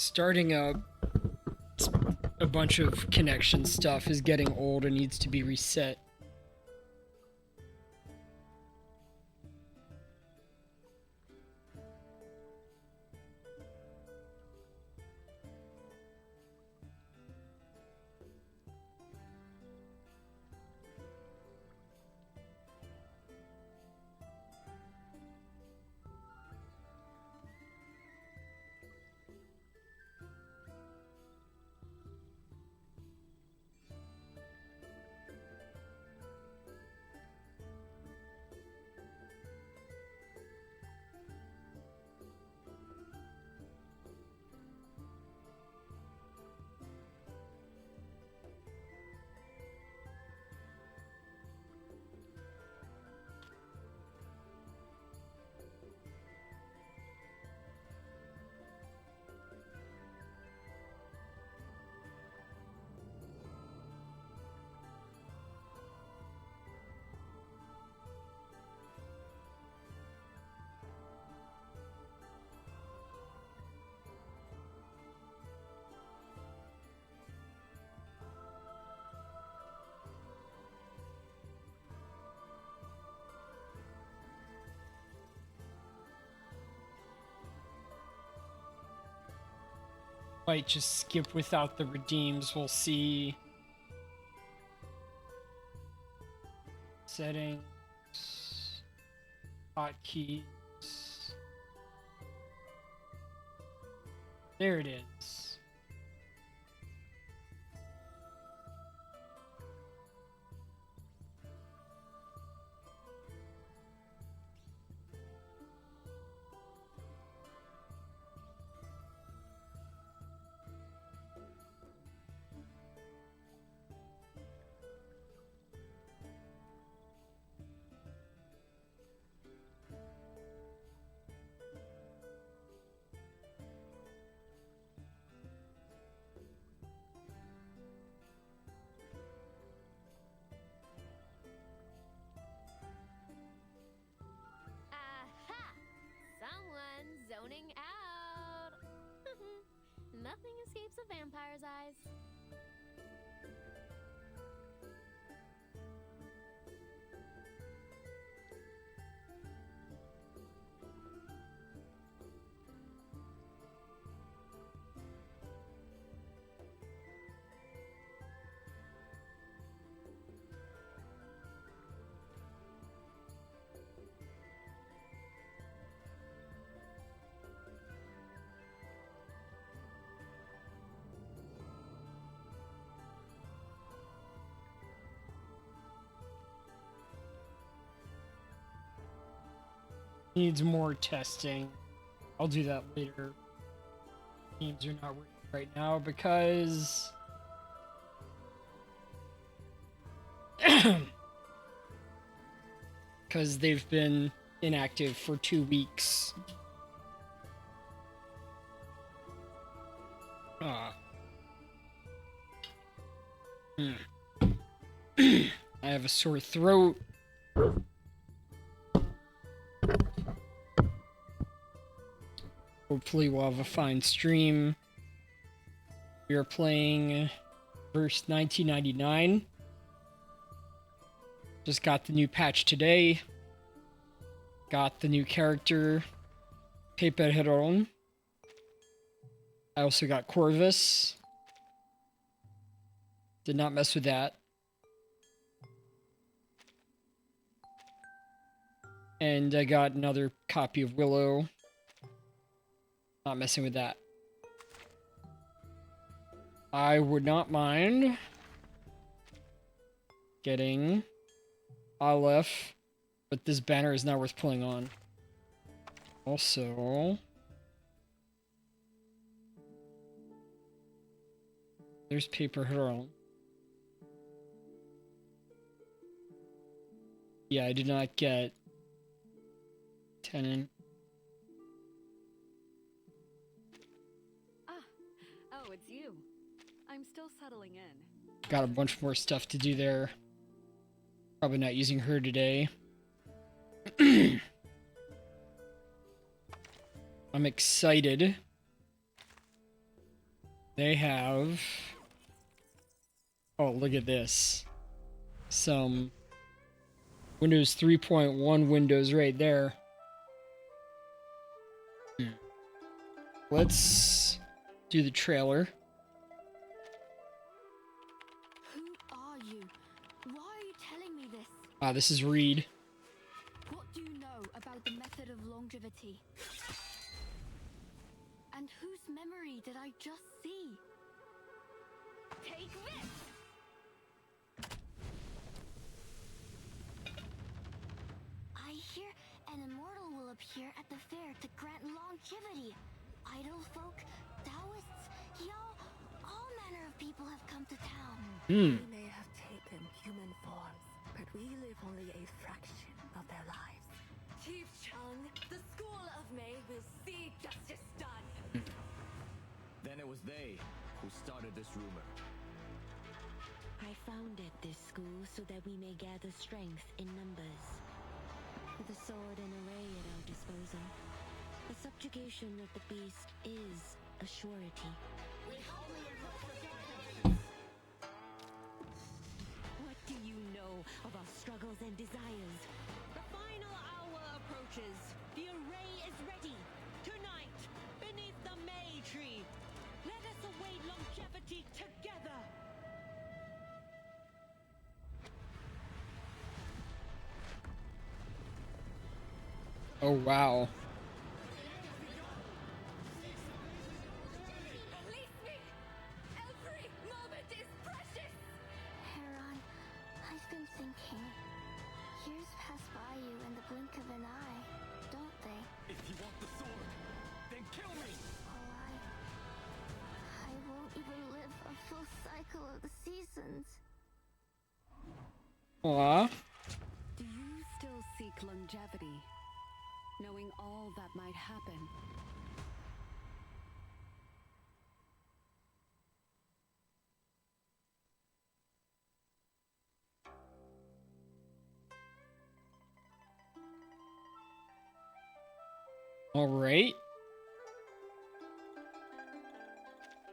starting up a bunch of connection stuff is getting old and needs to be reset. Might just skip without the redeems. We'll see. Settings. Hotkeys. There it is. Aha! Someone's zoning out. Nothing escapes a vampire's eyes. Needs more testing. I'll do that later. Teams are not working right now because they've been inactive for 2 weeks. I have a sore throat. Hopefully we'll have a fine stream. We are playing verse 1999. Just got the new patch today. Got the new character, Pepe Heron. I also got Corvus. Did not mess with that. And I got another copy of Willow. Not messing with that. I would not mind getting Aleph, but this banner is not worth pulling on. Also, there's Paper Hero. Yeah, I did not get Tenant. Oh, it's you. I'm still settling in. Got a bunch more stuff to do there. Probably not using her today. I'm excited They have... Oh, look at this. Some Windows 3.1 windows right there. Let's do the trailer. Who are you? Why are you telling me this? This is Reed. What do you know about the method of longevity? And whose memory did I just see? Take this! I hear an immortal will appear at the fair to grant longevity. Idle folk, Taoists, y'all, all manner of people have come to town. We may have taken human forms, but we live only a fraction of their lives. Chief Chung, the School of May will see justice done. Then it was they who started this rumor. I founded this school so that we may gather strength in numbers. With a sword and array at our disposal, the subjugation of the beast is a surety. What do you know of our struggles and desires? The final hour approaches. The array is ready. Tonight, beneath the May tree, let us await longevity together. Oh, wow. Release me! Every moment is precious! Heron, I've been thinking. Years pass by you in the blink of an eye, don't they? If you want the sword, then kill me! Oh, I won't even live a full cycle of the seasons. Aw. Do you still seek longevity, knowing all that might happen? All right.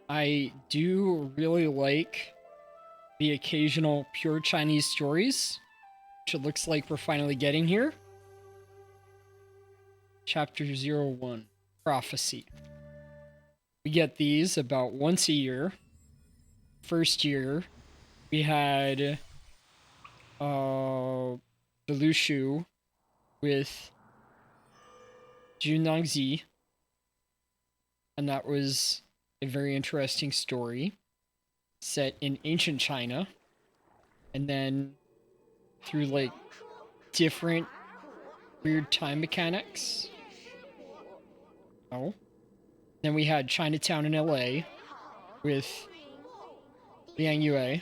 I do really like the occasional pure Chinese stories, which it looks like we're finally getting here. Chapter 01, Prophecy. We get these about once a year. First year, we had the Lu Shu with Junangzi, and that was a very interesting story set in ancient China, and then through like different weird time mechanics. Oh. Then we had Chinatown in LA with Liang Yue.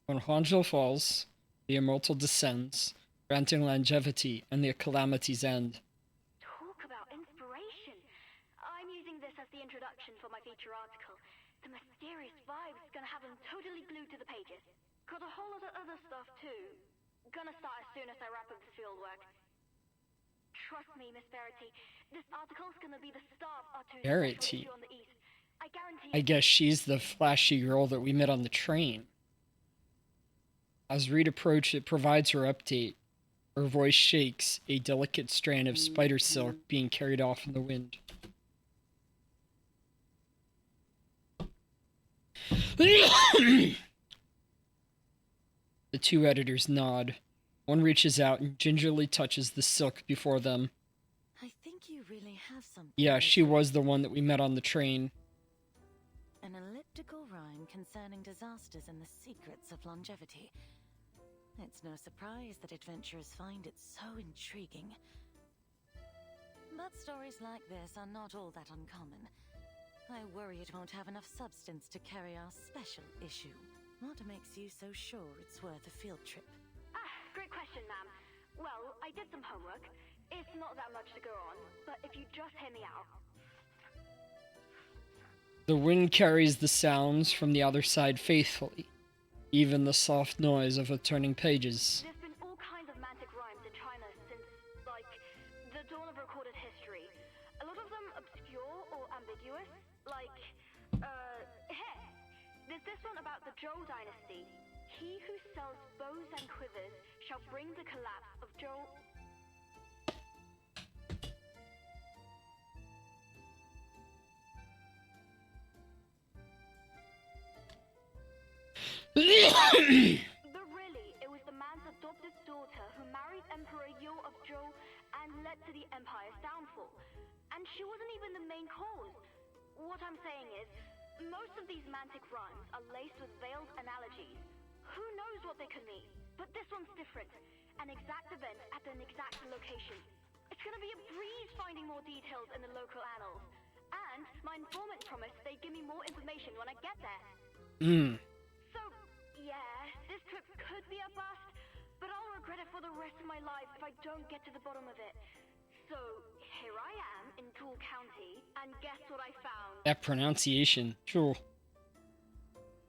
When Huanzhou falls, the immortal descends, granting longevity and the calamities end. Talk about inspiration! I'm using this as the introduction for my feature article. The mysterious vibe's gonna have them totally glued to the pages. Got a whole lot of other stuff too. Gonna start as soon as I wrap up the fieldwork. Trust me, Miss Verity, this article's gonna be the start of our two Verity. on the east. I guarantee I guess she's the flashy girl that we met on the train. As Reed approaches, it provides her update. Her voice shakes, a delicate strand of spider silk being carried off in the wind. The two editors nod. One reaches out and gingerly touches the silk before them. I think you really have something. Yeah, she was the one that we met on the train. An elliptical rhyme concerning disasters and the secrets of longevity. It's no surprise that adventurers find it so intriguing. But stories like this are not all that uncommon. I worry it won't have enough substance to carry our special issue. What makes you so sure it's worth a field trip? Great question, ma'am. Well, I did some homework. It's not that much to go on, but if you just hear me out. The wind carries the sounds from the other side faithfully, even the soft noise of the turning pages. There's been all kinds of mantic rhymes in China since, like, the dawn of recorded history. A lot of them obscure or ambiguous, like, here. There's this one about the Zhou dynasty. He who sells bows and quivers shall bring the collapse of Zhou. But really, it was the man's adopted daughter who married Emperor Yo of Zhou and led to the empire's downfall. And she wasn't even the main cause. What I'm saying is, most of these mantic rhymes are laced with veiled analogies. Who knows what they could mean? But this one's different. An exact event at an exact location. It's gonna be a breeze finding more details in the local annals. And my informant promised they'd give me more information when I get there. So, yeah, this trip could be a bust, but I'll regret it for the rest of my life if I don't get to the bottom of it. So, here I am in Tool County, and guess what I found? That pronunciation. Sure.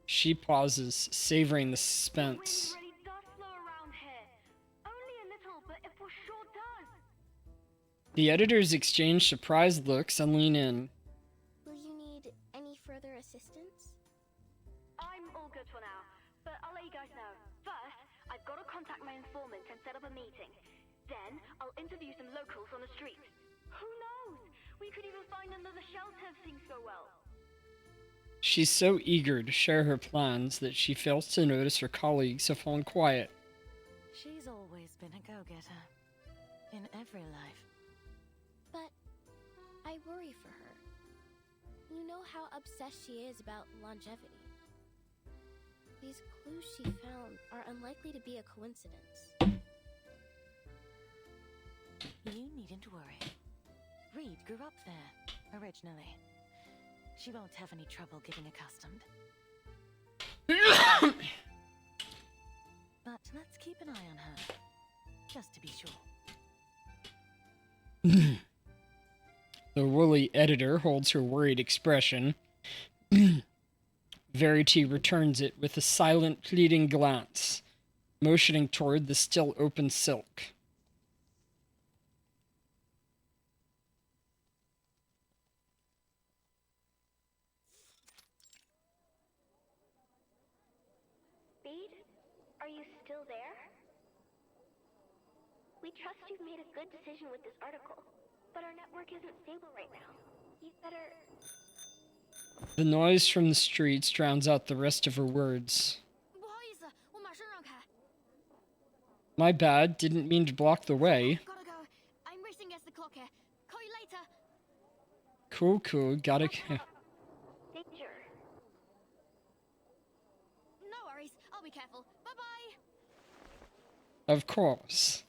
She pauses, savoring the suspense. The wind really does flow around here. Only a little, but it for sure does. The editors exchange surprised looks and lean in. Will you need any further assistance? I'm all good for now, but I'll let you guys know. First, I've got to contact my informant and set up a meeting. Then, I'll interview some locals on the street. Who knows? We could even find another shelter if things go well. She's so eager to share her plans that she fails to notice her colleagues have fallen quiet. She's always been a go-getter. In every life. But I worry for her. You know how obsessed she is about longevity. These clues she found are unlikely to be a coincidence. You needn't worry. Reed grew up there, originally. She won't have any trouble getting accustomed. But let's keep an eye on her, just to be sure. The woolly editor holds her worried expression. Verity returns it with a silent, pleading glance, motioning toward the still open silk. Reed, are you still there? We trust you've made a good decision with this article, but our network isn't stable right now. You'd better... The noise from the streets drowns out the rest of her words. My bad, didn't mean to block the way. Gotta go. I'm racing against the clock here. Call you later. Cool, gotta... Danger. No worries. I'll be careful. Bye-bye. Of course.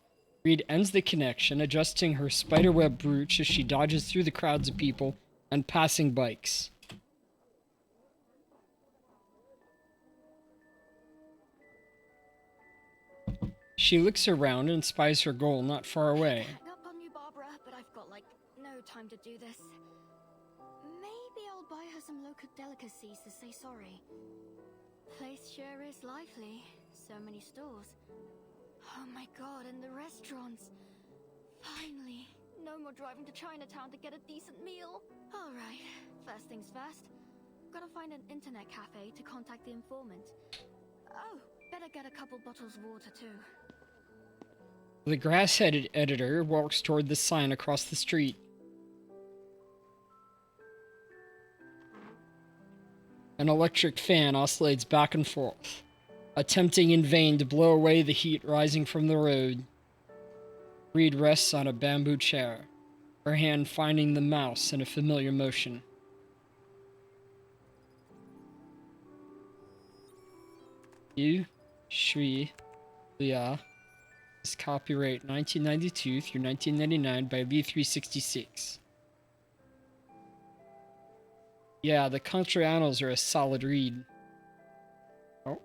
Reed ends the connection, adjusting her spiderweb brooch as she dodges through the crowds of people and passing bikes. She looks around and spies her goal not far away. Hang up on you, Barbara, but I've got, no time to do this. Maybe I'll buy her some local delicacies to say sorry. Place sure is lively. So many stores. Oh my god, and the restaurants. Finally. No more driving to Chinatown to get a decent meal. Alright, first things first. Gotta find an internet cafe to contact the informant. Oh, better get a couple bottles of water too. The grass-headed editor walks toward the sign across the street. An electric fan oscillates back and forth, attempting in vain to blow away the heat rising from the road. Reed rests on a bamboo chair, her hand finding the mouse in a familiar motion. You, Shui, Liya, is copyright 1992 through 1999 by Lee 366. Yeah, the country annals are a solid read. Oh.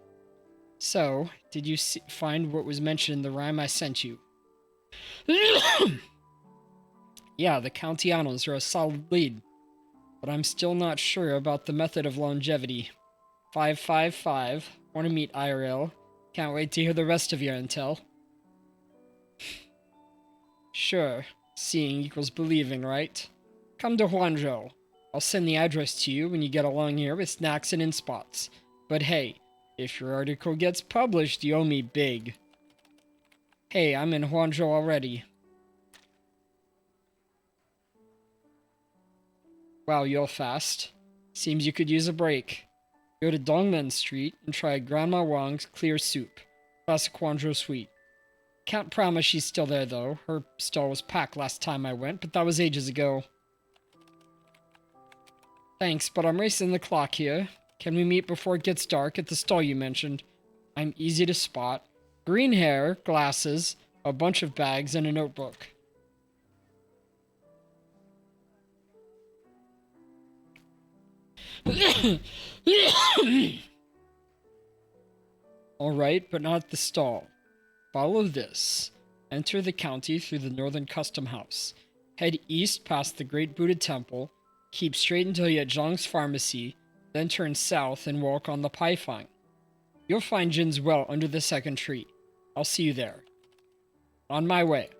So, did you find what was mentioned in the rhyme I sent you? Yeah, the county annals are a solid lead, but I'm still not sure about the method of longevity. 555. Want to meet IRL? Can't wait to hear the rest of your intel. Sure, seeing equals believing, right? Come to Huanzhou. I'll send the address to you when you get along here with snacks and in spots. But hey, if your article gets published, you owe me big. Hey, I'm in Huanzhou already. Wow, you're fast. Seems you could use a break. Go to Dongmen Street and try Grandma Wang's clear soup. Classic Huanzhou sweet. Can't promise she's still there, though. Her stall was packed last time I went, but that was ages ago. Thanks, but I'm racing the clock here. Can we meet before it gets dark at the stall you mentioned? I'm easy to spot. Green hair, glasses, a bunch of bags, and a notebook. Alright, but not at the stall. Follow this. Enter the county through the northern custom house. Head east past the Great Buddha Temple. Keep straight until you hit Zhang's Pharmacy. Then turn south and walk on the Paifang. You'll find Jin's well under the second tree. I'll see you there. On my way.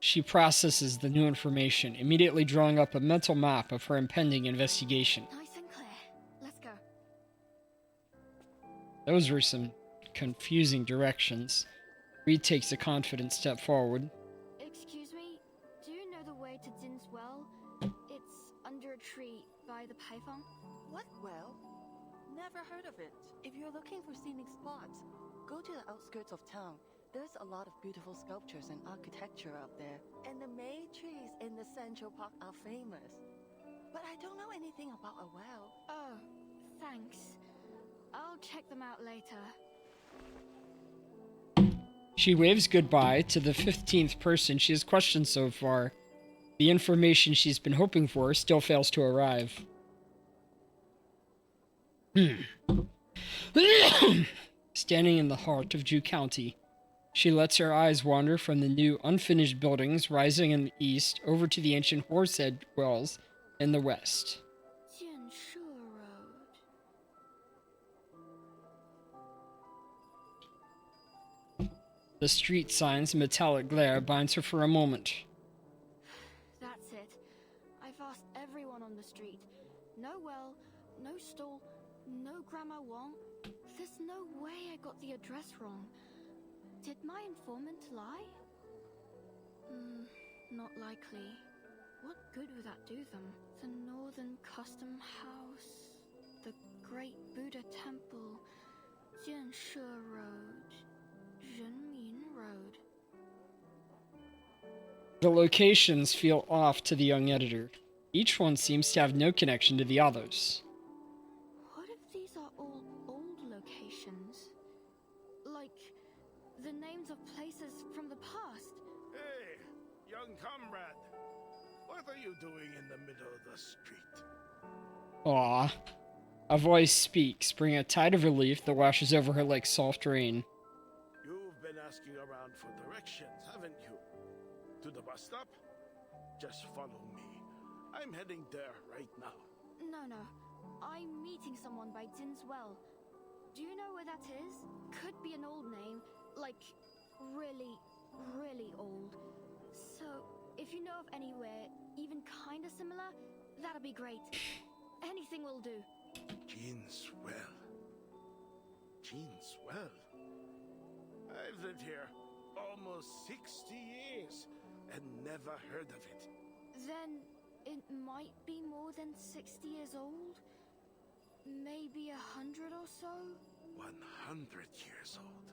She processes the new information, immediately drawing up a mental map of her impending investigation. Nice and clear. Let's go. Those were some confusing directions. Reed takes a confident step forward. Excuse me, do you know the way to Jin's well? It's under a tree by the Paifang. What well? Never heard of it. If you're looking for scenic spots, go to the outskirts of town. There's a lot of beautiful sculptures and architecture out there. And the May trees in the Central Park are famous. But I don't know anything about a well. Oh, thanks. I'll check them out later. She waves goodbye to the 15th person she has questioned so far. The information she's been hoping for still fails to arrive. Standing in the heart of Ju County, she lets her eyes wander from the new unfinished buildings rising in the east over to the ancient Horsehead Wells in the west. Jinshu Road. The street sign's metallic glare binds her for a moment. That's it. I've asked everyone on the street. No well, no stall, no Grandma Wong. There's no way I got the address wrong. Did my informant lie? Not likely. What good would that do them? The Northern Custom House, the Great Buddha Temple, Jianshe Road, Renmin Road. The locations feel off to the young editor. Each one seems to have no connection to the others. What if these are all old locations? Like the names of places from the past? Hey, young comrade. What are you doing in the middle of the street? Aw. A voice speaks, bringing a tide of relief that washes over her like soft rain. You've been asking around for directions, haven't you? To the bus stop? Just follow me. I'm heading there right now. No. I'm meeting someone by Jin's well. Do you know where that is? Could be an old name, like really, really old. So, if you know of anywhere even kinda similar, that'd be great. Anything will do. Jean's well. Jean's well. I've lived here almost 60 years and never heard of it. Then it might be more than 60 years old? Maybe 100 or so? 100 years old.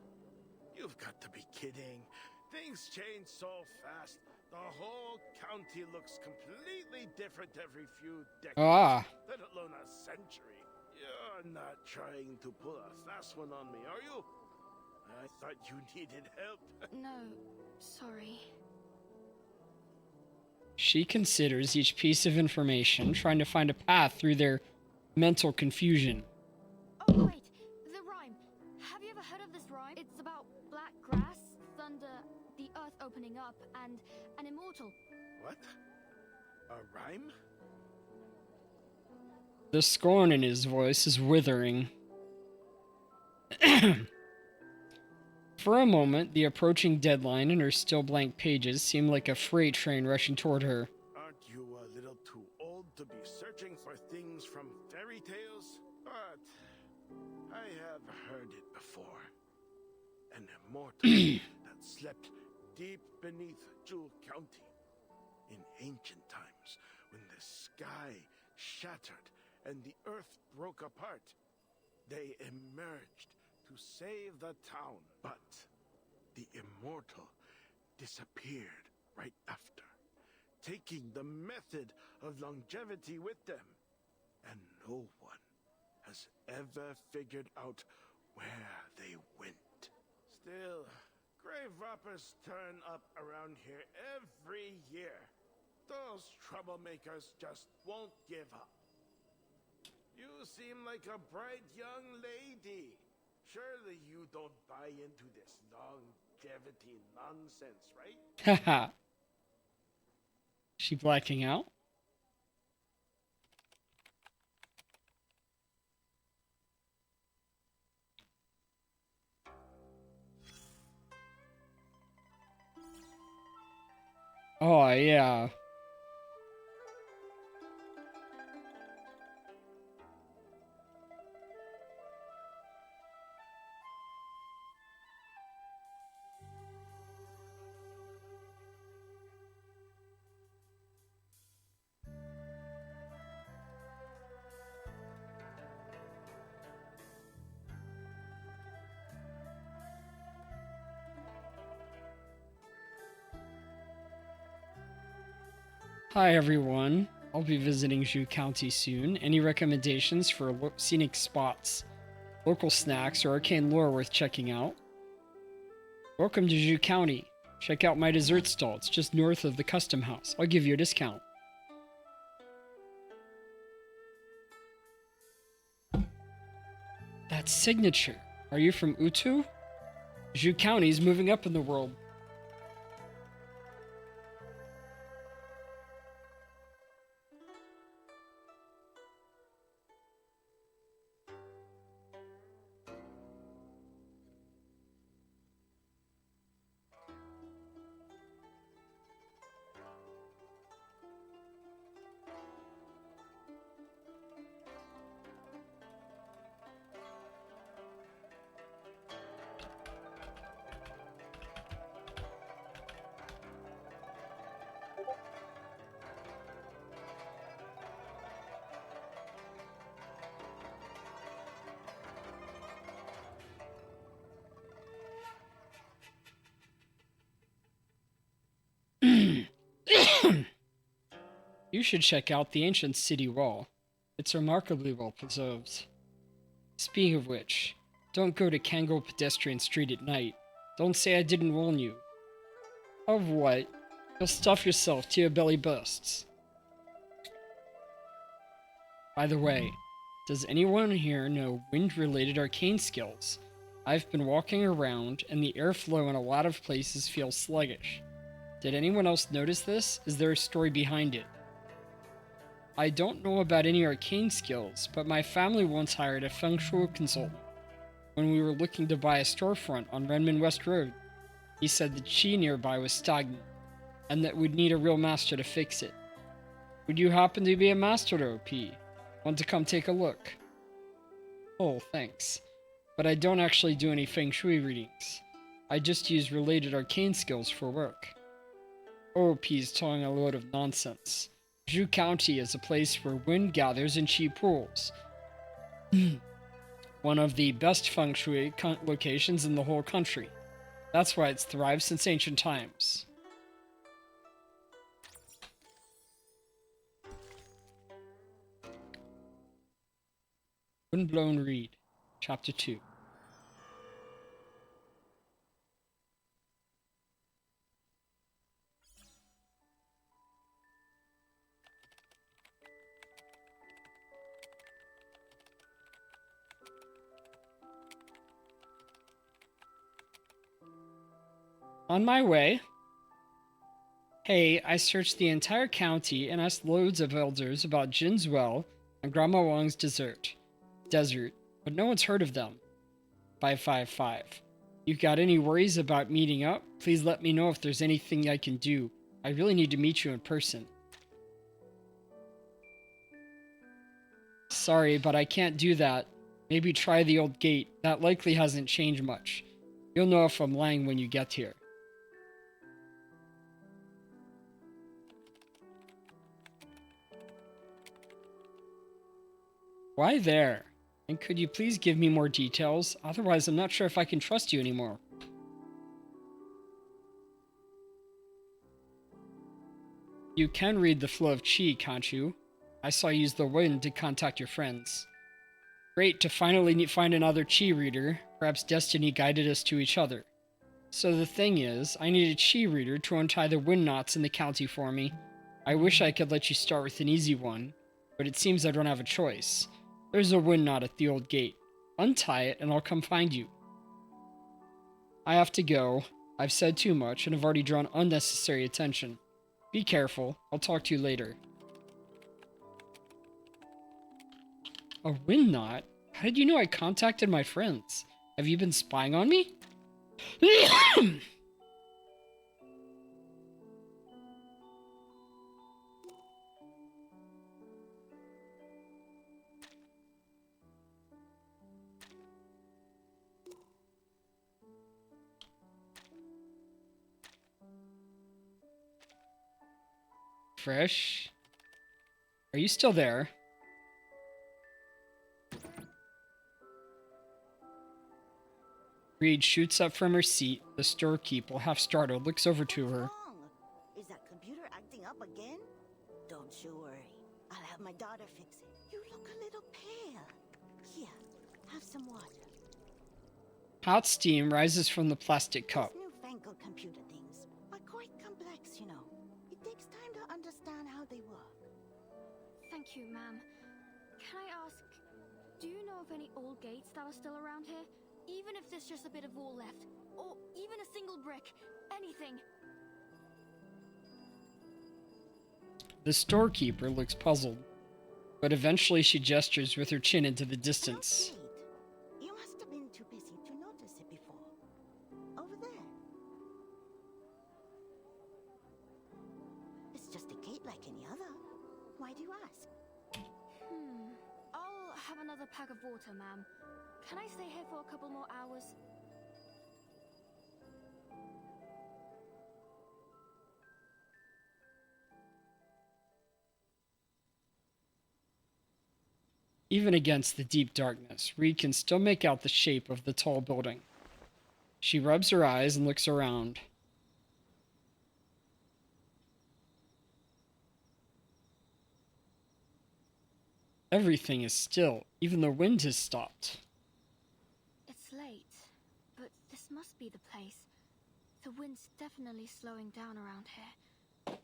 You've got to be kidding. Things change so fast. The whole county looks completely different every few decades, let alone a century. You're not trying to pull a fast one on me, are you? I thought you needed help. No, sorry. She considers each piece of information, trying to find a path through their mental confusion. Oh, wait, the rhyme. Have you ever heard of this rhyme? It's about black grass, thunder, the earth opening up, and an immortal. What? A rhyme? The scorn in his voice is withering. For a moment, the approaching deadline and her still blank pages seemed like a freight train rushing toward her. Aren't you a little too old to be searching for things from fairy tales? But I have heard it before. An immortal that slept deep beneath Jewel County. In ancient times, when the sky shattered and the earth broke apart, they emerged to save the town. But the immortal disappeared right after, taking the method of longevity with them. And no one has ever figured out where they went. Still, grave robbers turn up around here every year. Those troublemakers just won't give up. You seem like a bright young lady. Surely you don't buy into this longevity nonsense, right? Haha. She blacking out? Oh, yeah. Hi, everyone. I'll be visiting Zhu County soon. Any recommendations for scenic spots, local snacks, or arcane lore worth checking out? Welcome to Zhu County. Check out my dessert stall. It's just north of the custom house. I'll give you a discount. That's signature. Are you from Utu? Zhu County's moving up in the world. You should check out the ancient city wall. It's remarkably well preserved. Speaking of which, don't go to Kango Pedestrian Street at night. Don't say I didn't warn you. Of what? You'll stuff yourself till your belly bursts. By the way, does anyone here know wind-related arcane skills? I've been walking around, and the airflow in a lot of places feels sluggish. Did anyone else notice this? Is there a story behind it? I don't know about any arcane skills, but my family once hired a feng shui consultant when we were looking to buy a storefront on Renmin West Road. He said the chi nearby was stagnant, and that we'd need a real master to fix it. Would you happen to be a master, OP? Want to come take a look? Oh, thanks. But I don't actually do any feng shui readings. I just use related arcane skills for work. OP's telling a load of nonsense. Zhu County is a place where wind gathers in chi pools. One of the best feng shui locations in the whole country. That's why it's thrived since ancient times. Windblown Reed, Chapter 2. On my way. Hey, I searched the entire county and asked loads of elders about Jin's well and Grandma Wang's desert, but no one's heard of them. 555. You got any worries about meeting up? Please let me know if there's anything I can do. I really need to meet you in person. Sorry, but I can't do that. Maybe try the old gate. That likely hasn't changed much. You'll know if I'm lying when you get here. Why there? And could you please give me more details? Otherwise, I'm not sure if I can trust you anymore. You can read the flow of chi, can't you? I saw you use the wind to contact your friends. Great to finally find another chi reader. Perhaps destiny guided us to each other. So the thing is, I need a chi reader to untie the wind knots in the county for me. I wish I could let you start with an easy one, but it seems I don't have a choice. There's a wind knot at the old gate. Untie it and I'll come find you. I have to go. I've said too much and have already drawn unnecessary attention. Be careful. I'll talk to you later. A wind knot? How did you know I contacted my friends? Have you been spying on me? Fresh? Are you still there? Reed shoots up from her seat. The storekeeper, half startled, looks over to her. Wrong? Is that computer acting up again? Don't you worry. I'll have my daughter fix it. You look a little pale. Here, have some water. Hot steam rises from the plastic cup. These newfangled computer things are quite complex, you know. It takes time to understand how they work. Thank you, ma'am. Can I ask, do you know of any old gates that are still around here? Even if there's just a bit of wall left, or even a single brick, anything. The storekeeper looks puzzled, but eventually she gestures with her chin into the distance. An old gate. You must have been too busy to notice it before. Over there. It's just a gate like any other. Why do you ask? I'll have another pack of water, ma'am. Can I stay here for a couple more hours? Even against the deep darkness, Reed can still make out the shape of the tall building. She rubs her eyes and looks around. Everything is still. Even the wind has stopped. It's late, but this must be the place. The wind's definitely slowing down around here.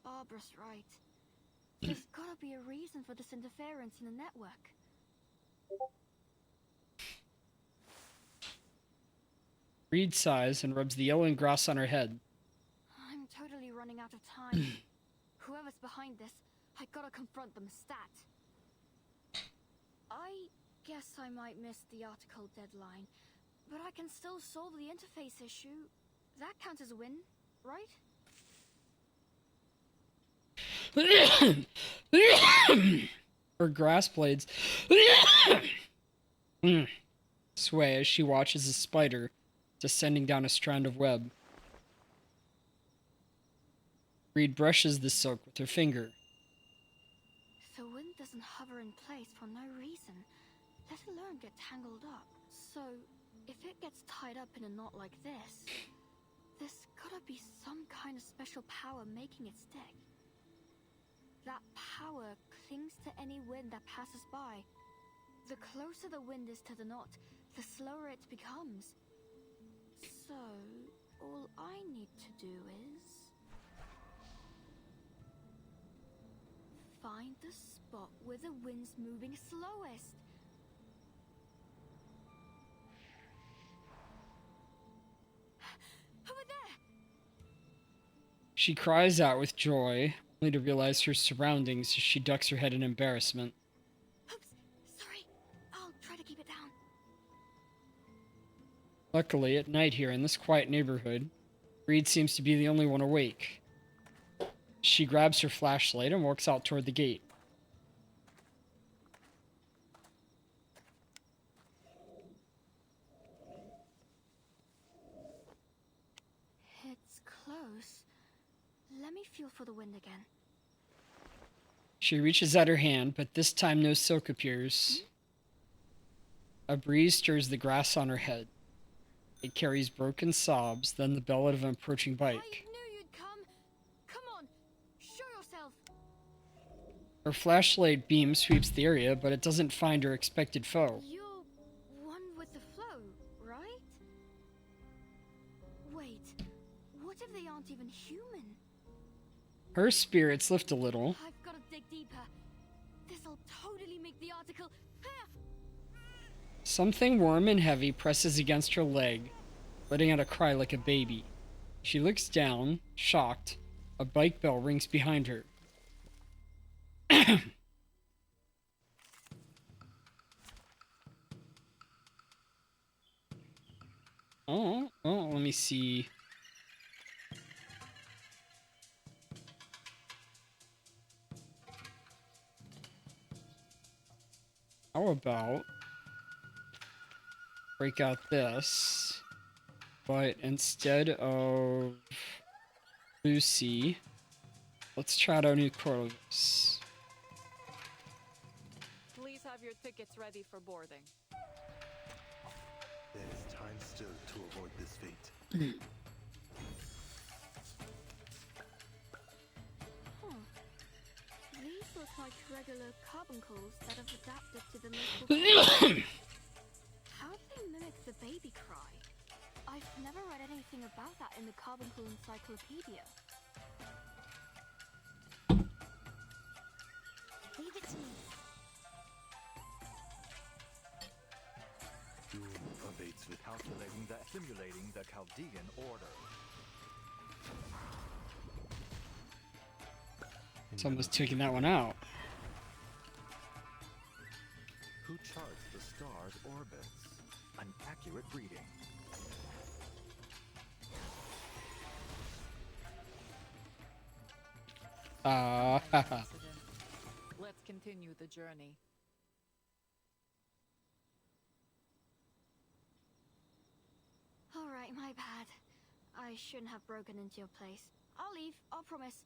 Barbara's right. There's gotta be a reason for this interference in the network. Reed sighs and rubs the yellowing grass on her head. I'm totally running out of time. Whoever's behind this, I gotta confront them stat. I guess I might miss the article deadline, but I can still solve the interface issue. That counts as a win, right? Her grass blades sway as she watches a spider descending down a strand of web. Reed brushes the silk with her finger. The wind doesn't hover in place for no reason, let alone get tangled up. So, if it gets tied up in a knot like this, there's gotta be some kind of special power making it stick. That power clings to any wind that passes by. The closer the wind is to the knot, the slower it becomes. So, all I need to do is find the spot where the wind's moving slowest. She cries out with joy, only to realize her surroundings as she ducks her head in embarrassment. Oops, sorry. I'll try to keep it down. Luckily, at night here in this quiet neighborhood, Reed seems to be the only one awake. She grabs her flashlight and walks out toward the gate. It's close. Let me feel for the wind again. She reaches out her hand, but this time no silk appears. A breeze stirs the grass on her head. It carries broken sobs, then the bellowing of an approaching bike. I knew you'd come. Come on, show yourself. Her flashlight beam sweeps the area, but it doesn't find her expected foe. You're one with the flow, right? Wait, what if they aren't even human? Her spirits lift a little. I've got to dig deeper. This'll totally make the article. Something warm and heavy presses against her leg, letting out a cry like a baby. She looks down, shocked. A bike bell rings behind her. Oh, let me see. How about break out this, but instead of Lucy, let's try out new Corliss. Please have your tickets ready for boarding. There is time still to avoid this fate. These look like regular carbuncles that have adapted to the local. How do they mimic the baby cry? I've never read anything about that in the Carbuncle Encyclopedia. Leave it to me. Doom abates with simulating the Chaldean order. Someone's taking that one out. Who charts the star's orbits? An accurate reading. Let's continue the journey. Alright, my bad. I shouldn't have broken into your place. I'll leave, I'll promise.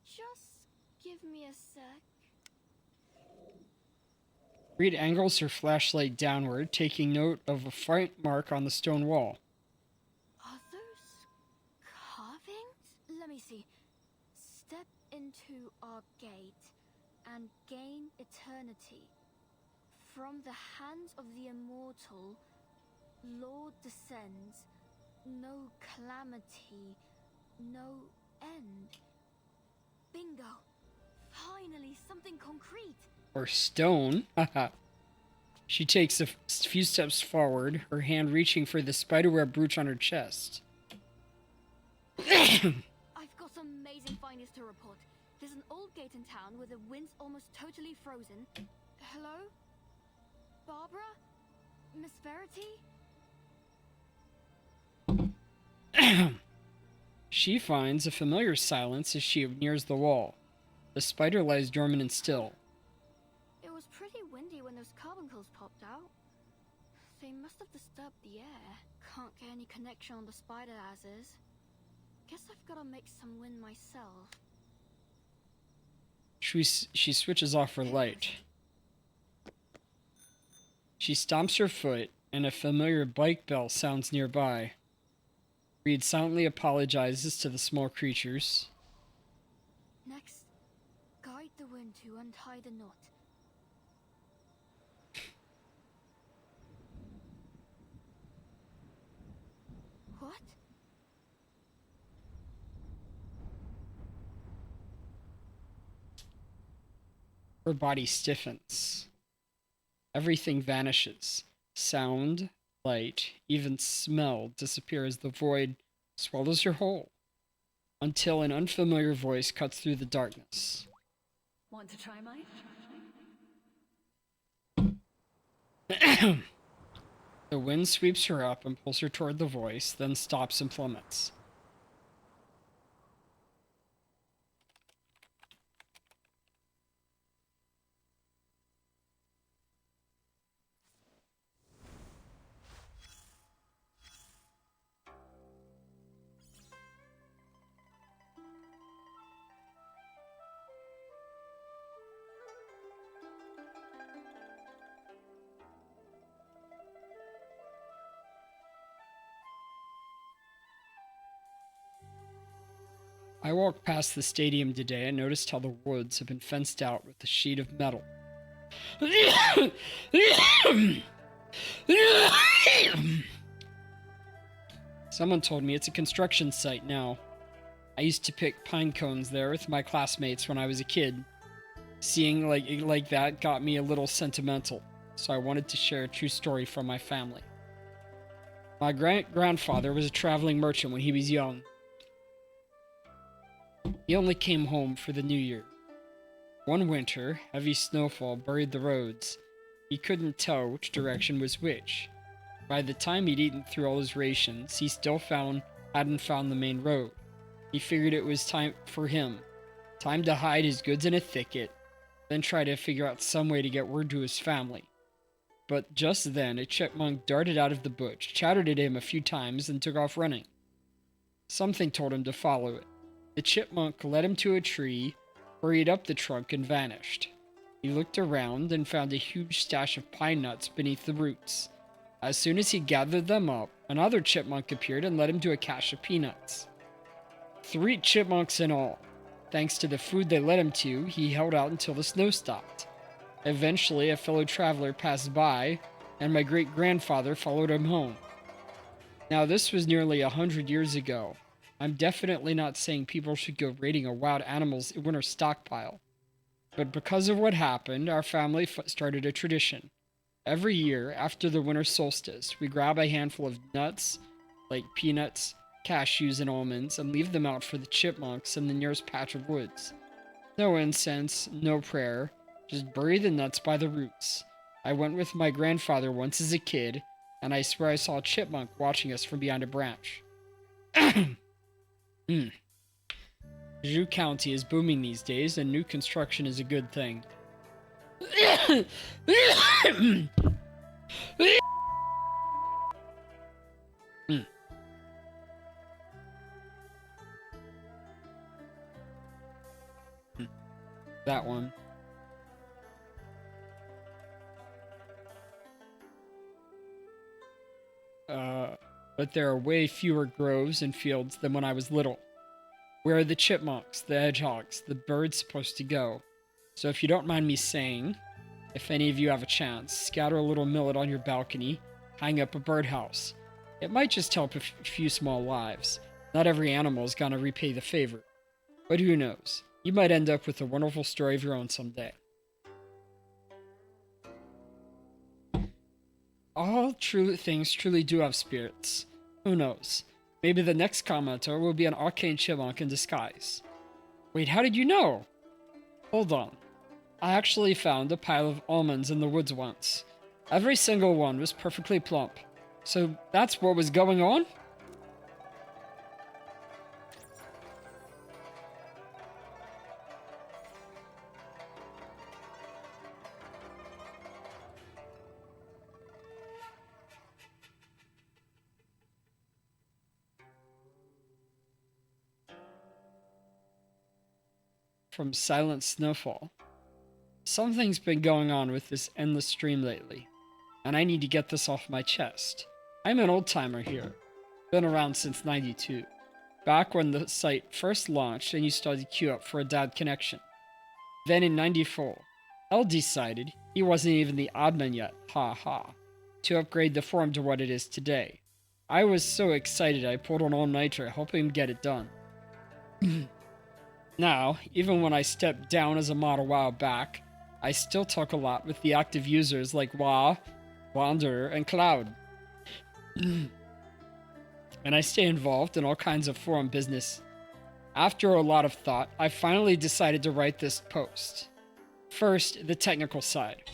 Just give me a sec. Reed angles her flashlight downward, taking note of a fright mark on the stone wall. Are those carvings? Let me see. Step into our gate and gain eternity. From the hands of the immortal, Lord descends. No calamity, no end. Bingo! Finally, something concrete! Or stone. She takes a few steps forward, her hand reaching for the spiderweb brooch on her chest. I've got some amazing findings to report. There's an old gate in town where the wind's almost totally frozen. Hello? Barbara? Miss Verity? She finds a familiar silence as she nears the wall. The spider lies dormant and still. It was pretty windy when those carbuncles popped out. They must have disturbed the air. Can't get any connection on the spider as is. Guess I've gotta make some wind myself. She switches off her light. She stomps her foot, and a familiar bike bell sounds nearby. Reed silently apologizes to the small creatures. Next, guide the wind to untie the knot. What? Her body stiffens. Everything vanishes. Sound, light, even smell disappear as the void swallows her whole. until an unfamiliar voice cuts through the darkness. Want to try mine? The wind sweeps her up and pulls her toward the voice, then stops and plummets. I walked past the stadium today and noticed how the woods have been fenced out with a sheet of metal. Someone told me it's a construction site now. I used to pick pine cones there with my classmates when I was a kid. Seeing like that got me a little sentimental, so I wanted to share a true story from my family. My grandfather was a traveling merchant when he was young. He only came home for the New Year. One winter, heavy snowfall buried the roads. He couldn't tell which direction was which. By the time he'd eaten through all his rations, he still hadn't found the main road. He figured it was time for him. Time to hide his goods in a thicket, then try to figure out some way to get word to his family. But just then, a chipmunk darted out of the bush, chattered at him a few times, and took off running. Something told him to follow it. The chipmunk led him to a tree, hurried up the trunk, and vanished. He looked around and found a huge stash of pine nuts beneath the roots. As soon as he gathered them up, another chipmunk appeared and led him to a cache of peanuts. 3 chipmunks in all. Thanks to the food they led him to, he held out until the snow stopped. Eventually, a fellow traveler passed by, and my great-grandfather followed him home. Now, this was nearly 100 years ago. I'm definitely not saying people should go raiding a wild animal's winter stockpile. But because of what happened, our family started a tradition. Every year, after the winter solstice, we grab a handful of nuts, like peanuts, cashews, and almonds, and leave them out for the chipmunks in the nearest patch of woods. No incense, no prayer, just bury the nuts by the roots. I went with my grandfather once as a kid, and I swear I saw a chipmunk watching us from behind a branch. Zhu County is booming these days, and new construction is a good thing. That one. But there are way fewer groves and fields than when I was little. Where are the chipmunks, the hedgehogs, the birds supposed to go? So if you don't mind me saying, if any of you have a chance, scatter a little millet on your balcony, hang up a birdhouse. It might just help a few small lives. Not every animal is gonna repay the favor. But who knows? You might end up with a wonderful story of your own someday. All true things truly do have spirits. Who knows? Maybe the next commenter will be an arcane chipmunk in disguise. Wait, how did you know? Hold on. I actually found a pile of almonds in the woods once. Every single one was perfectly plump. So that's what was going on? From Silent Snowfall. Something's been going on with this endless stream lately, and I need to get this off my chest. I'm an old-timer here. Been around since '92. Back when the site first launched and you started to queue up for a dad connection. Then in '94, L decided, he wasn't even the admin yet, to upgrade the forum to what it is today. I was so excited I pulled an all-nighter helping him get it done. Now, even when I stepped down as a mod a while back, I still talk a lot with the active users like Wah, Wanderer, and Cloud. And I stay involved in all kinds of forum business. After a lot of thought, I finally decided to write this post. First, the technical side.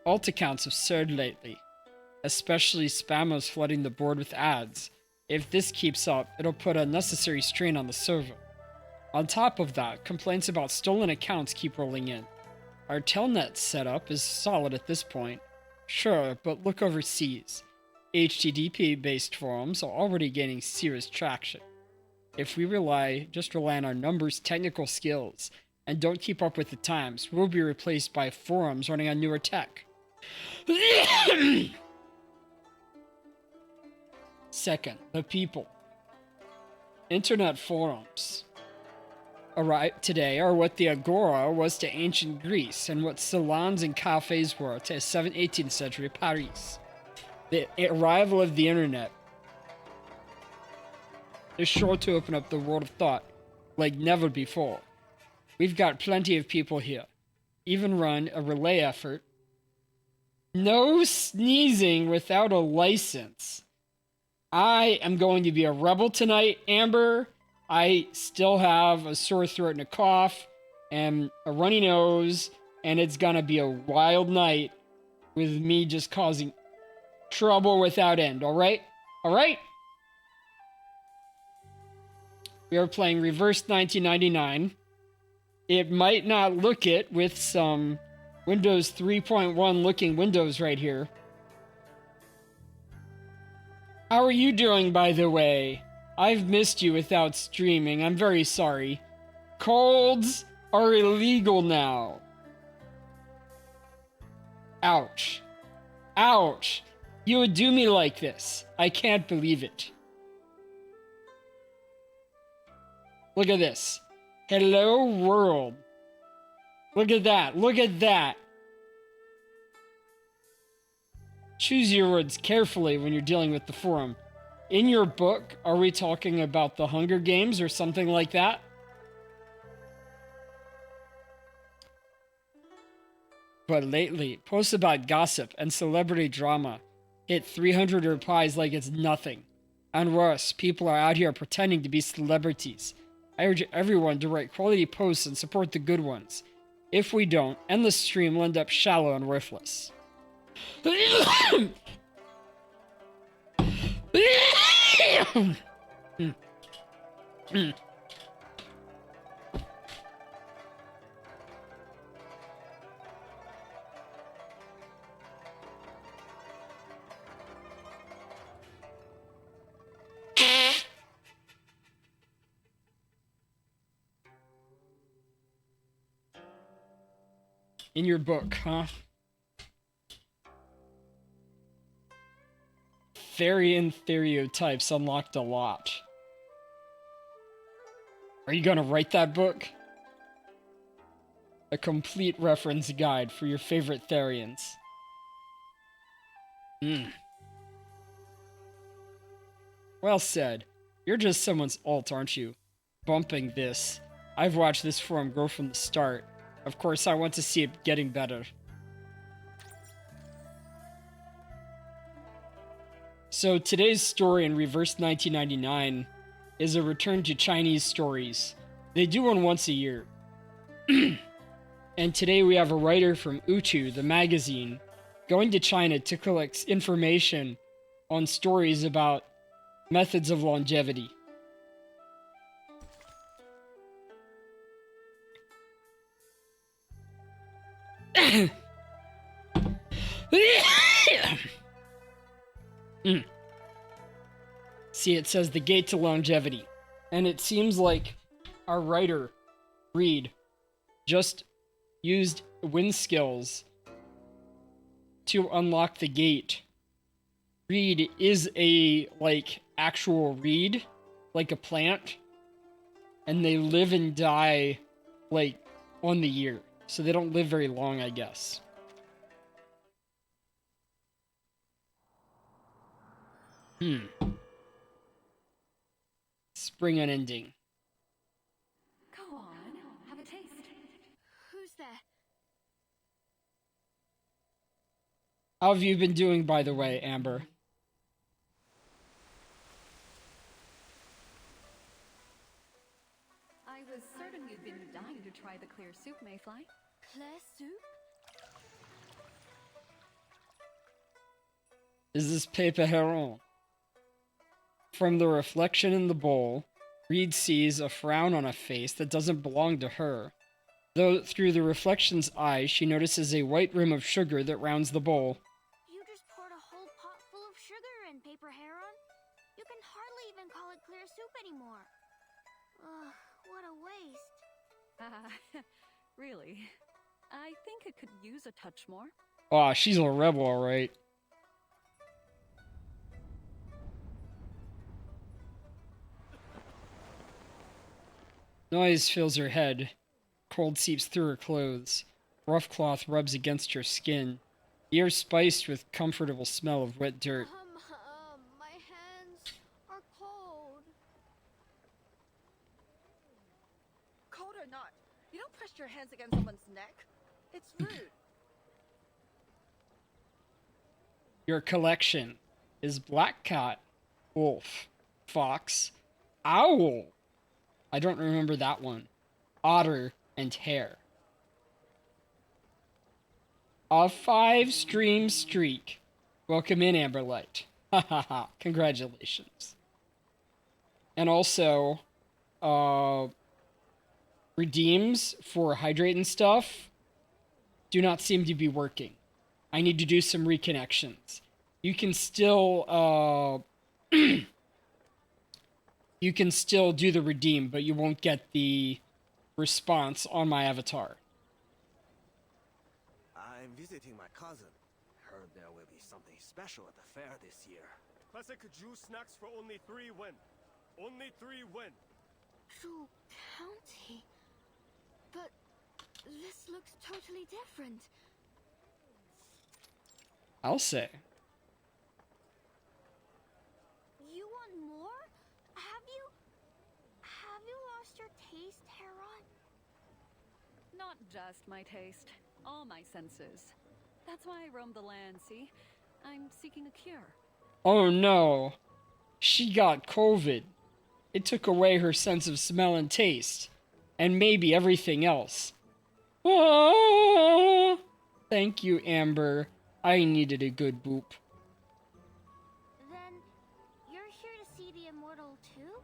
Alt accounts have surged lately, especially spammers flooding the board with ads. If this keeps up, it'll put unnecessary strain on the server. On top of that, complaints about stolen accounts keep rolling in. Our telnet setup is solid at this point. Sure, but look overseas. HTTP-based forums are already gaining serious traction. If we just rely on our numbers, technical skills, and don't keep up with the times, we'll be replaced by forums running on newer tech. Second, the people. Internet forums today are what the Agora was to ancient Greece and what salons and cafes were to 18th century Paris. The arrival of the internet is sure to open up the world of thought like never before. We've got plenty of people here. Even run a relay effort. No sneezing without a license. I am going to be a rebel tonight, Amber. I still have a sore throat and a cough and a runny nose, and it's gonna be a wild night with me just causing trouble without end, alright? Alright? We are playing Reverse 1999. It might not look it with some Windows 3.1 looking windows right here. How are you doing, by the way? I've missed you without streaming. I'm very sorry. Colds are illegal now. Ouch. Ouch. You would do me like this. I can't believe it. Look at this. Hello, world. Look at that. Look at that. Choose your words carefully when you're dealing with the forum. In your book, are we talking about the Hunger Games or something like that? But lately, posts about gossip and celebrity drama hit 300 replies like it's nothing. And worse, people are out here pretending to be celebrities. I urge everyone to write quality posts and support the good ones. If we don't, endless stream will end up shallow and worthless. In your book, huh? Therian stereotypes unlocked a lot. Are you gonna write that book? A complete reference guide for your favorite Therians. Well said. You're just someone's alt, aren't you? Bumping this. I've watched this forum grow from the start. Of course, I want to see it getting better. So today's story in Reverse 1999 is a return to Chinese stories. They do one once a year. And today we have a writer from Uchu, the magazine, going to China to collect information on stories about methods of longevity. See, it says the gate to longevity. And it seems like our writer, Reed, just used win skills to unlock the gate. Reed is a, actual reed, like a plant. And they live and die, on the year. So they don't live very long, I guess. Spring Unending. Go on, have a taste. Who's there? How have you been doing, by the way, Amber? soup, Mayfly. Claire soup? Is this Pepe Heron? From the reflection in the bowl, Reed sees a frown on a face that doesn't belong to her. Though through the reflection's eyes, she notices a white rim of sugar that rounds the bowl. You just poured a whole pot full of sugar in, Paper Heron. You can hardly even call it clear soup anymore. Ugh, what a waste. Really? I think it could use a touch more. Aw, she's a rebel, alright. Noise fills her head. Cold seeps through her clothes. Rough cloth rubs against her skin. The air spiced with comfortable smell of wet dirt. My hands are cold. Cold or not, you don't press your hands against someone's neck. It's rude. Your collection is black cat, wolf, fox, owl. I don't remember that one. Otter and hare. A 5-stream streak. Welcome in, Amberlight. Ha ha ha. Congratulations. And also, redeems for hydrate and stuff do not seem to be working. I need to do some reconnections. You can still, you can still do the redeem, but you won't get the response on my avatar. I'm visiting my cousin. Heard there will be something special at the fair this year. Classic juice snacks for only 3 win. Only 3 win. True County. But this looks totally different. I'll say. You want more? Have you lost your taste, Heron? Not just my taste, all my senses. That's why I roam the land, see? I'm seeking a cure. Oh no. She got COVID. It took away her sense of smell and taste. And maybe everything else. Ah! Thank you, Amber. I needed a good boop. Then you're here to see the immortal too?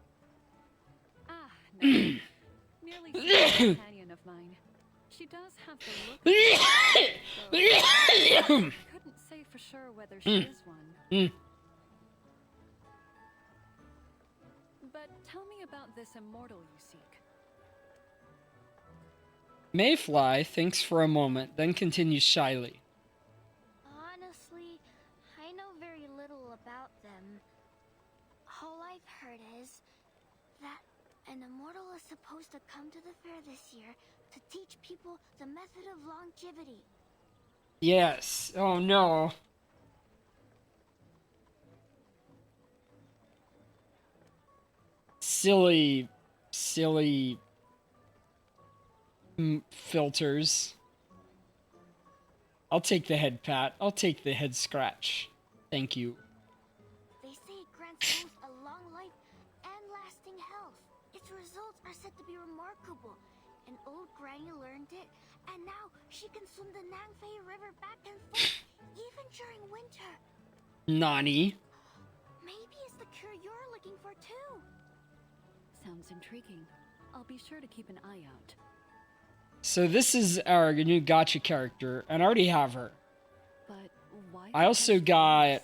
Ah, no. Merely a companion of mine. She does have the look. Couldn't say for sure whether she is one. But tell me about this immortal you seek. Mayfly thinks for a moment, then continues shyly. Honestly, I know very little about them. All I've heard is that an immortal is supposed to come to the fair this year to teach people the method of longevity. Yes. Oh no. Silly filters. I'll take the head pat. I'll take the head scratch. Thank you. They say it grants both a long life and lasting health. Its results are said to be remarkable. An old granny learned it, and now she can swim the Nangfei River back and forth, even during winter. Nani? Maybe it's the cure you're looking for too. Sounds intriguing. I'll be sure to keep an eye out. So this is our new gacha character, and I already have her. But why? I also got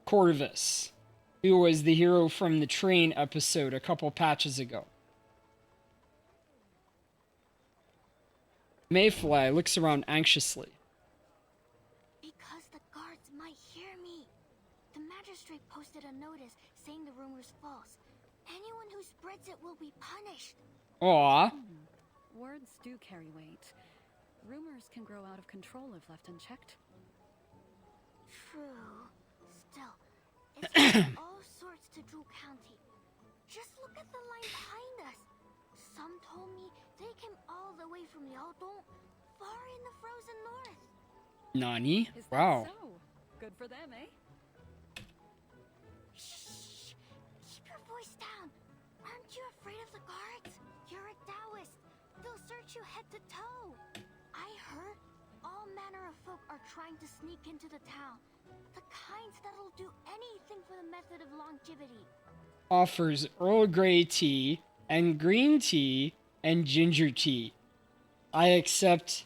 Corvus, who was the hero from the train episode a couple patches ago. Mayfly looks around anxiously. Because the guards might hear me. The magistrate posted a notice saying the rumor's false. Anyone who spreads it will be punished. Aw. Words do carry weight. Rumors can grow out of control if left unchecked. True. Still, it's all sorts to Drew County. Just look at the line behind us. Some told me they came all the way from Yaldong, far in the frozen north. Nani? Is that Wow. so? Good for them, eh? Shh! Keep your voice down. Aren't you afraid of the guards? You're a Taoist. search you head to toe. I heard all manner of folk are trying to sneak into the town. The kinds that'll do anything for the method of longevity. Offers Earl Grey tea and green tea and ginger tea. I accept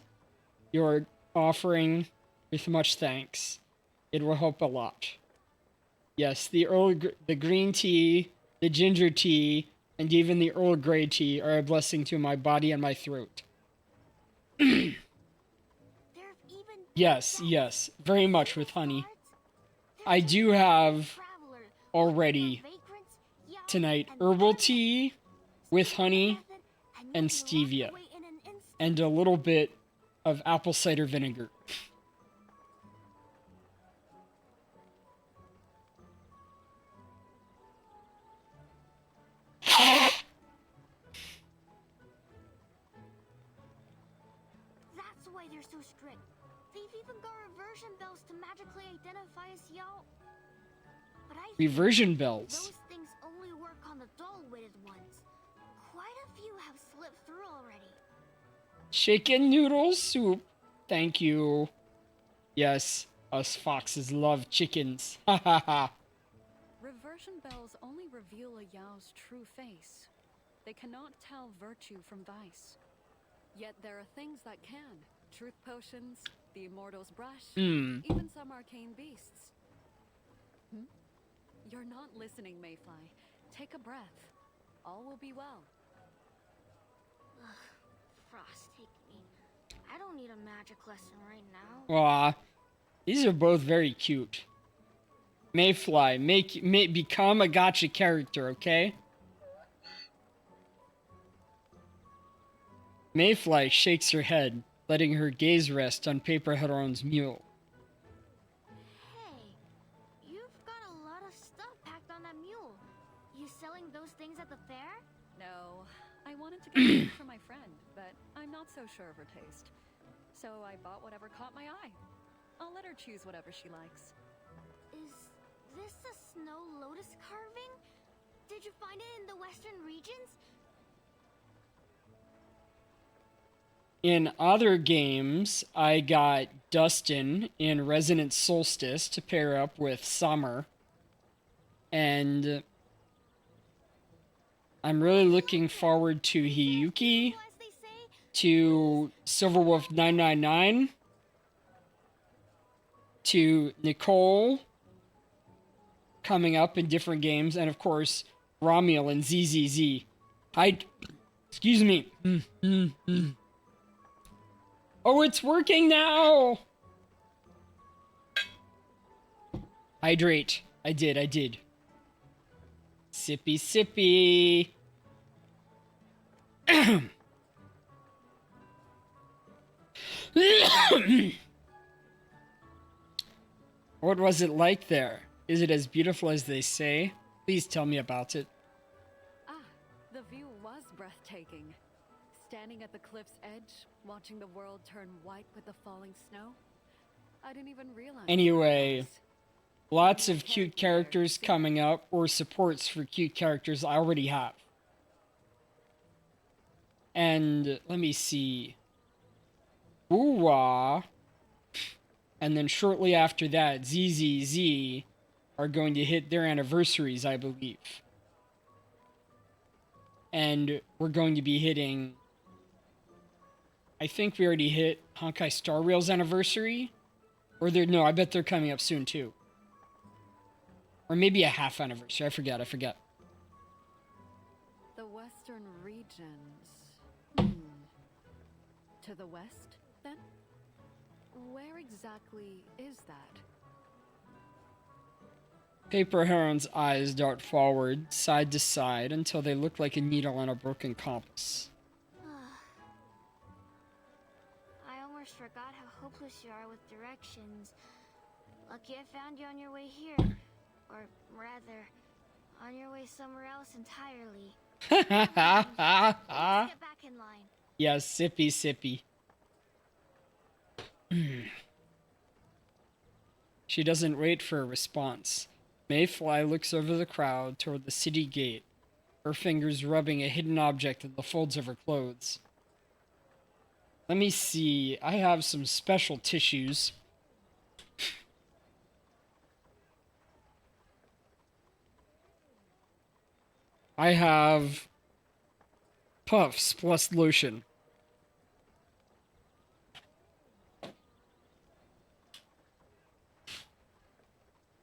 your offering with much thanks. It will help a lot. Yes, the green tea, the ginger tea, and even the Earl Grey tea are a blessing to my body and my throat. Yes, yes, very much with honey. I do have already tonight herbal tea with honey and stevia and a little bit of apple cider vinegar. That's why they're so strict. They've even got reversion bells to magically identify us, y'all. But I think Reversion bells. those things only work on the dull-witted ones. Quite a few have slipped through already. Chicken noodle soup. Thank you. Yes, us foxes love chickens. Ha ha ha. Reversion bells only reveal a Yao's true face. They cannot tell virtue from vice. Yet there are things that can. Truth potions, the immortal's brush, even some arcane beasts. You're not listening, Mayfly. Take a breath. All will be well. Frost, take me. I don't need a magic lesson right now. Aw, these are both very cute. Mayfly, become a gotcha character, okay? Mayfly shakes her head, letting her gaze rest on Paper Heron's mule. Hey, you've got a lot of stuff packed on that mule. You selling those things at the fair? No, I wanted to get food for my friend, but I'm not so sure of her taste. So I bought whatever caught my eye. I'll let her choose whatever she likes. Is this a snow lotus carving? Did you find it in the western regions? In other games, I got Dustin in Resonant Solstice to pair up with Summer. And I'm really looking forward to Hiyuki, to Silverwolf 999, to Nicole coming up in different games, and of course, Ramiel and ZZZ. Excuse me. Oh, it's working now! Hydrate. I did. Sippy, sippy. What was it like there? Is it as beautiful as they say? Please tell me about it. Ah, the view was breathtaking. Standing at the cliff's edge, watching the world turn white with the falling snow. I didn't even realize. Anyway, lots of cute characters coming up, or supports for cute characters I already have. And let me see. Ooh-wah. And then shortly after that, ZZZ are going to hit their anniversaries, I believe. And we're going to be hitting... I think we already hit Honkai Star Rail's anniversary. Or no, I bet they're coming up soon too. Or maybe a half anniversary. I forget. The western regions. To the west, then? Where exactly is that? Paper Heron's eyes dart forward, side to side, until they look like a needle on a broken compass. I almost forgot how hopeless you are with directions. Lucky I found you on your way here. Or rather, on your way somewhere else entirely. Let's get back in line. Yes, sippy, sippy. She doesn't wait for a response. Mayfly looks over the crowd toward the city gate, her fingers rubbing a hidden object in the folds of her clothes. Let me see. I have some special tissues. I have puffs plus lotion.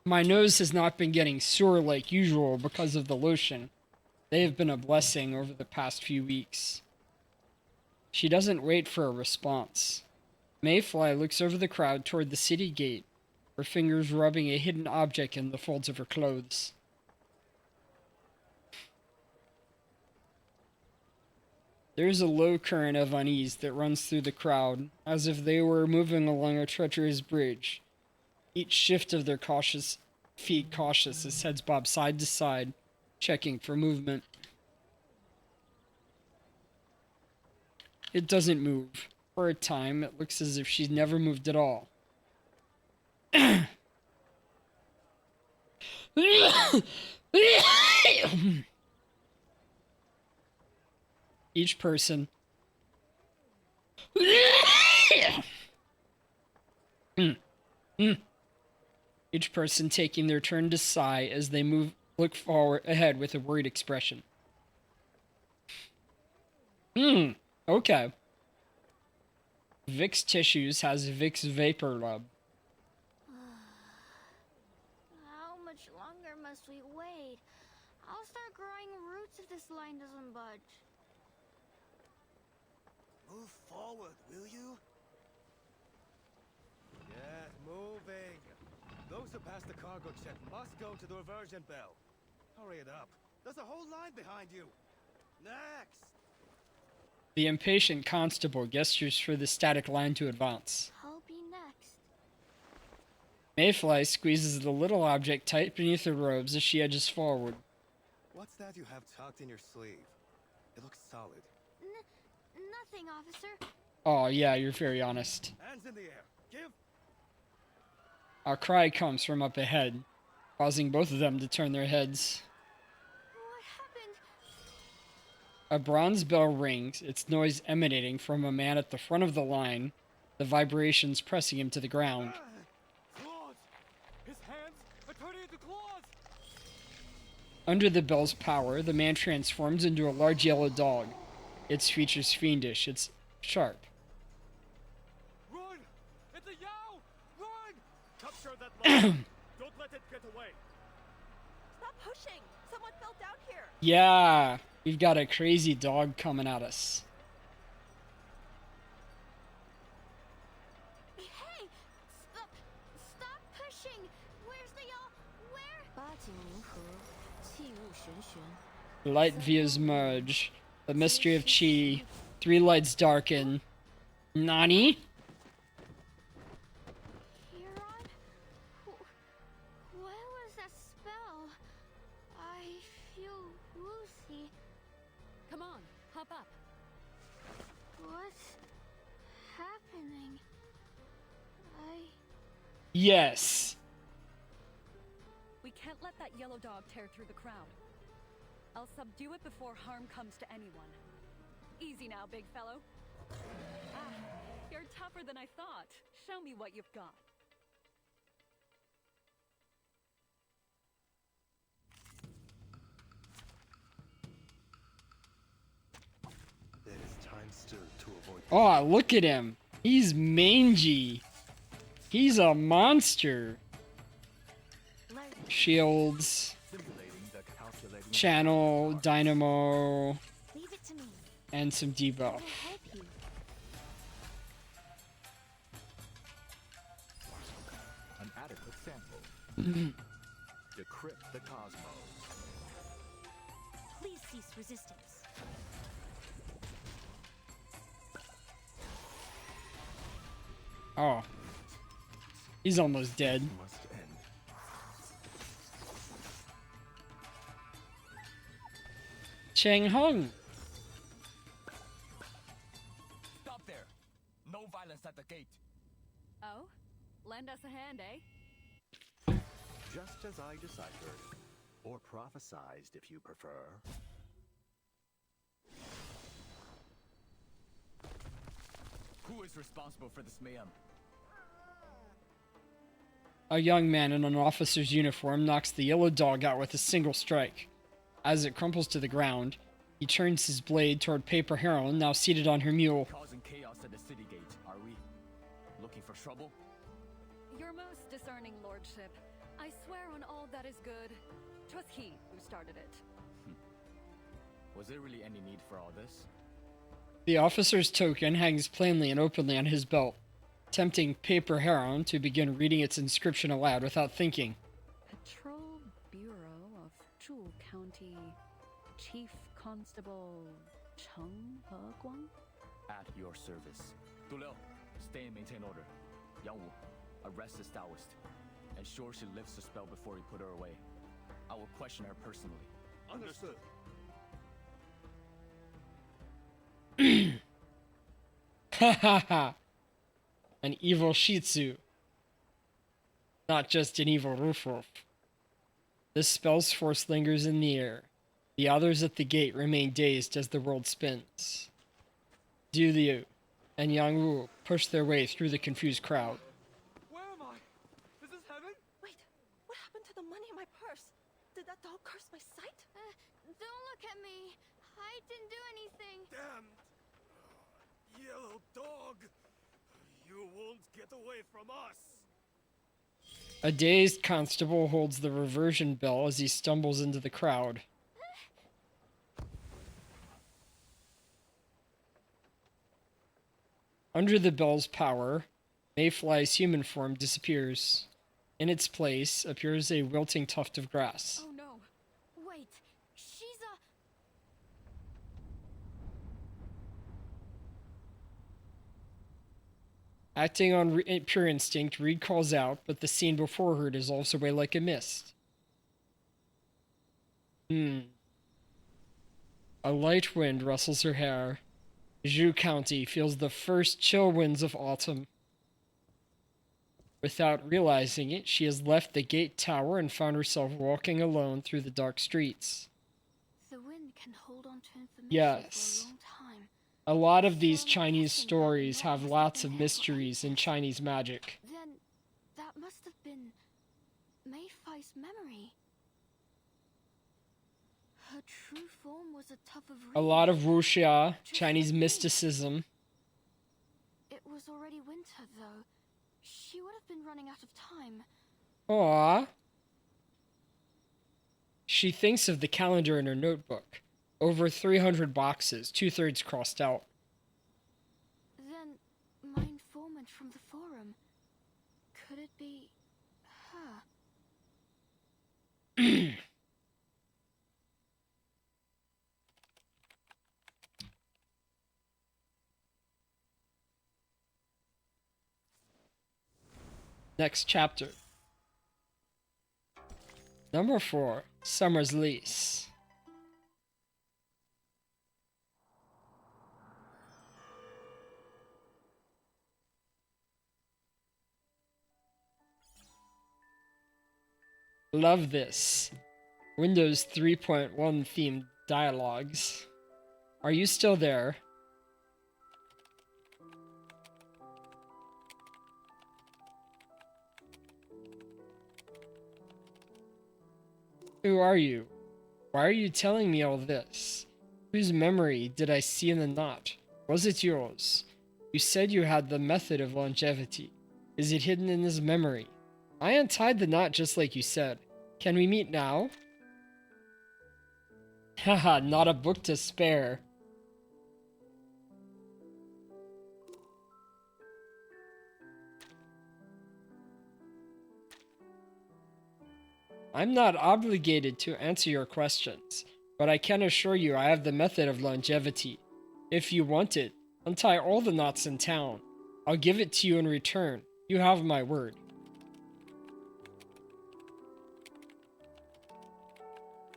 My nose has not been getting sore like usual because of the lotion. They have been a blessing over the past few weeks. She doesn't wait for a response. Mayfly looks over the crowd toward the city gate, her fingers rubbing a hidden object in the folds of her clothes. There is a low current of unease that runs through the crowd, as if they were moving along a treacherous bridge. Each shift of their cautious as heads bob side to side, checking for movement. It doesn't move. For a time, it looks as if she's never moved at all. Each person each person taking their turn to sigh as they look forward ahead with a worried expression. Okay. Vicks Tissues has Vicks Vapor Rub. How much longer must we wait? I'll start growing roots if this line doesn't budge. Move forward, will you? Yes, moving. Those who pass the cargo check must go to the reversion bell. Hurry it up. There's a whole line behind you. Next! The impatient constable gestures for the static line to advance. I'll be next. Mayfly squeezes the little object tight beneath her robes as she edges forward. What's that you have tucked in your sleeve? It looks solid. Nothing, officer. Oh, yeah, you're very honest. Hands in the air. Give. A cry comes from up ahead, causing both of them to turn their heads. What happened? A bronze bell rings, its noise emanating from a man at the front of the line, the vibrations pressing him to the ground. Claws! His hands are turning into claws! Under the bell's power, the man transforms into a large yellow dog. Its features fiendish, it's sharp. Run! It's a yow! Run! Capture that line. Don't let it get away. Stop pushing! Someone fell down here! Yeah, we've got a crazy dog coming at us. Hey! Stop pushing! Where's the y'all? Where? Light views merge. The mystery of Chi. 3 lights darken. Nani? Huron? What was that spell? I feel woozy. Come on, hop up. What's happening? Yes. We can't let that yellow dog tear through the crowd. I'll subdue it before harm comes to anyone. Easy now, big fellow. Ah, you're tougher than I thought. Show me what you've got. There is time still to avoid. Oh, look at him. He's mangy. He's a monster. Shields. Channel, dynamo, Leave it to me. and some debuff. I'll help you. An adequate sample. Decrypt the cosmos. Please cease resistance. Oh. He's almost dead. Must end. Cheng Hung. Stop there! No violence at the gate. Oh? Lend us a hand, eh? Just as I deciphered. Or prophesized, if you prefer. Who is responsible for this mayhem? A young man in an officer's uniform knocks the yellow dog out with a single strike. As it crumples to the ground, he turns his blade toward Paper Heron, now seated on her mule. Causing chaos at the city gate, are we? Looking for trouble? Your most discerning lordship. I swear on all that is good. 'Twas he who started it. Was there really any need for all this? The officer's token hangs plainly and openly on his belt, tempting Paper Heron to begin reading its inscription aloud without thinking. Patrol Bureau of Zhu County Chief Constable Cheng Heguang? At your service. Du Liu, stay and maintain order. Yang Wu, arrest this Taoist. Ensure she lifts the spell before we put her away. I will question her personally. Understood. Ha ha ha! An evil Shih Tzu. Not just an evil roof wolf. This spell's force lingers in the air. The others at the gate remain dazed as the world spins. Du Liu and Yang Wu push their way through the confused crowd. Where am I? Is this heaven? Wait, what happened to the money in my purse? Did that dog curse my sight? Don't look at me. I didn't do anything. Damn! Yellow dog! You won't get away from us! A dazed constable holds the reversion bell as he stumbles into the crowd. Under the bell's power, Mayfly's human form disappears. In its place appears a wilting tuft of grass. Oh no. Wait. She's a... Acting on pure instinct, Reed calls out, but the scene before her dissolves away like a mist. A light wind rustles her hair. Zhu County feels the first chill winds of autumn. Without realizing it, she has left the gate tower and found herself walking alone through the dark streets. The wind can hold on to information Yes. for a long time. A lot of these Chinese stories have lots of mysteries in Chinese magic. Then that must have been Mayfai's memory. Her true form was a tuft of A lot of wuxia, Chinese mysticism. It was already winter, though. She would have been running out of time. Aww. She thinks of the calendar in her notebook. Over 300 boxes, 2/3 crossed out. Then, my informant from the forum. Could it be her? Next chapter. Number 4, Summer's Lease. Love this. Windows 3.1 themed dialogues. Are you still there? Who are you? Why are you telling me all this? Whose memory did I see in the knot? Was it yours? You said you had the method of longevity. Is it hidden in this memory? I untied the knot just like you said. Can we meet now? Haha, not a book to spare. I'm not obligated to answer your questions, but I can assure you I have the method of longevity. If you want it, untie all the knots in town. I'll give it to you in return. You have my word.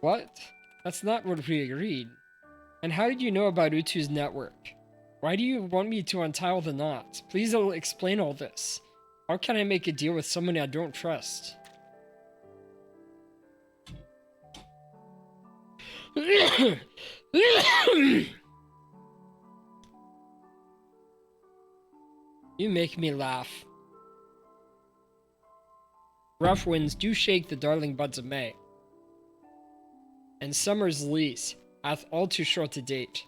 What? That's not what we agreed. And how did you know about Utu's network? Why do you want me to untie all the knots? Please explain all this. How can I make a deal with someone I don't trust? You make me laugh. Rough winds do shake the darling buds of May, and summer's lease hath all too short a date.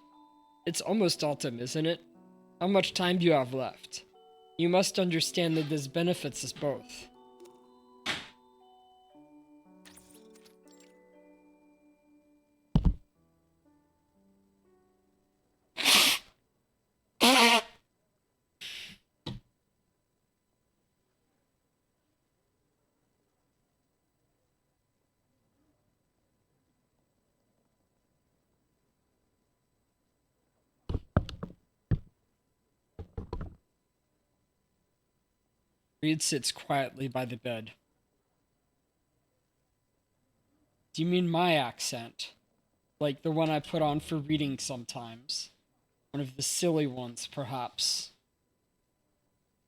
It's almost autumn, isn't it? How much time do you have left? You must understand that this benefits us both. Reed sits quietly by the bed. Do you mean my accent? Like the one I put on for reading sometimes? One of the silly ones, perhaps?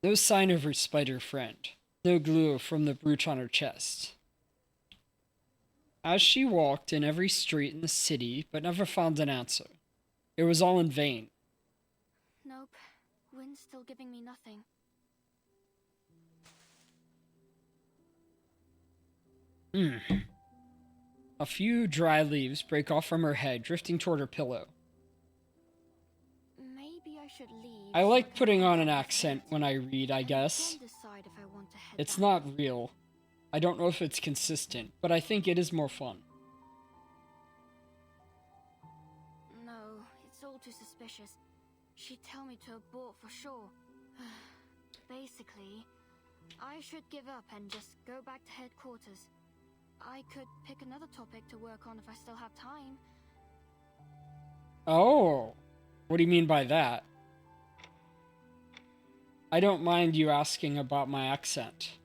No sign of her spider friend. No glue from the brooch on her chest. As she walked in every street in the city, but never found an answer. It was all in vain. Nope. Wind's still giving me nothing. A few dry leaves break off from her head, drifting toward her pillow. Maybe I should leave. I like putting on an accent when I read, I guess. It's not real. I don't know if it's consistent, but I think it is more fun. No, it's all too suspicious. She'd tell me to abort for sure. Basically, I should give up and just go back to headquarters. I could pick another topic to work on if I still have time. Oh, what do you mean by that? I don't mind you asking about my accent,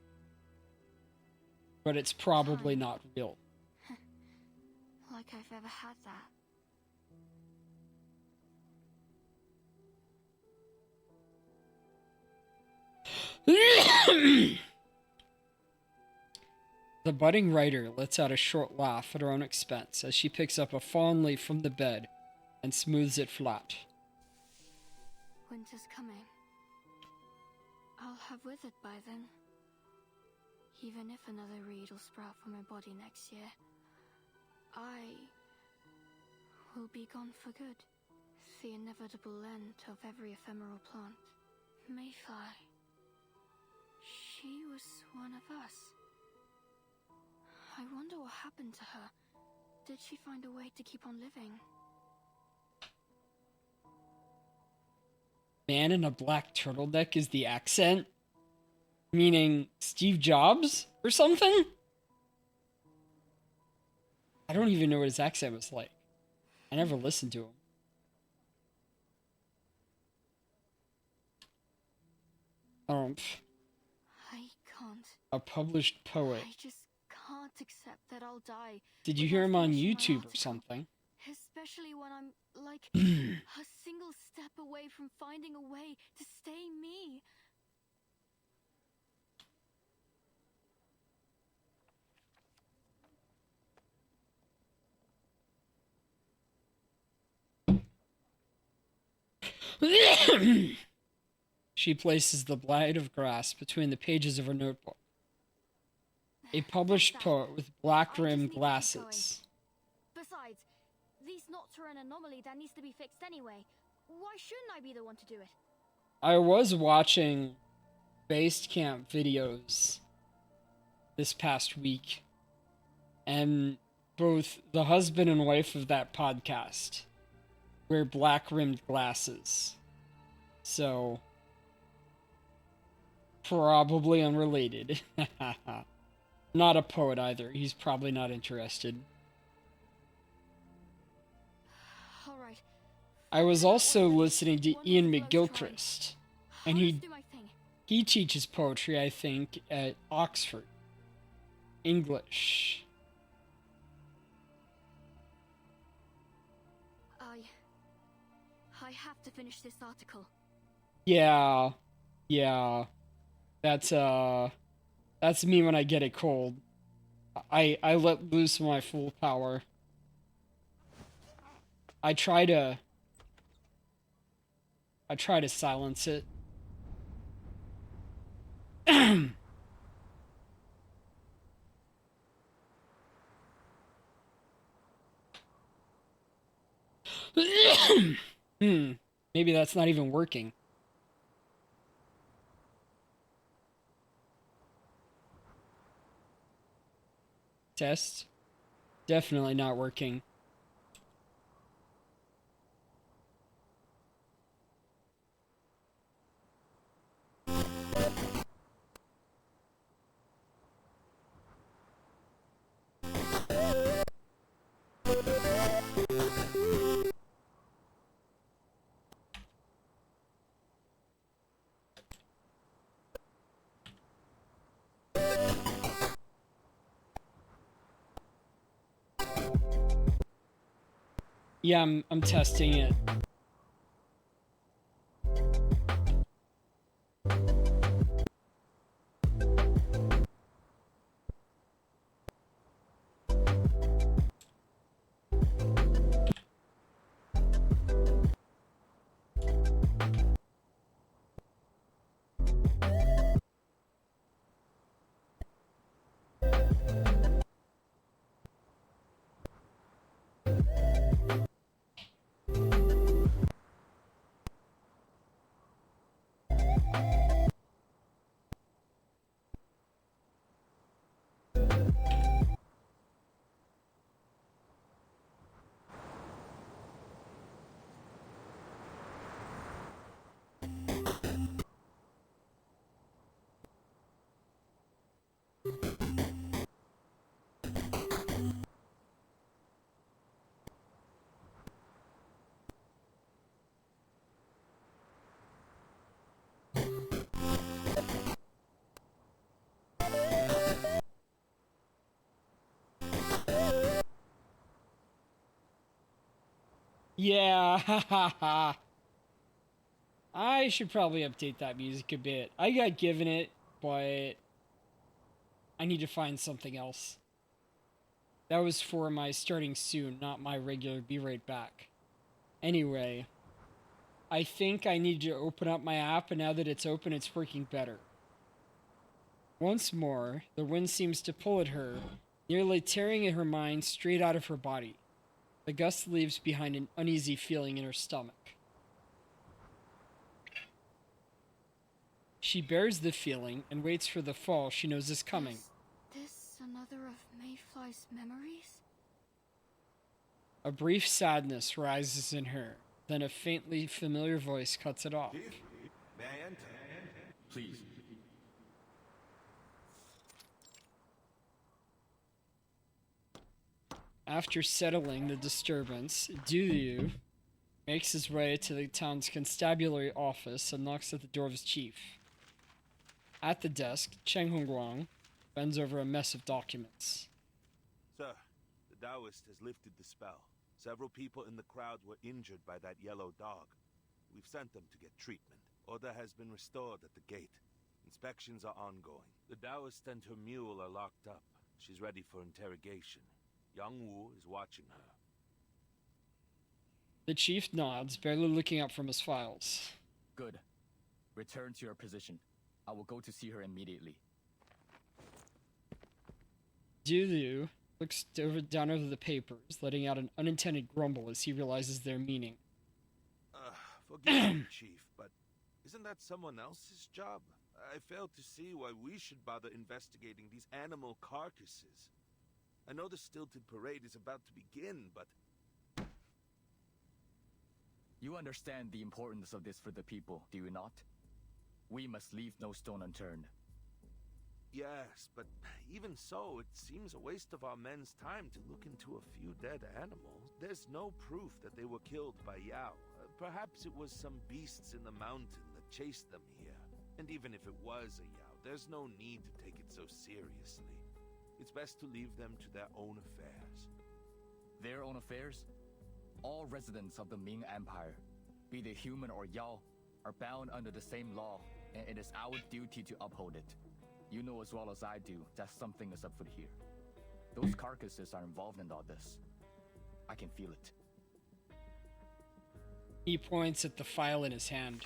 but it's probably not real. Like I've ever had that. The budding writer lets out a short laugh at her own expense as she picks up a fallen leaf from the bed and smooths it flat. Winter's coming. I'll have withered by then. Even if another reed will sprout from my body next year, I will be gone for good. The inevitable end of every ephemeral plant. Mayfly. She was one of us. I wonder what happened to her. Did she find a way to keep on living? Man in a black turtleneck is the accent? Meaning Steve Jobs or something? I don't even know what his accent was like. I never listened to him. I can't. A published poet. I just can't accept that I'll die. Did you hear him on YouTube or something? Especially when I'm, like, a single step away from finding a way to stay me. She places the blade of grass between the pages of her notebook. A published poet with black-rimmed glasses. Besides, these knots are an anomaly that needs to be fixed anyway. Why shouldn't I be the one to do it? I was watching Basecamp videos this past week, and both the husband and wife of that podcast wear black-rimmed glasses. So, probably unrelated. Not a poet either. He's probably not interested. All right. I was also listening to Ian McGilchrist, and he teaches poetry, I think, at Oxford. English. I have to finish this article. Yeah. That's me when I get a cold. I let loose my full power. I try to silence it. Maybe that's not even working. Test. Definitely not working. Yeah, I'm testing it. Yeah, haha. I should probably update that music a bit. I got given it, but I need to find something else. That was for my starting soon, not my regular be right back. Anyway, I think I need to open up my app, and now that it's open, it's working better. Once more, the wind seems to pull at her, nearly tearing her mind straight out of her body. The gust leaves behind an uneasy feeling in her stomach. She bears the feeling and waits for the fall she knows is coming. Is this another of Mayfly's memories? A brief sadness rises in her, then a faintly familiar voice cuts it off. May I enter? Please. After settling the disturbance, Duliu makes his way to the town's constabulary office and knocks at the door of his chief. At the desk, Cheng Hongguang bends over a mess of documents. Sir, the Taoist has lifted the spell. Several people in the crowd were injured by that yellow dog. We've sent them to get treatment. Order has been restored at the gate. Inspections are ongoing. The Taoist and her mule are locked up. She's ready for interrogation. Yang Wu is watching her. The chief nods, barely looking up from his files. Good. Return to your position. I will go to see her immediately. Duliu looks down over the papers, letting out an unintended grumble as he realizes their meaning. Forgive me, Chief, but isn't that someone else's job? I fail to see why we should bother investigating these animal carcasses. I know the stilted parade is about to begin, but... You understand the importance of this for the people, do you not? We must leave no stone unturned. Yes, but even so, it seems a waste of our men's time to look into a few dead animals. There's no proof that they were killed by Yao. Perhaps it was some beasts in the mountain that chased them here. And even if it was a Yao, there's no need to take it so seriously. It's best to leave them to their own affairs. Their own affairs? All residents of the Ming Empire, be they human or Yao, are bound under the same law, and it is our duty to uphold it. You know as well as I do that something is afoot here. Those carcasses are involved in all this. I can feel it. He points at the file in his hand.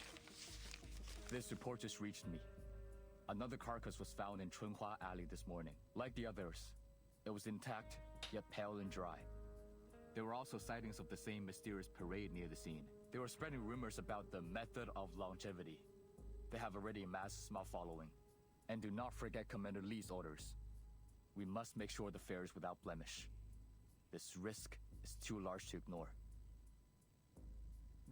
This report just reached me. Another carcass was found in Chunhua Alley this morning. Like the others, it was intact, yet pale and dry. There were also sightings of the same mysterious parade near the scene. They were spreading rumors about the method of longevity. They have already amassed a small following. And do not forget Commander Lee's orders. We must make sure the fair is without blemish. This risk is too large to ignore.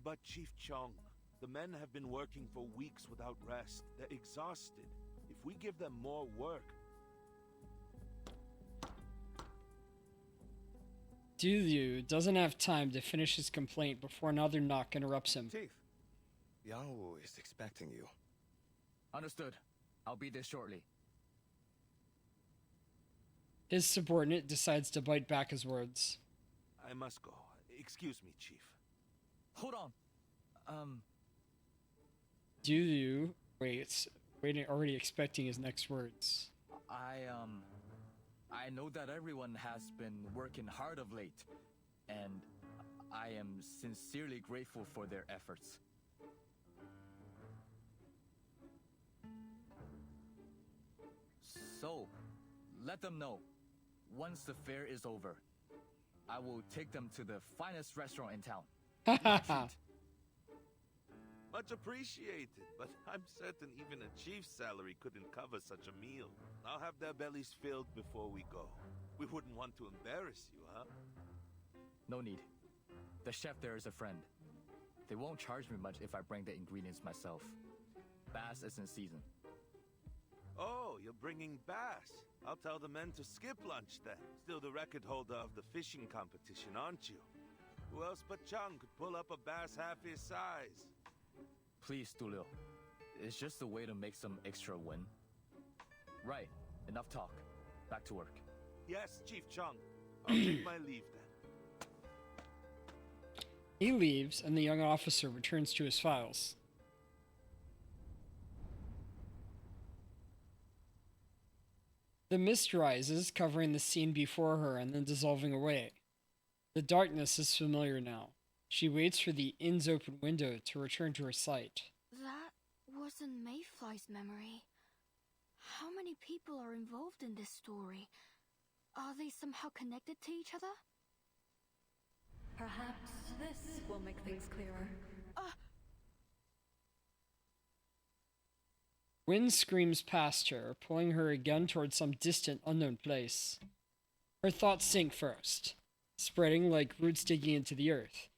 But Chief Chung, the men have been working for weeks without rest. They're exhausted. If we give them more work... Dulu doesn't have time to finish his complaint before another knock interrupts him. Chief. Yang Wu is expecting you. Understood. I'll be there shortly. His subordinate decides to bite back his words. I must go. Excuse me, Chief. Hold on. Dulu waits, already expecting his next words. I know that everyone has been working hard of late, and I am sincerely grateful for their efforts. So, let them know, once the fair is over, I will take them to the finest restaurant in town. Much appreciated, but I'm certain even a chief's salary couldn't cover such a meal. I'll have their bellies filled before we go. We wouldn't want to embarrass you, huh? No need. The chef there is a friend. They won't charge me much if I bring the ingredients myself. Bass is in season. Oh, you're bringing bass. I'll tell the men to skip lunch then. Still the record holder of the fishing competition, aren't you? Who else but Chung could pull up a bass half his size? Please, Dulu. It's just a way to make some extra win. Right. Enough talk. Back to work. Yes, Chief Chung. I'll take my leave then. He leaves, and the young officer returns to his files. The mist rises, covering the scene before her and then dissolving away. The darkness is familiar now. She waits for the inn's open window to return to her sight. That wasn't Mayfly's memory. How many people are involved in this story? Are they somehow connected to each other? Perhaps this will make things clearer. Wind screams past her, pulling her again towards some distant, unknown place. Her thoughts sink first, spreading like roots digging into the earth.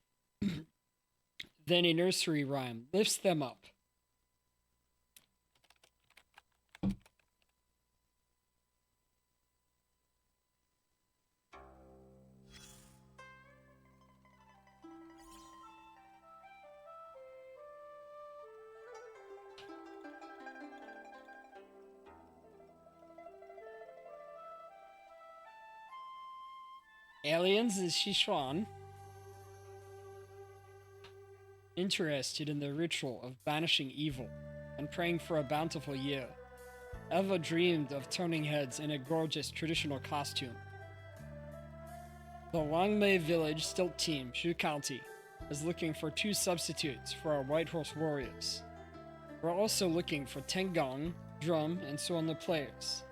Then a nursery rhyme lifts them up. Aliens is Sichuan interested in the ritual of banishing evil and praying for a bountiful year. Eva dreamed of toning heads in a gorgeous traditional costume. The Wangmei Village Stilt Team, Shu County, is looking for 2 substitutes for our White Horse Warriors. We're also looking for Tengong, Drum, and so on the players.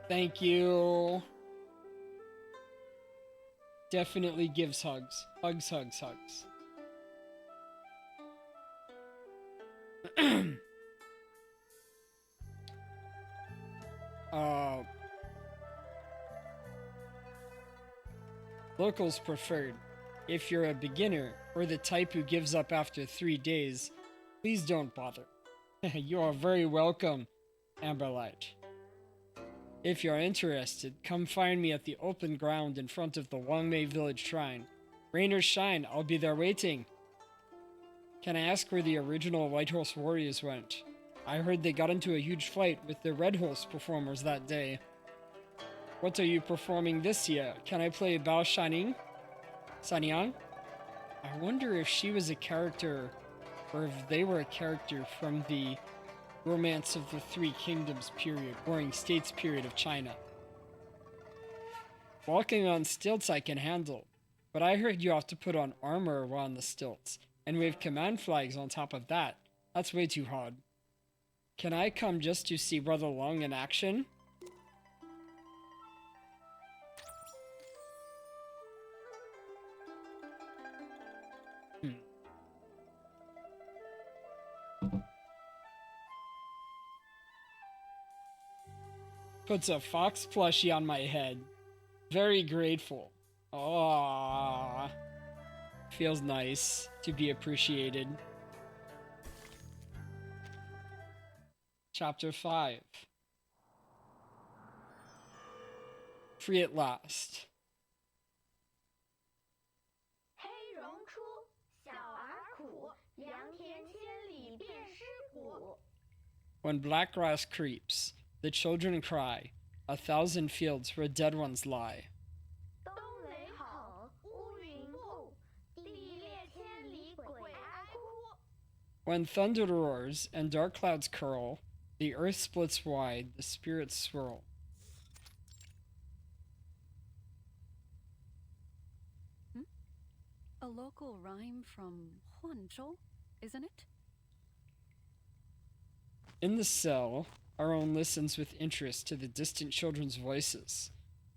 Thank you. Definitely gives hugs. Hugs, hugs, hugs. Locals preferred. If you're a beginner or the type who gives up after 3 days, please don't bother. You are very welcome, Amberlight. If you're interested, come find me at the open ground in front of the Wangmei Village Shrine. Rain or shine, I'll be there waiting. Can I ask where the original White Horse Warriors went? I heard they got into a huge fight with the Red Horse performers that day. What are you performing this year? Can I play Bao Shaning? Sanyang? I wonder if she was a character, or if they were a character from the Romance of the Three Kingdoms period, Warring States period of China. Walking on stilts I can handle, but I heard you have to put on armor while on the stilts, and wave command flags on top of that. That's way too hard. Can I come just to see Brother Long in action? Puts a fox plushie on my head. Very grateful. Aww. Feels nice to be appreciated. Chapter 5. Free at last. When black grass creeps, the children cry, 1,000 fields where dead ones lie. When thunder roars and dark clouds curl, the earth splits wide, the spirits swirl. A local rhyme from Huanzhou, isn't it? In the cell, our own listens with interest to the distant children's voices.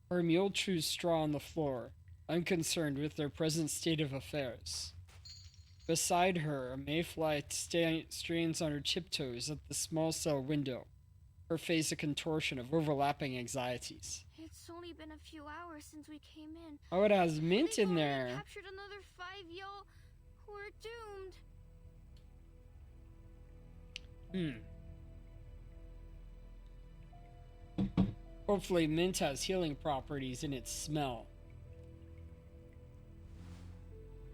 Her mule chews straw on the floor, unconcerned with their present state of affairs. Beside her, a mayfly strains on her tiptoes at the small cell window, her face a contortion of overlapping anxieties. It's only been a few hours since we came in. Oh, it has mint in there. We captured another 5 y'all who are doomed. Hopefully mint has healing properties in its smell.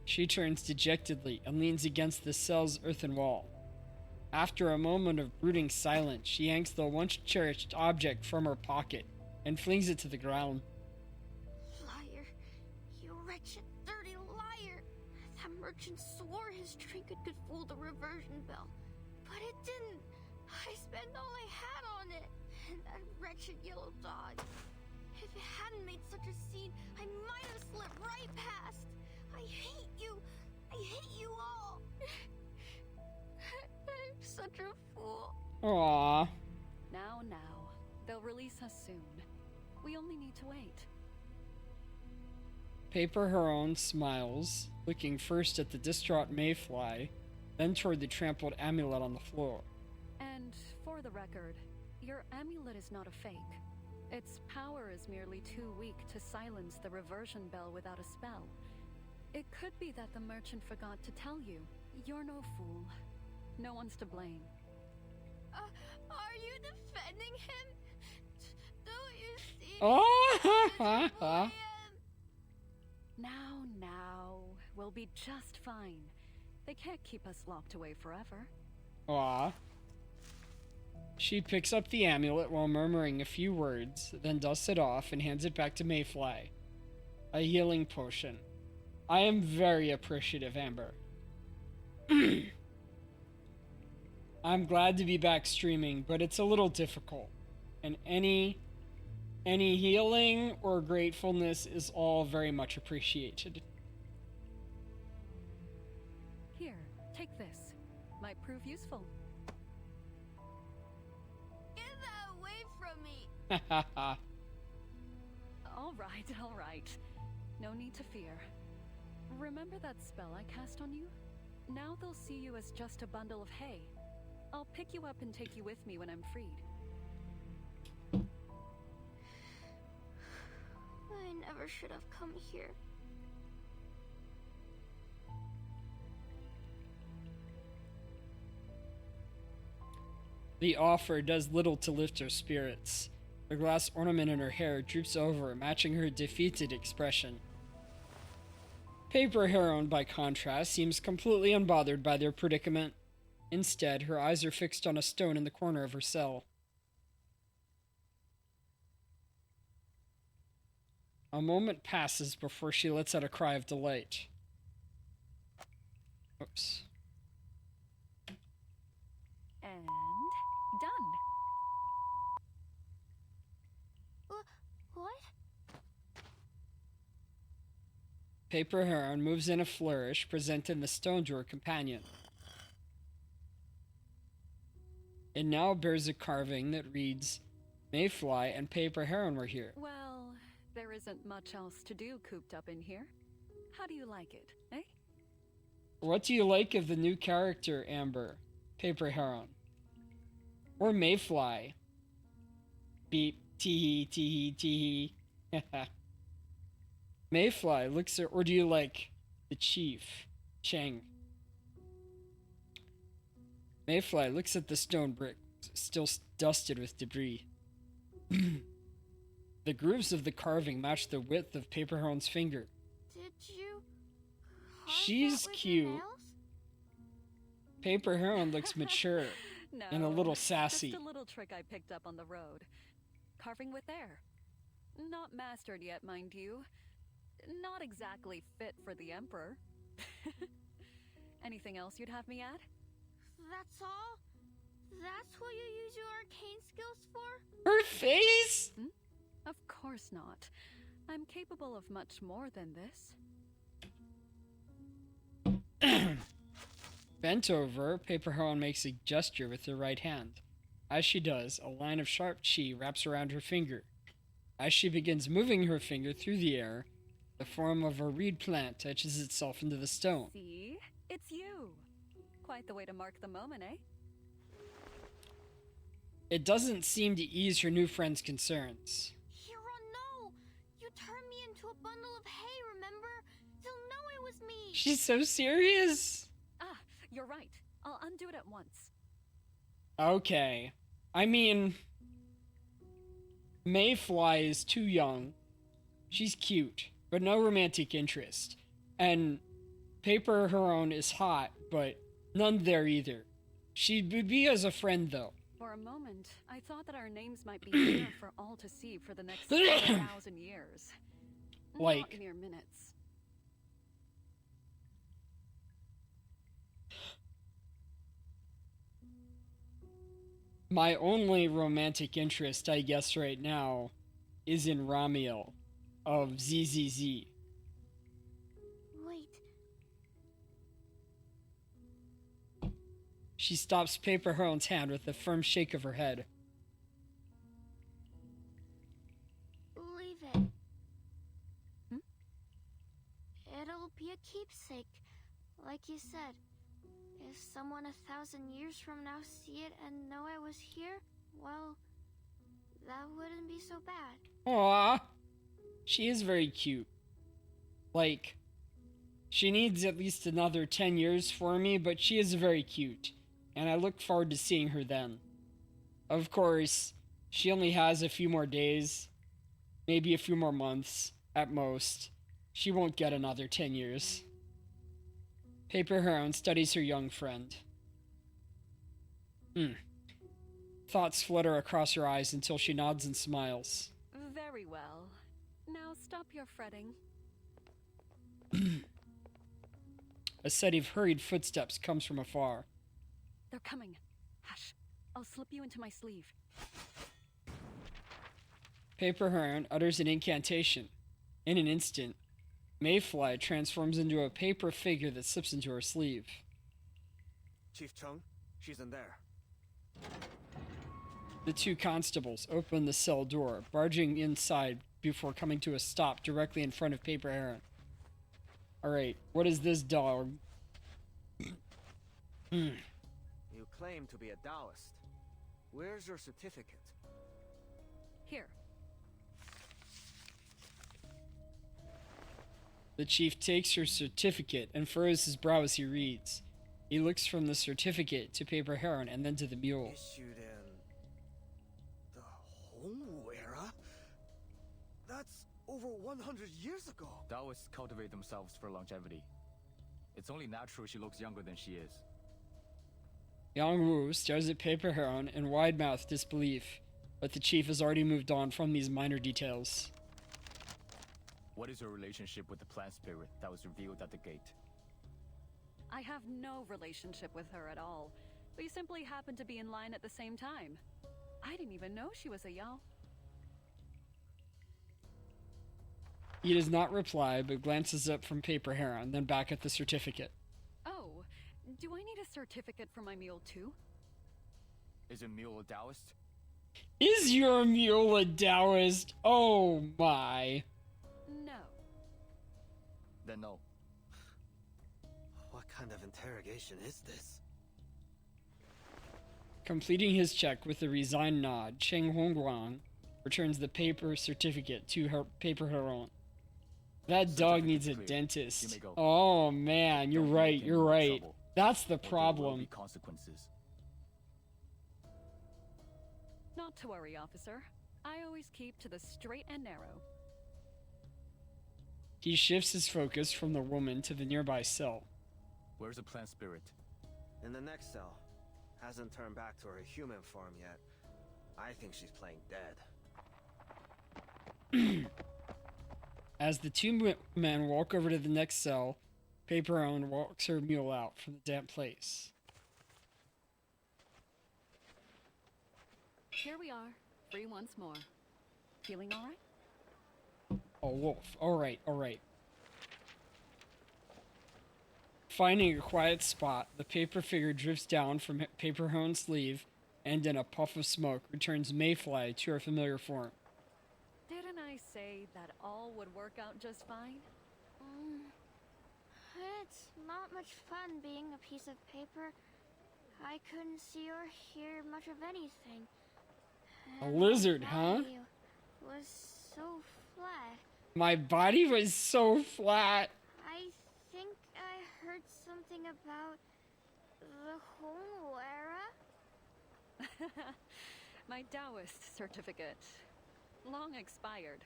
She turns dejectedly and leans against the cell's earthen wall. After a moment of brooding silence, she yanks the once cherished object from her pocket and flings it to the ground. Liar. You wretched, dirty liar. That merchant swore his trinket could fool the reversion bell. But it didn't. I spent all I had on it. And that wretched yellow dog. If it hadn't made such a scene, I might have slipped right past. I hate you. I hate you all. I'm such a fool. Aww. Now. They'll release us soon. We only need to wait. Paper Heron smiles, looking first at the distraught mayfly, then toward the trampled amulet on the floor. And for the record, your amulet is not a fake. Its power is merely too weak to silence the reversion bell without a spell. It could be that the merchant forgot to tell you. You're no fool. No one's to blame. Are you defending him? Don't you see? Oh! Now. We'll be just fine. They can't keep us locked away forever. Aw. She picks up the amulet while murmuring a few words, then dusts it off and hands it back to Mayfly. A healing potion. I am very appreciative, Amber. I'm glad to be back streaming, but it's a little difficult. And any healing or gratefulness is all very much appreciated. Here, take this. Might prove useful. Get that away from me! All right. No need to fear. Remember that spell I cast on you? Now they'll see you as just a bundle of hay. I'll pick you up and take you with me when I'm freed. I never should have come here. The offer does little to lift her spirits. The glass ornament in her hair droops over, matching her defeated expression. Paper Heron, by contrast, seems completely unbothered by their predicament. Instead, her eyes are fixed on a stone in the corner of her cell. A moment passes before she lets out a cry of delight. Oops. And done. What? Paper Heron moves in a flourish, presenting the stone to her companion. It now bears a carving that reads, Mayfly and Paper Heron were here. Well, there isn't much else to do cooped up in here. How do you like it, eh? What do you like of the new character, Amber? Paper Heron. Or Mayfly? Beep, tee tee tee. Mayfly looks at, or do you like the chief, Cheng? Mayfly looks at the stone brick, still dusted with debris. The grooves of the carving match the width of Paper Heron's finger. Did you? She's cute. Paper Heron looks mature No, and a little sassy. Just a little trick I picked up on the road. Carving with air. Not mastered yet, mind you. Not exactly fit for the Emperor. Anything else you'd have me add? That's all? That's what you use your arcane skills for? Her face? Of course not. I'm capable of much more than this. Bent over, Paper Heron makes a gesture with her right hand. As she does, a line of sharp chi wraps around her finger. As she begins moving her finger through the air, the form of a reed plant touches itself into the stone. See? It's you. Quite the way to mark the moment, eh? It doesn't seem to ease her new friend's concerns. Hero, no! You turned me into a bundle of hay, remember? They'll know it was me! She's so serious. Ah, you're right. I'll undo it at once. Okay. I mean, Mayfly is too young. She's cute, but no romantic interest. And Paper Heron is hot, but none there either. She would be as a friend, though. For a moment, I thought that our names might be here for all to see for the next 1,000 years. Like, not mere minutes. my only romantic interest, I guess, right now is in Ramiel of ZZZ. Wait. She stops Paper Heron's hand with a firm shake of her head. Leave it. It'll be a keepsake. Like you said, if someone 1,000 years from now see it and know I was here, well, that wouldn't be so bad. Aww. She is very cute. Like, she needs at least another 10 years for me, but she is very cute. And I look forward to seeing her then. Of course, she only has a few more days, maybe a few more months, at most. She won't get another 10 years. Paper Heron studies her young friend. Thoughts flutter across her eyes until she nods and smiles. Very well. Now stop your fretting. A set of hurried footsteps comes from afar. They're coming. Hush. I'll slip you into my sleeve. Paper Heron utters an incantation. In an instant, Mayfly transforms into a paper figure that slips into her sleeve. Chief Chung, she's in there. The two constables open the cell door, barging inside before coming to a stop directly in front of Paper Heron. Alright, what is this dog? You claim to be a Taoist. Where's your certificate? Here. The chief takes her certificate and furrows his brow as he reads. He looks from the certificate to Paper Heron and then to the mule. Issued in the Hongwu era? That's over 100 years ago. Taoists cultivate themselves for longevity. It's only natural she looks younger than she is. Yang Wu stares at Paper Heron in wide-mouthed disbelief, but the chief has already moved on from these minor details. What is your relationship with the plant spirit that was revealed at the gate? I have no relationship with her at all. We simply happened to be in line at the same time. I didn't even know she was a Yao. He does not reply, but glances up from Paper Heron, then back at the certificate. Oh, do I need a certificate for my mule too? Is your mule a Taoist? Is your mule a Taoist? Oh my. No. Then no. What kind of interrogation is this? Completing his check with a resigned nod, Cheng Hongguang returns the paper certificate to her paper Heron. That dog needs a dentist. Oh man, you're right, you're right. That's the problem. Consequences. Not to worry, officer. I always keep to the straight and narrow. He shifts his focus from the woman to the nearby cell. Where's the plant spirit? In the next cell. Hasn't turned back to her human form yet. I think she's playing dead. As the two men walk over to the next cell, Paper Owen walks her mule out from the damp place. Here we are, free once more. Feeling all right? Oh, wolf. Alright, alright. Finding a quiet spot, the paper figure drifts down from Paper Hone's sleeve and in a puff of smoke returns Mayfly to her familiar form. Didn't I say that all would work out just fine? It's not much fun being a piece of paper. I couldn't see or hear much of anything. A lizard, huh? Was so flat. My body was so flat. I think I heard something about the Hong era. My Taoist certificate. Long expired.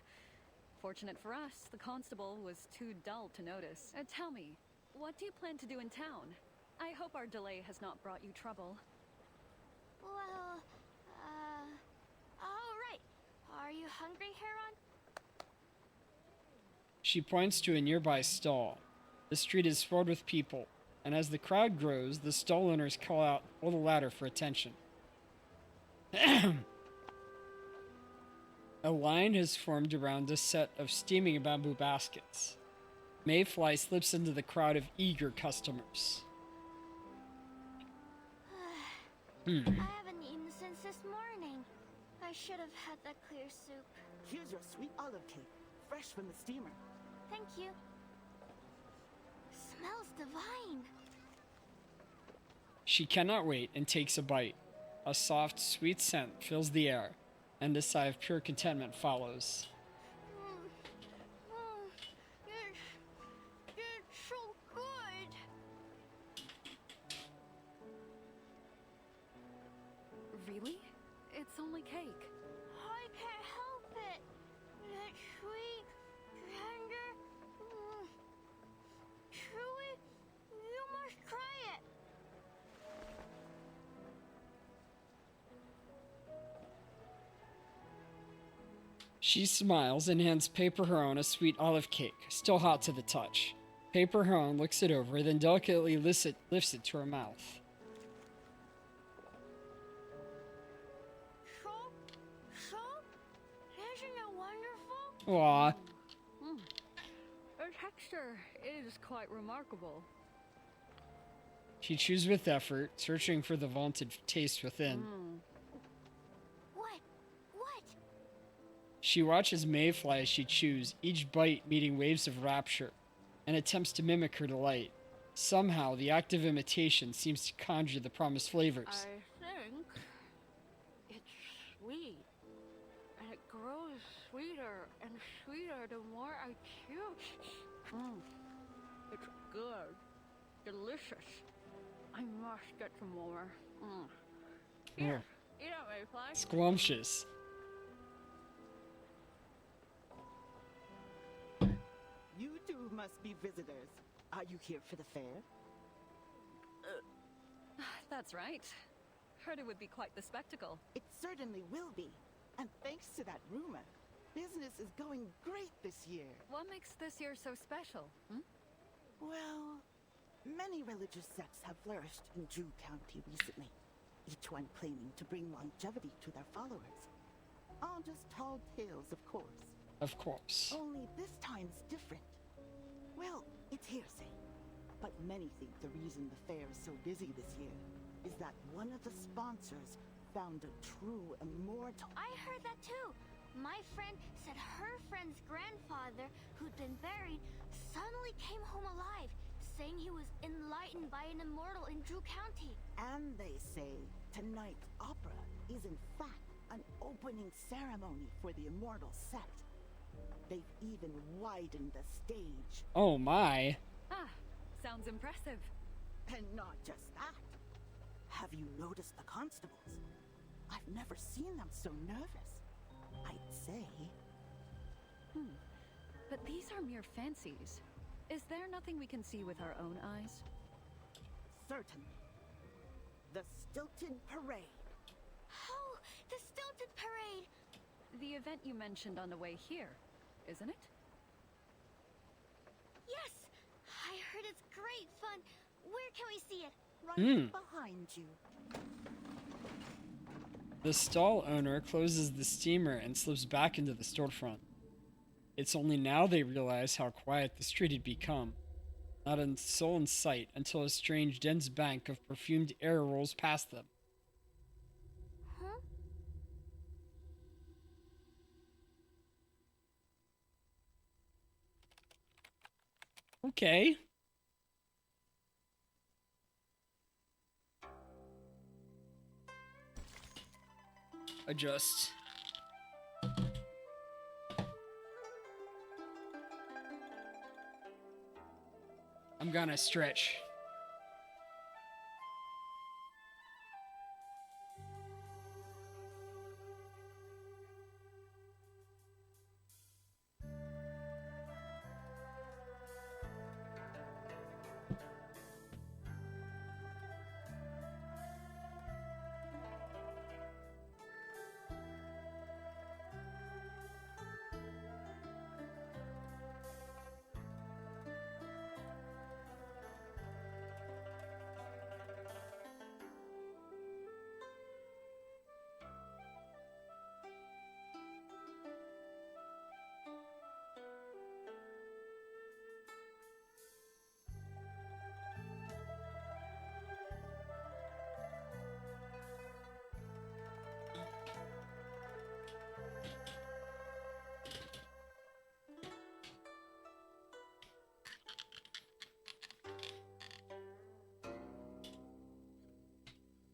Fortunate for us, the constable was too dull to notice. Tell me, what do you plan to do in town? I hope our delay has not brought you trouble. Well, all right. Are you hungry, Heron? She points to a nearby stall. The street is filled with people, and as the crowd grows, the stall owners call the ladder for attention. A line has formed around a set of steaming bamboo baskets. Mayfly slips into the crowd of eager customers. I haven't eaten since this morning. I should have had that clear soup. Here's your sweet olive cake, fresh from the steamer. Thank you. Smells divine. She cannot wait and takes a bite. A soft, sweet scent fills the air, and a sigh of pure contentment follows. It's so good. Really? It's only cake. I can't help it. It's sweet, tender, chewy. You must try it. She smiles and hands Paper Heron a sweet olive cake, still hot to the touch. Paper Heron looks it over, then delicately lifts it to her mouth. So, isn't it wonderful? Aw. The texture is quite remarkable. She chews with effort, searching for the vaunted taste within. What? She watches Mayfly as she chews, each bite meeting waves of rapture, and attempts to mimic her delight. Somehow, the act of imitation seems to conjure the promised flavors. I think it's sweet. And it grows sweeter and sweeter the more I chew. It's good. Delicious. I must get some more. Here, eat up, Mayfly. Scrumptious. You two must be visitors. Are you here for the fair? That's right. Heard it would be quite the spectacle. It certainly will be. And thanks to that rumor, business is going great this year. What makes this year so special? Well, many religious sects have flourished in Drew County recently, each one claiming to bring longevity to their followers. All just tall tales, of course. Of course. Only this time's different. Well, it's hearsay. But many think the reason the fair is so busy this year is that one of the sponsors found a true immortal. I heard that too. My friend said her friend's grandfather, who'd been buried, suddenly came home alive, saying he was enlightened by an immortal in Drew County. And they say tonight's opera is in fact an opening ceremony for the immortal sect. They've even widened the stage. Oh my. Ah, sounds impressive. And not just that. Have you noticed the constables? I've never seen them so nervous. I'd say. But these are mere fancies. Is there nothing we can see with our own eyes? Certainly. The Stilted Parade. Oh, the Stilted Parade! The event you mentioned on the way here, isn't it? Yes! I heard it's great fun. Where can we see it? Right behind you. The stall owner closes the steamer and slips back into the storefront. It's only now they realize how quiet the street had become. Not a soul in sight until a strange dense bank of perfumed air rolls past them. Huh? Okay. Adjust. I'm gonna stretch.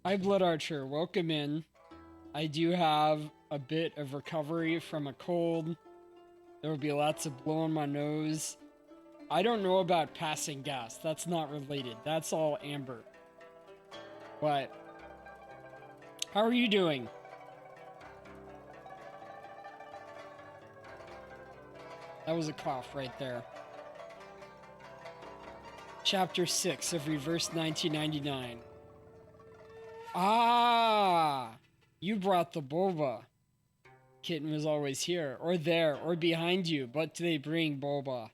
Hi, Blood Archer. Welcome in. I do have a bit of recovery from a cold. There will be lots of blowing my nose. I don't know about passing gas. That's not related. That's all Amber. But how are you doing? That was a cough right there. Chapter 6 of Reverse 1999. Ah! You brought the boba. Kitten was always here, or there, or behind you, but they bring boba.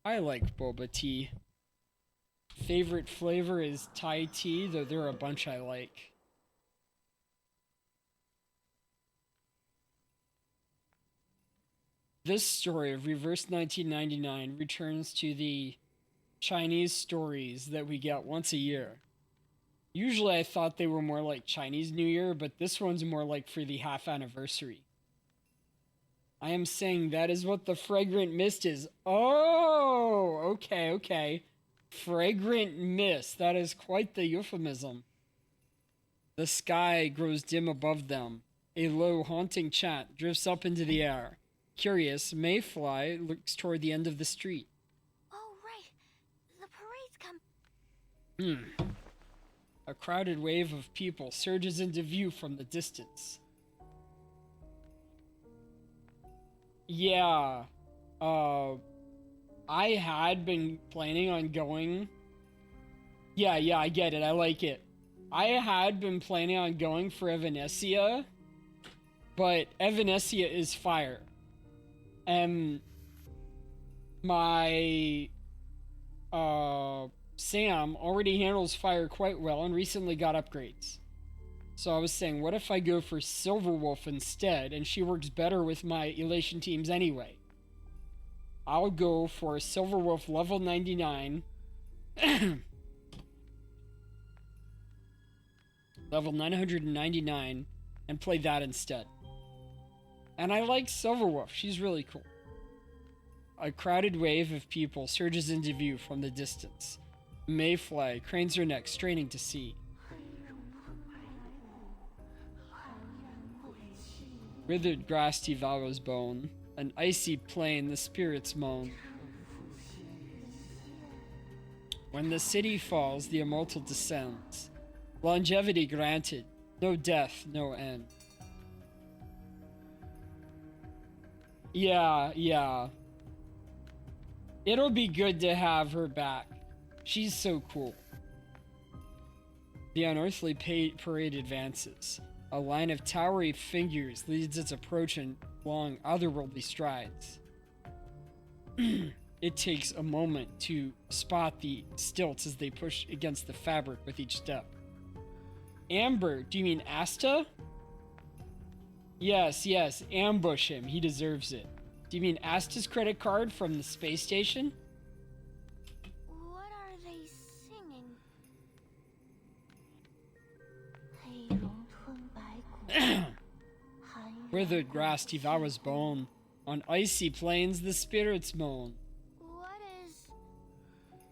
I like boba tea. Favorite flavor is Thai tea, though there are a bunch I like. This story of Reverse 1999 returns to the Chinese stories that we get once a year. Usually I thought they were more like Chinese New Year, but this one's more like for the half anniversary. I am saying that is what the fragrant mist is. Oh, okay. Fragrant mist. That is quite the euphemism. The sky grows dim above them. A low, haunting chant drifts up into the air. Curious, Mayfly looks toward the end of the street. Oh, right. The parade's come. A crowded wave of people surges into view from the distance. Yeah, I had been planning on going. Yeah, I get it. I like it. I had been planning on going for Evanescia, but Evanescia is fire. And my, Sam already handles fire quite well and recently got upgrades. So I was saying, what if I go for Silverwolf instead, and she works better with my Elation teams anyway? I'll go for Silverwolf level 99. level 999, and play that instead. And I like Silverwolf. She's really cool. A crowded wave of people surges into view from the distance. Mayfly cranes her neck, straining to see. Withered grass devours bone. An icy plain, the spirits moan. When the city falls, the immortal descends. Longevity granted, no death, no end. Yeah. It'll be good to have her back. She's so cool. The unearthly parade advances. A line of towery figures leads its approach in long, otherworldly strides. It takes a moment to spot the stilts as they push against the fabric with each step. Amber, do you mean Asta? Yes, ambush him. He deserves it. Do you mean Asta's credit card from the space station? What are they singing? Withered grass devours bone. On icy plains the spirits moan. What is...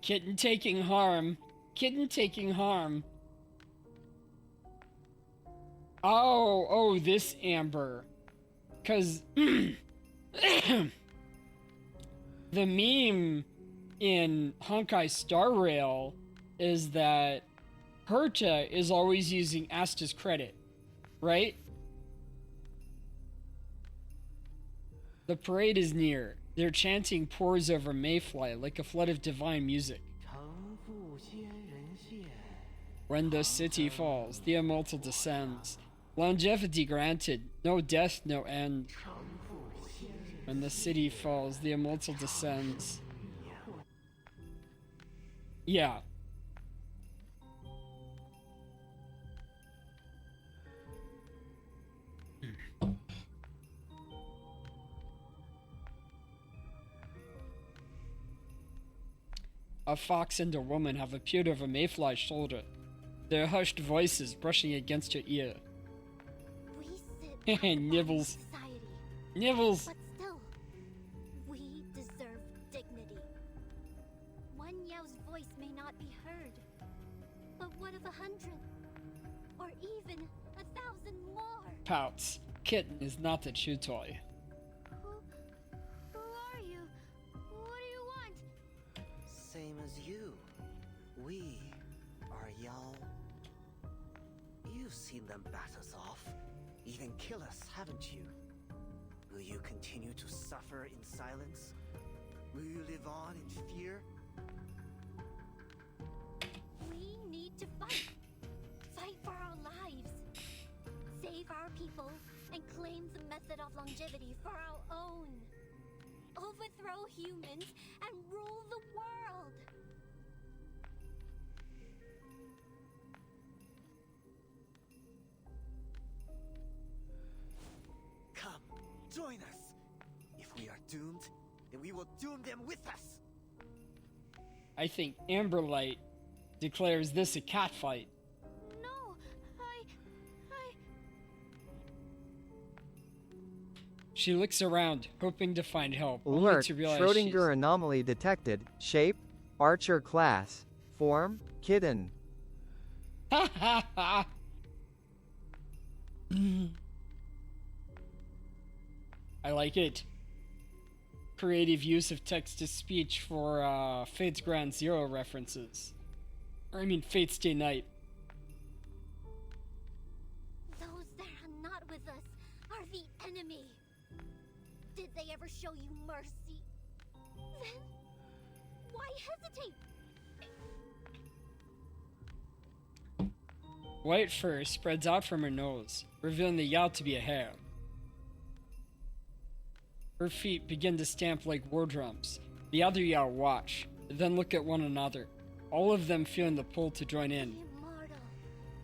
Kitten taking harm. Kitten taking harm. Oh, this Amber. 'Cause the meme in Honkai Star Rail is that Herta is always using Asta's credit, right? The parade is near. Their chanting pours over Mayfly like a flood of divine music. When the city falls, the immortal descends. Longevity granted, no death, no end. When the city falls, the immortal descends. Yeah. A fox and a woman have appeared over Mayfly's shoulder, their hushed voices brushing against her ear. We sit Nibbles. society, Nibbles. but still, we deserve dignity. One Yao's voice may not be heard, but what of 100? Or even 1,000 more? Pouts. Kitten is not a chew toy. Who are you? What do you want? Same as you. We are Yao. You've seen them bat us off, even kill us, haven't you? Will you continue to suffer in silence? Will you live on in fear? We need to fight. Fight for our lives. Save our people and claim the method of longevity for our own. Overthrow humans and rule the world. Come, join us. If we are doomed, then we will doom them with us. I think Amberlight declares this a catfight. No, She looks around, hoping to find help, only Alert, to realize Schrodinger anomaly detected. Shape, Archer class. Form, Kitten. I like it. Creative use of text-to-speech for Fate's Ground Zero references. Or I mean Fate's Day Night. those that are not with us are the enemy. Did they ever show you mercy? Then why hesitate? White fur spreads out from her nose, revealing the Yao to be a hare. Her feet begin to stamp like war drums. The other Yao watch, then look at one another, all of them feeling the pull to join in. Immortal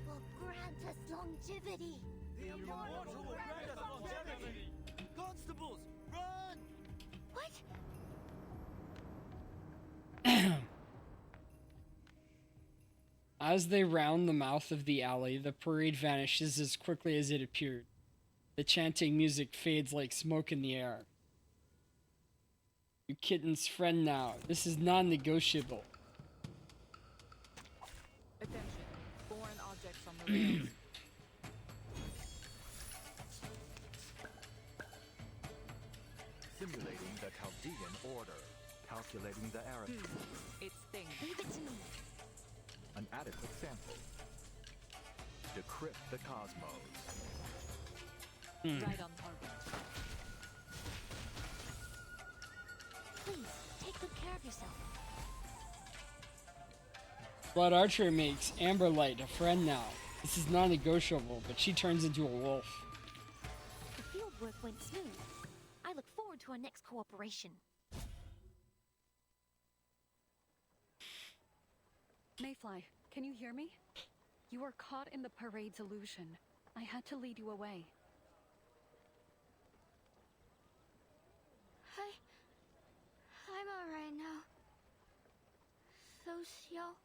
will grant us longevity. The immortal will grant us longevity. Constables, run! What? As they round the mouth of the alley, the parade vanishes as quickly as it appeared. The chanting music fades like smoke in the air. You kitten's friend now. This is non-negotiable. Attention. Foreign objects on the rails. Simulating the Chaldean order. Calculating the error. It's thing. Leave it to me. An adequate sample. Decrypt the cosmos. Right on target. Please, take good care of yourself. Blood Archer makes Amberlight a friend now. This is non-negotiable, but she turns into a wolf. The field work went smooth. I look forward to our next cooperation. Mayfly, can you hear me? You were caught in the parade's illusion. I had to lead you away. I'm alright now. Those y'all,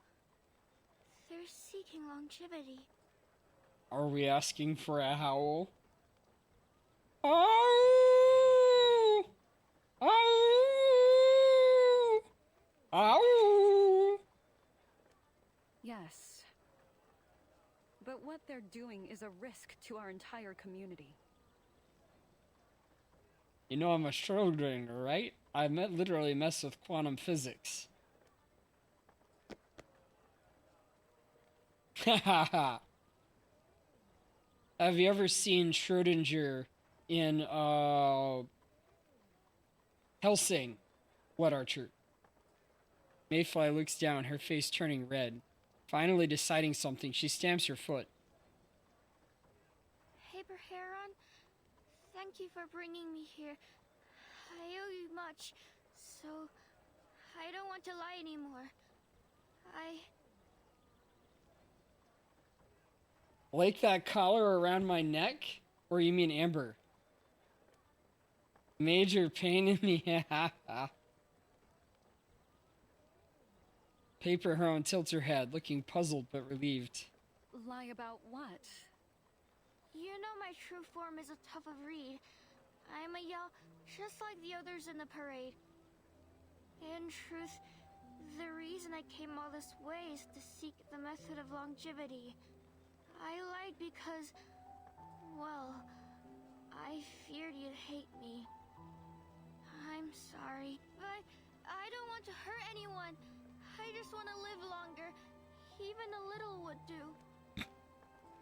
they're seeking longevity. Are we asking for a howl? Oh! Oh! Oh! Yes. But what they're doing is a risk to our entire community. You know I'm a Schrodinger, right? I literally mess with quantum physics. Have you ever seen Schrodinger in Helsing? Blood Archer. Mayfly looks down, her face turning red. Finally deciding something, she stamps her foot. Paper Heron, thank you for bringing me here. I owe you much, so I don't want to lie anymore. Like that collar around my neck? Or you mean Amber? Major pain in the ass. Paper Heron tilts her head, looking puzzled but relieved. Lie about what? You know my true form is a tough of reed. I'm a Yao, just like the others in the parade. In truth, the reason I came all this way is to seek the method of longevity. I lied because, well, I feared you'd hate me. I'm sorry, but I don't want to hurt anyone. I just want to live longer. Even a little would do.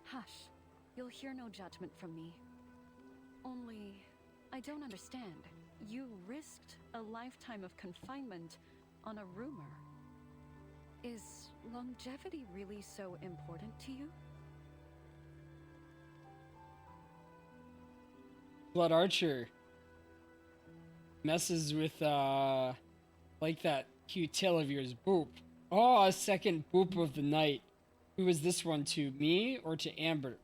Hush. You'll hear no judgment from me. Only, I don't understand. You risked a lifetime of confinement on a rumor. Is longevity really so important to you? Blood Archer messes with, like that cute tail of yours. Boop. Oh, a second boop of the night. Who is this one to, me or to Amber?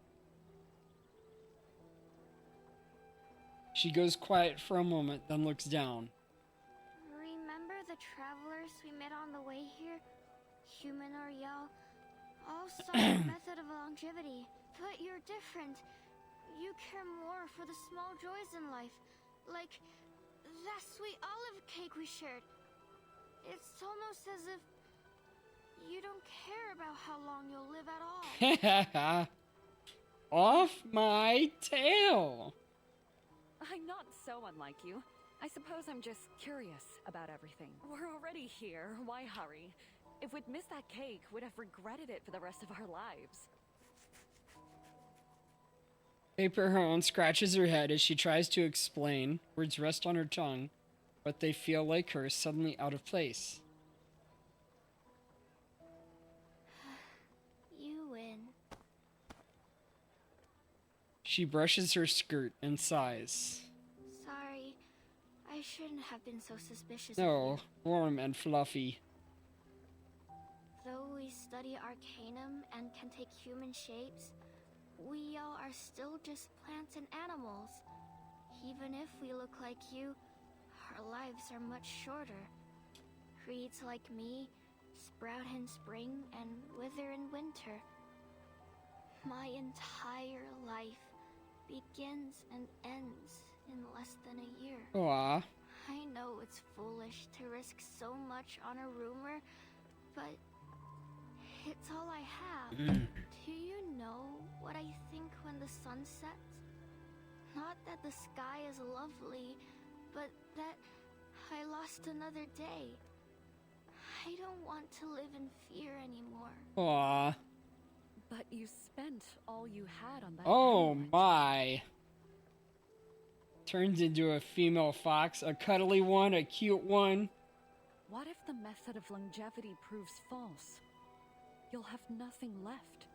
She goes quiet for a moment, then looks down. Remember the travelers we met on the way here? Human or Yao? All saw the method of longevity. But you're different. You care more for the small joys in life. Like that sweet olive cake we shared. It's almost as if you don't care about how long you'll live at all. Off my tail! I'm not so unlike you. I suppose I'm just curious about everything. We're already here. Why hurry? If we'd missed that cake, we'd have regretted it for the rest of our lives. Paper Heron scratches her head as she tries to explain. Words rest on her tongue, but they feel like her suddenly out of place. You win. She brushes her skirt and sighs. Sorry. I shouldn't have been so suspicious No, of you. warm and fluffy. Though we study Arcanum and can take human shapes, we all are still just plants and animals. Even if we look like you, our lives are much shorter. Creeds like me, sprout in spring, and wither in winter. My entire life begins and ends in less than a year. Aw. I know it's foolish to risk so much on a rumor, but it's all I have. Do you know what I think when the sun sets? Not that the sky is lovely, but that I lost another day. I don't want to live in fear anymore. Aw. But you spent all you had on that. Oh my. Turns into a female fox, a cuddly one, a cute one. What if the method of longevity proves false? You'll have nothing left.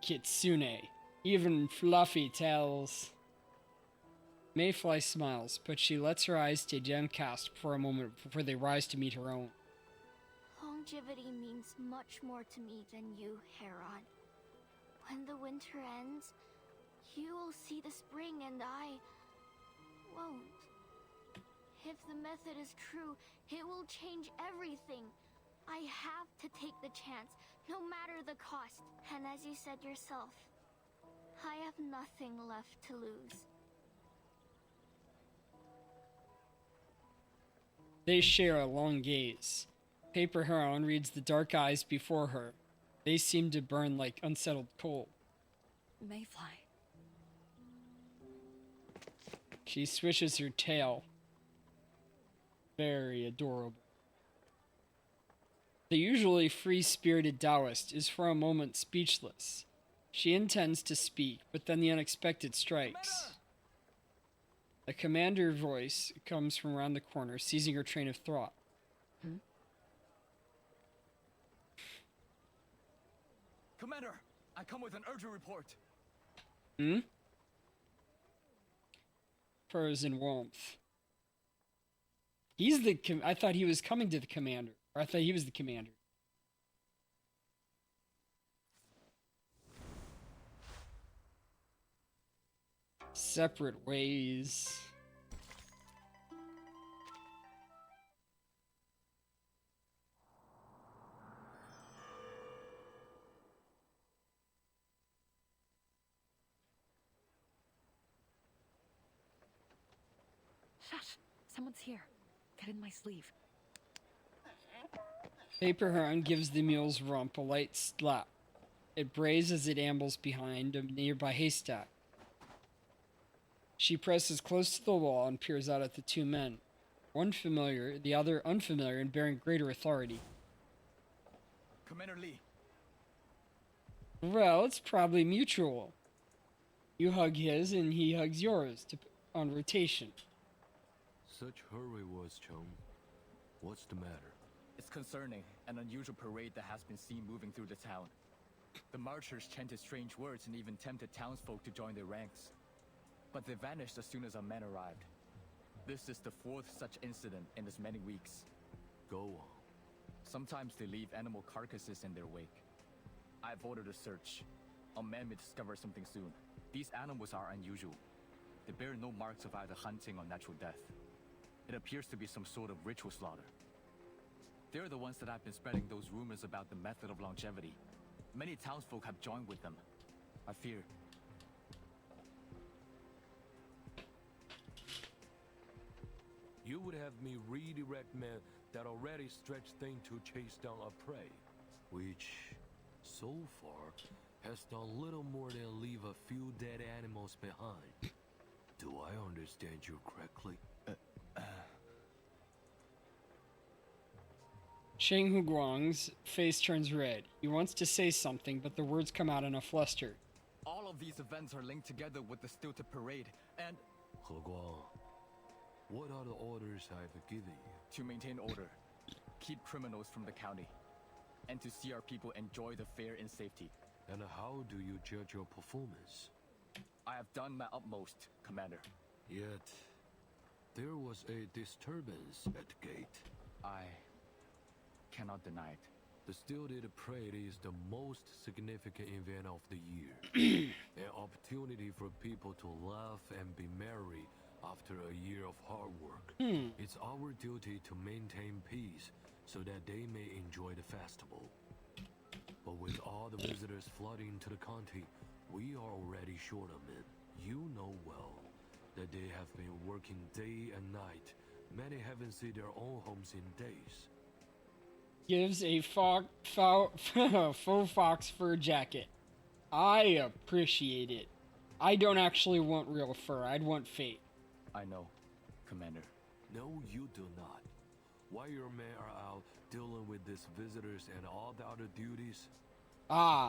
Kitsune. Even Fluffy tells. Mayfly smiles, but she lets her eyes stay downcast for a moment before they rise to meet her own. Longevity means much more to me than you, Heron. When the winter ends, you will see the spring and I won't. If the method is true, it will change everything. I have to take the chance, no matter the cost. And as you said yourself, I have nothing left to lose. They share a long gaze. Paper Heron reads the dark eyes before her. They seem to burn like unsettled coal. Mayfly. She swishes her tail. Very adorable. The usually free-spirited Taoist is for a moment speechless. She intends to speak, but then the unexpected strikes. A commander voice comes from around the corner, seizing her train of thought. Commander, I come with an urgent report. Frozen warmth. He's the I thought he was coming to the commander. Or I thought he was the commander. Separate ways. Shush! Someone's here. Get in my sleeve. Paper Heron gives the mule's rump a light slap. It brays as it ambles behind a nearby haystack. She presses close to the wall and peers out at the two men. One familiar, the other unfamiliar and bearing greater authority. Commander Lee. Well, it's probably mutual. You hug his and he hugs yours on rotation. Such hurry was, Chong. What's the matter? It's concerning an unusual parade that has been seen moving through the town. The marchers chanted strange words and even tempted townsfolk to join their ranks. But they vanished as soon as our men arrived. This is the fourth such incident in as many weeks. Go on. Sometimes they leave animal carcasses in their wake. I've ordered a search. Our men may discover something soon. These animals are unusual. They bear no marks of either hunting or natural death. It appears to be some sort of ritual slaughter. They're the ones that have been spreading those rumors about the method of longevity. Many townsfolk have joined with them. I fear. You would have me redirect men that already stretched thin to chase down a prey, which, so far, has done little more than leave a few dead animals behind. Do I understand you correctly? Shang Huguang's face turns red. He wants to say something, but the words come out in a fluster. All of these events are linked together with the stilted parade, and... He Guang, what are the orders I've given you? To maintain order, keep criminals from the county, and to see our people enjoy the fair in safety. And how do you judge your performance? I have done my utmost, Commander. Yet, there was a disturbance at the gate. I cannot deny it. The Stilted Parade is the most significant event of the year. An opportunity for people to laugh and be merry After a year of hard work, it's our duty to maintain peace so that they may enjoy the festival. But with all the visitors flooding to the county, we are already short of men. You know well that they have been working day and night. Many haven't seen their own homes in days. Gives a faux fox fur jacket. I appreciate it. I don't actually want real fur. I'd want fake. I know, Commander. No, you do not. While your men are out dealing with these visitors and all the other duties,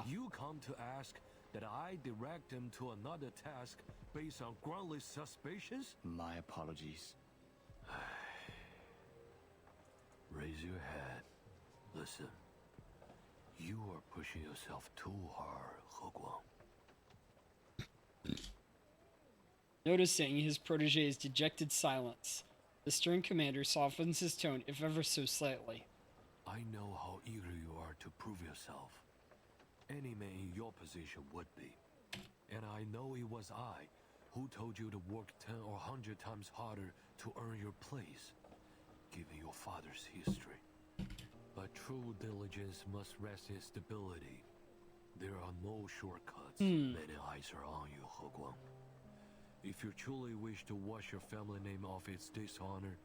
you come to ask that I direct them to another task based on groundless suspicions? My apologies. Raise your head. Listen. You are pushing yourself too hard, He Guang. Noticing his protege's dejected silence, the stern commander softens his tone, if ever so slightly. I know how eager you are to prove yourself. Any man in your position would be. And I know it was I who told you to work 10 or 100 times harder to earn your place, given your father's history. But true diligence must rest in stability. There are no shortcuts. Many eyes are on you, He Guang. If you truly wish to wash your family name off its dishonor,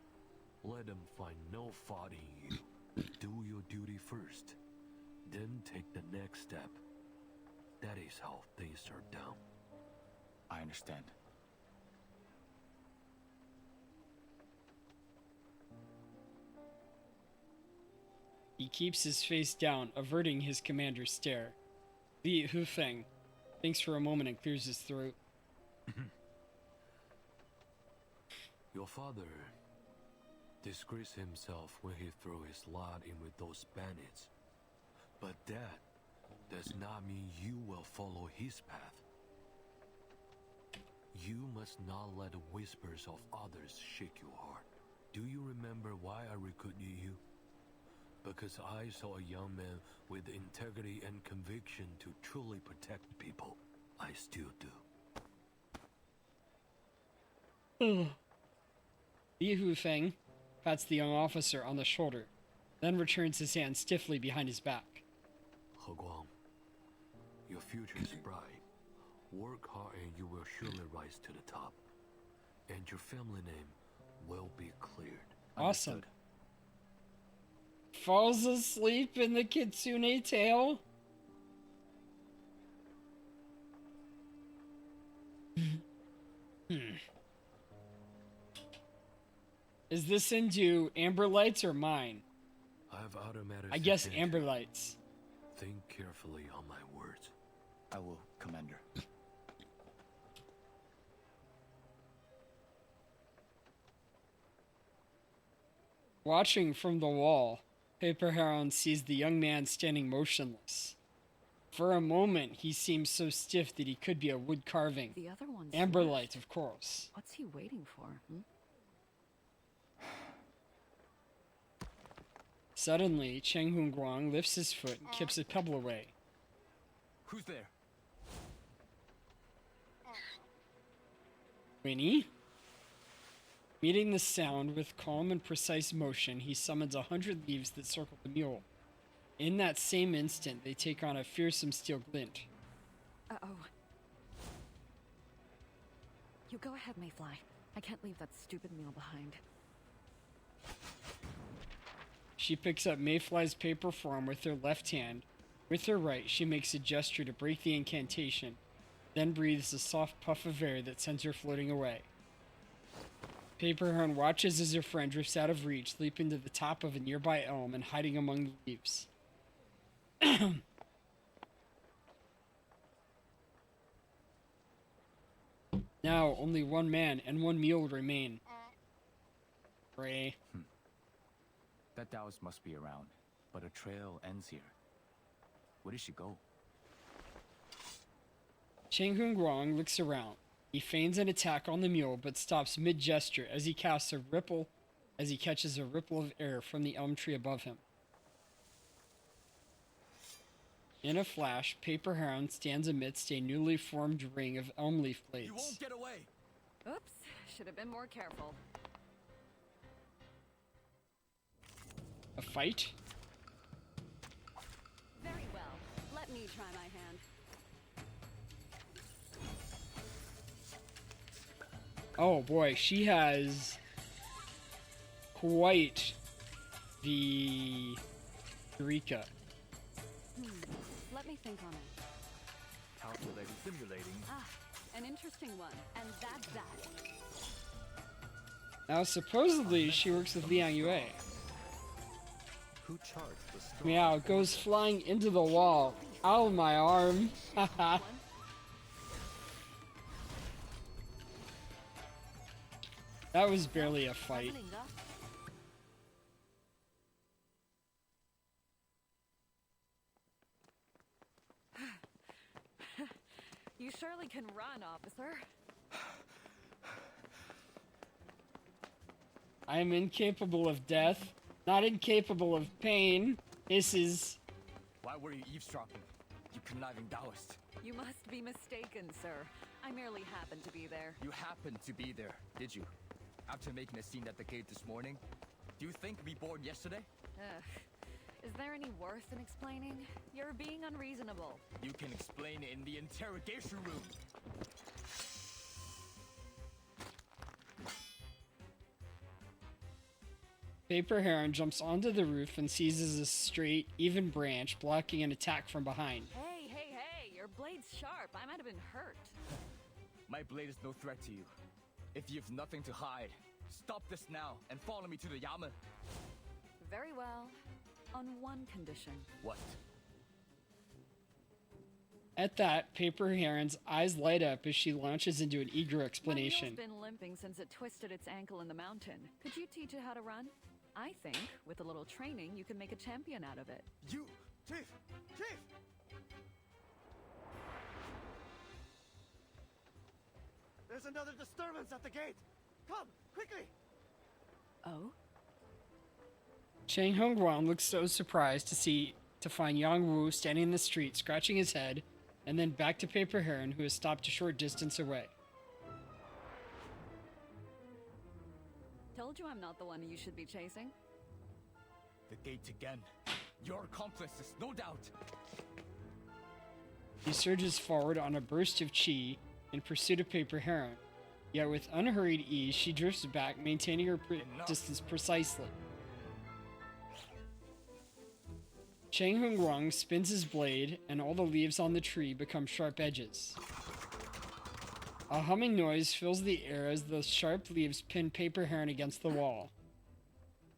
let them find no fault in you. Do your duty first, then take the next step. That is how things are done. I understand. He keeps his face down, averting his commander's stare. Li Hufeng thinks for a moment and clears his throat. Your father disgraced himself when he threw his lot in with those bandits. But that does not mean you will follow his path. You must not let the whispers of others shake your heart. Do you remember why I recruited you? Because I saw a young man with integrity and conviction to truly protect people. I still do. Li Hufeng pats the young officer on the shoulder, then returns his hand stiffly behind his back. He Guang, your future is bright. Work hard and you will surely rise to the top. And your family name will be cleared. Awesome. Understood. Falls asleep in the kitsune tail? Is this into amber lights or mine? I have other matters. I guess amber lights. Think carefully on my words. I will, Commander. Watching from the wall, Paper Heron sees the young man standing motionless. For a moment, he seems so stiff that he could be a wood carving. The other one's Amber left. light, of course. What's he waiting for? Suddenly, Cheng Hungguang lifts his foot and kicks a pebble away. Who's there? Winnie? Meeting the sound with calm and precise motion, he summons 100 leaves that circle the mule. In that same instant, they take on a fearsome steel glint. Uh-oh. You go ahead, Mayfly. I can't leave that stupid mule behind. She picks up Mayfly's paper form with her left hand. With her right, she makes a gesture to break the incantation, then breathes a soft puff of air that sends her floating away. Paper Heron watches as her friend drifts out of reach, leaping to the top of a nearby elm and hiding among the leaves. Now, only one man and one mule remain. Ray. That Taoist must be around, but a trail ends here. Where did she go? Cheng Hungguang looks around. He feigns an attack on the mule, but stops mid-gesture as he catches a ripple of air from the elm tree above him. In a flash, Paper Heron stands amidst a newly formed ring of elm leaf blades. You won't get away! Oops, Should have been more careful. A fight? Very well. Let me try my hand. Oh boy, she has quite the Eureka. Let me think on it. Calculating, simulating. Ah, an interesting one. And that's that. Now supposedly she works with Liang Yue. Who charged the storm? Meow goes flying into the wall. Ow, my arm. Haha. That was barely a fight. You surely can run, officer. I am incapable of death, not incapable of pain. This is... Why were you eavesdropping, you conniving Taoist? You must be mistaken, sir. I merely happened to be there. You happened to be there, did you? After making a scene at the gate this morning? Do you think we bored yesterday? Ugh. Is there any worse than explaining? You're being unreasonable. You can explain it in the interrogation room. Paper Heron jumps onto the roof and seizes a straight, even branch, blocking an attack from behind. Hey, hey, hey! Your blade's sharp. I might have been hurt. My blade is no threat to you. If you've nothing to hide, stop this now and follow me to the Yamen. Very well. On one condition. What? At that, Paper Heron's eyes light up as she launches into an eager explanation. My mule's been limping since it twisted its ankle in the mountain. Could you teach it how to run? I think, with a little training, you can make a champion out of it. You! Chief! Chief! There's another disturbance at the gate! Come, quickly! Oh? Chang Hongguang looks so surprised to find Yang Wu standing in the street, scratching his head, and then back to Paper Heron, who has stopped a short distance away. Told you I'm not the one you should be chasing. The gate again. Your accomplices, no doubt. He surges forward on a burst of chi in pursuit of Paper Heron. Yet with unhurried ease, she drifts back, maintaining her distance precisely. Chang Hongguang spins his blade, and all the leaves on the tree become sharp edges. A humming noise fills the air as the sharp leaves pin Paper Heron against the wall.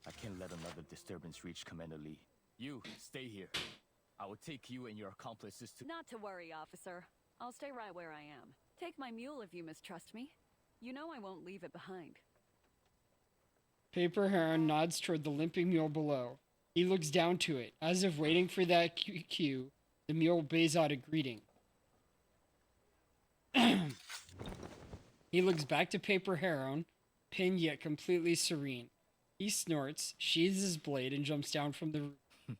I can't let another disturbance reach Commander Lee. You, stay here. I will take you and your accomplices to— Not to worry, officer. I'll stay right where I am. Take my mule if you mistrust me. You know I won't leave it behind. Paper Heron nods toward the limping mule below. He looks down to it. As if waiting for that cue, the mule bays out a greeting. He looks back to Paper Heron, pinned yet completely serene. He snorts, sheathes his blade, and jumps down from the roof.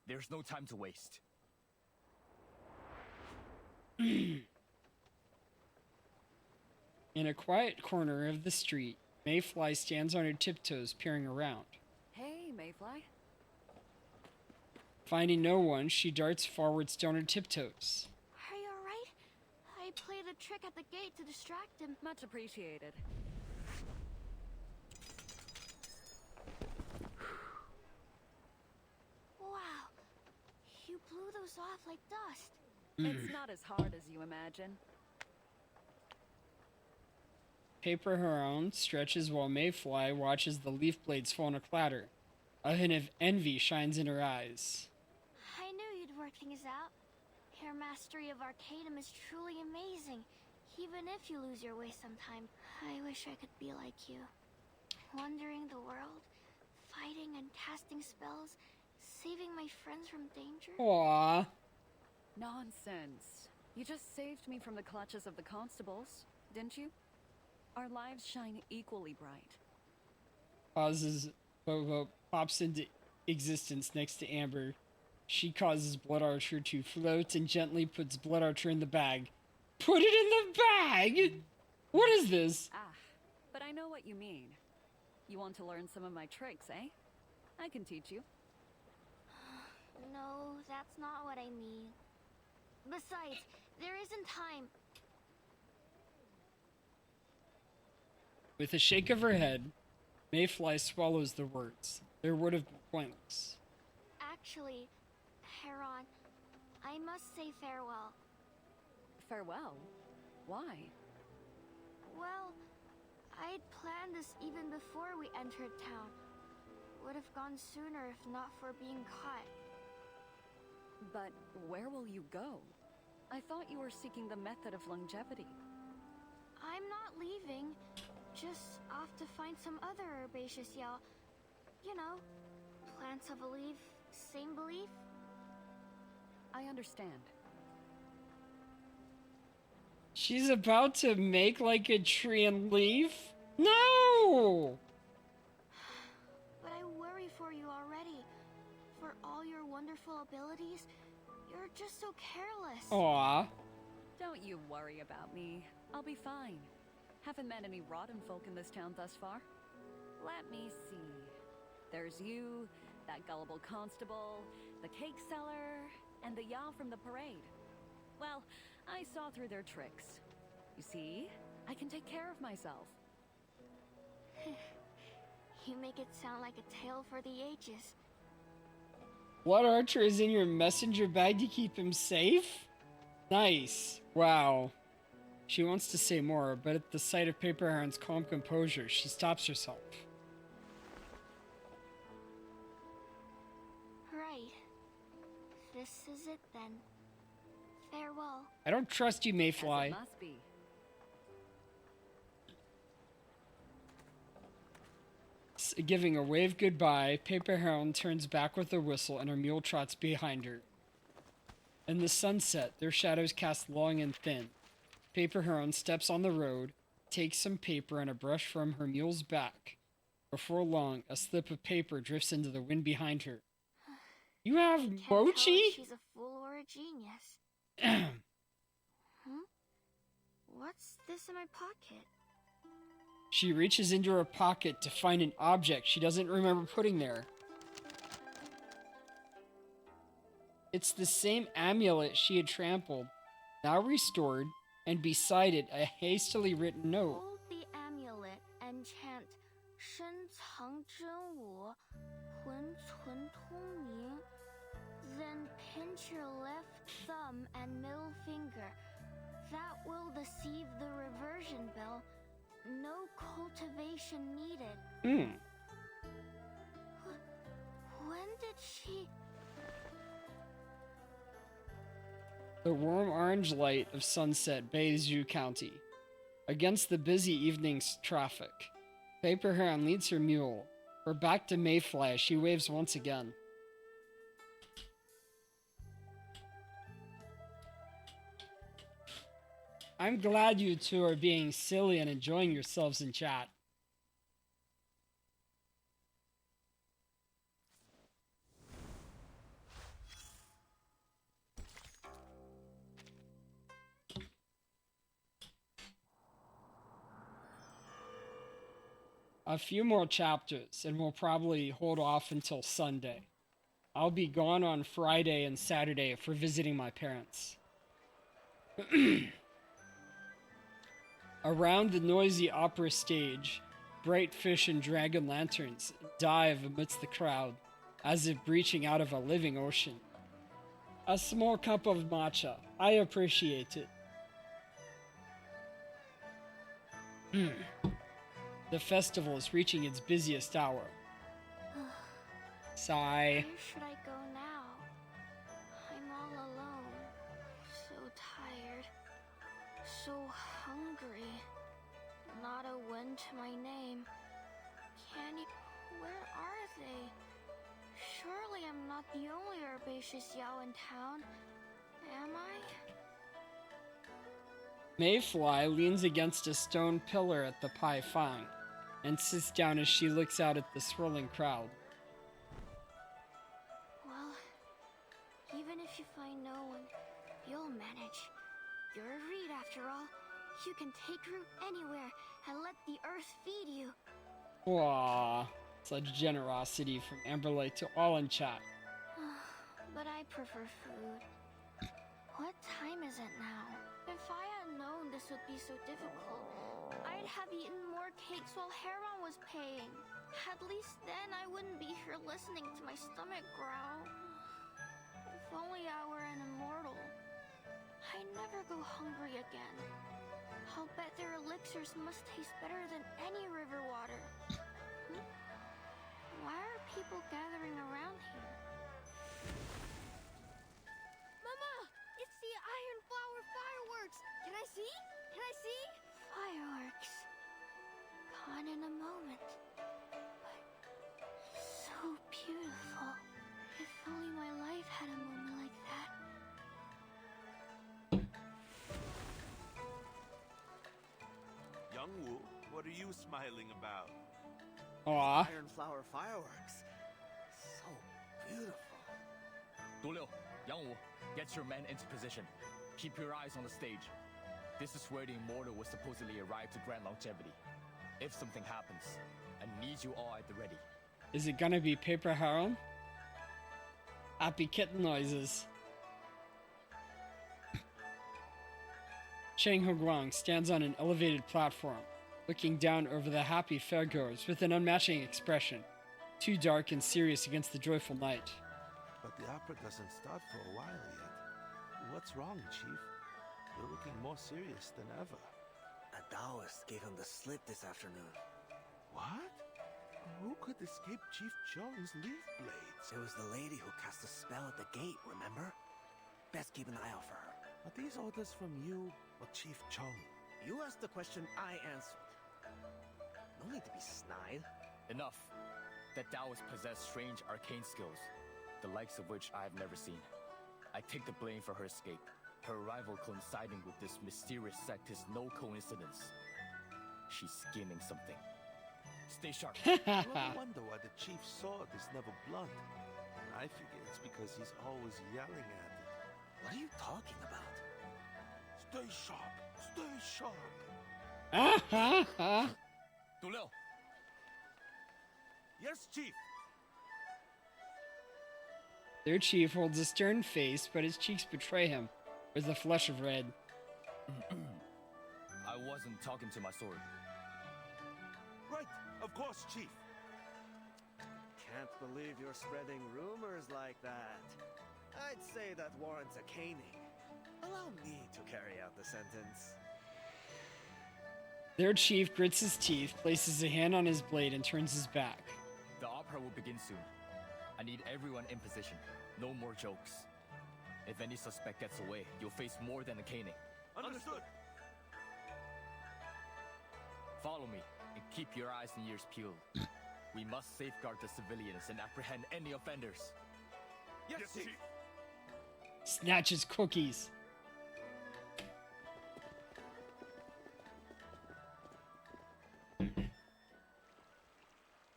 There's no time to waste. In a quiet corner of the street, Mayfly stands on her tiptoes, peering around. Hey, Mayfly. Finding no one, she darts forwards down her tiptoes. Are you alright? I played a trick at the gate to distract him. Much appreciated. Wow. You blew those off like dust. It's not as hard as you imagine. Paper Heron stretches while Mayfly watches the leaf blades fall in a clatter. A hint of envy shines in her eyes. I knew you'd work things out. Your mastery of Arcanum is truly amazing, even if you lose your way sometime. I wish I could be like you. Wandering the world, fighting and casting spells, saving my friends from danger. Aww. Nonsense. You just saved me from the clutches of the constables, didn't you? Our lives shine equally bright. Pops into existence next to Amber. She causes Blood Archer to float and gently puts Blood Archer in the bag. Put it in the bag? What is this? Ah, but I know what you mean. You want to learn some of my tricks, eh? I can teach you. No, that's not what I mean. Besides, there isn't time. With a shake of her head, Mayfly swallows the words. Their would have been pointless. Actually, Heron, I must say farewell. Farewell? Why? Well, I'd planned this even before we entered town. Would have gone sooner if not for being caught. But where will you go? I thought you were seeking the method of longevity. I'm not leaving. Just off to find some other herbaceous yell. You know, plants of a leaf, same belief. I understand. She's about to make like a tree and leave? No! But I worry for you already. For all your wonderful abilities, you're just so careless. Aw. Don't you worry about me. I'll be fine. Haven't met any rotten folk in this town thus far. Let me see. There's you, that gullible constable, the cake seller, and the Yao from the parade. Well, I saw through their tricks. You see, I can take care of myself. You make it sound like a tale for the ages. What archer is in your messenger bag to keep him safe? Nice. Wow. She wants to say more, but at the sight of Paper Heron's calm composure, she stops herself. Right. This is it then. Farewell. I don't trust you, Mayfly. As it must be. Giving a wave goodbye, Paper Heron turns back with a whistle and her mule trots behind her. In the sunset, their shadows cast long and thin. Paper Heron steps on the road, takes some paper and a brush from her mule's back. Before long, a slip of paper drifts into the wind behind her. You have Can't mochi? tell if she's a fool or a genius. What's this in my pocket? She reaches into her pocket to find an object she doesn't remember putting there. It's the same amulet she had trampled, now restored, and beside it a hastily written note. Hold the amulet and chant Shen Cang Zhen Wu, Hun Cun Tong Ming. Then pinch your left thumb and middle finger. That will deceive the reversion bell. No cultivation needed. When did she... The warm orange light of sunset bathes Yu County. Against the busy evening's traffic, Paper Heron leads her mule. We're back to Mayfly as she waves once again. I'm glad you two are being silly and enjoying yourselves in chat. A few more chapters, and we'll probably hold off until Sunday. I'll be gone on Friday and Saturday for visiting my parents. Around the noisy opera stage, bright fish and dragon lanterns dive amidst the crowd, as if breaching out of a living ocean. A small cup of matcha. I appreciate it. The festival is reaching its busiest hour. Sigh. Where should I go now? I'm all alone. So tired. So hungry. Not a win to my name. Candy, where are they? Surely I'm not the only herbaceous Yao in town. Am I? Mayfly leans against a stone pillar at the Pai Fang and sits down as she looks out at the swirling crowd. Well, even if you find no one, you'll manage. You're a reed after all. You can take root anywhere and let the earth feed you. Aww. Such generosity from Amberlight to all in chat. But I prefer food. What time is it now? If I had known this would be so difficult, I'd have eaten more cakes while Heron was paying. At least then I wouldn't be here listening to my stomach growl. If only I were an immortal. I'd never go hungry again. I'll bet their elixirs must taste better than any river water. Why are people gathering around here? Mama! It's the Iron Flower fireworks! Can I see? Can I see? Fireworks. Gone in a moment. But so beautiful. If only my life had a moment like that. Youngwoo, what are you smiling about? Aww. Iron Flower fireworks. So beautiful. 独六, Yangwu, get your men into position. Keep your eyes on the stage. This is where the immortal was supposedly arrive to grant longevity. If something happens, I need you all at the ready. Is it gonna be Paper Heron? Happy kitten noises. Chang Hogwang stands on an elevated platform, looking down over the happy fairgoers with an unmatching expression, too dark and serious against the joyful night. But the opera doesn't start for a while yet. What's wrong, Chief? You're looking more serious than ever. A Taoist gave him the slip this afternoon. What? Who could escape Chief Chung's leaf blades? It was the lady who cast a spell at the gate, remember? Best keep an eye out for her. Are these orders from you or Chief Chung? You asked the question, I answered. No need to be snide. Enough. That Taoist possessed strange arcane skills, the likes of which I have never seen. I take the blame for her escape. Her arrival coinciding with this mysterious sect is no coincidence. She's scheming something. Stay sharp. I wonder why the Chief's sword is never blunt. I figure it's because he's always yelling at it. What are you talking about? Stay sharp! Stay sharp! Du Liu! Yes, Chief! Their chief holds a stern face, but his cheeks betray him, with a flush of red. I wasn't talking to my sword. Right, of course, Chief. Can't believe you're spreading rumors like that. I'd say that warrants a caning. Allow me to carry out the sentence. Their chief grits his teeth, places a hand on his blade, and turns his back. The opera will begin soon. I need everyone in position. No more jokes. If any suspect gets away, you'll face more than a caning. Understood. Follow me, and keep your eyes and ears peeled. We must safeguard the civilians and apprehend any offenders. Yes, Chief. Snatches cookies.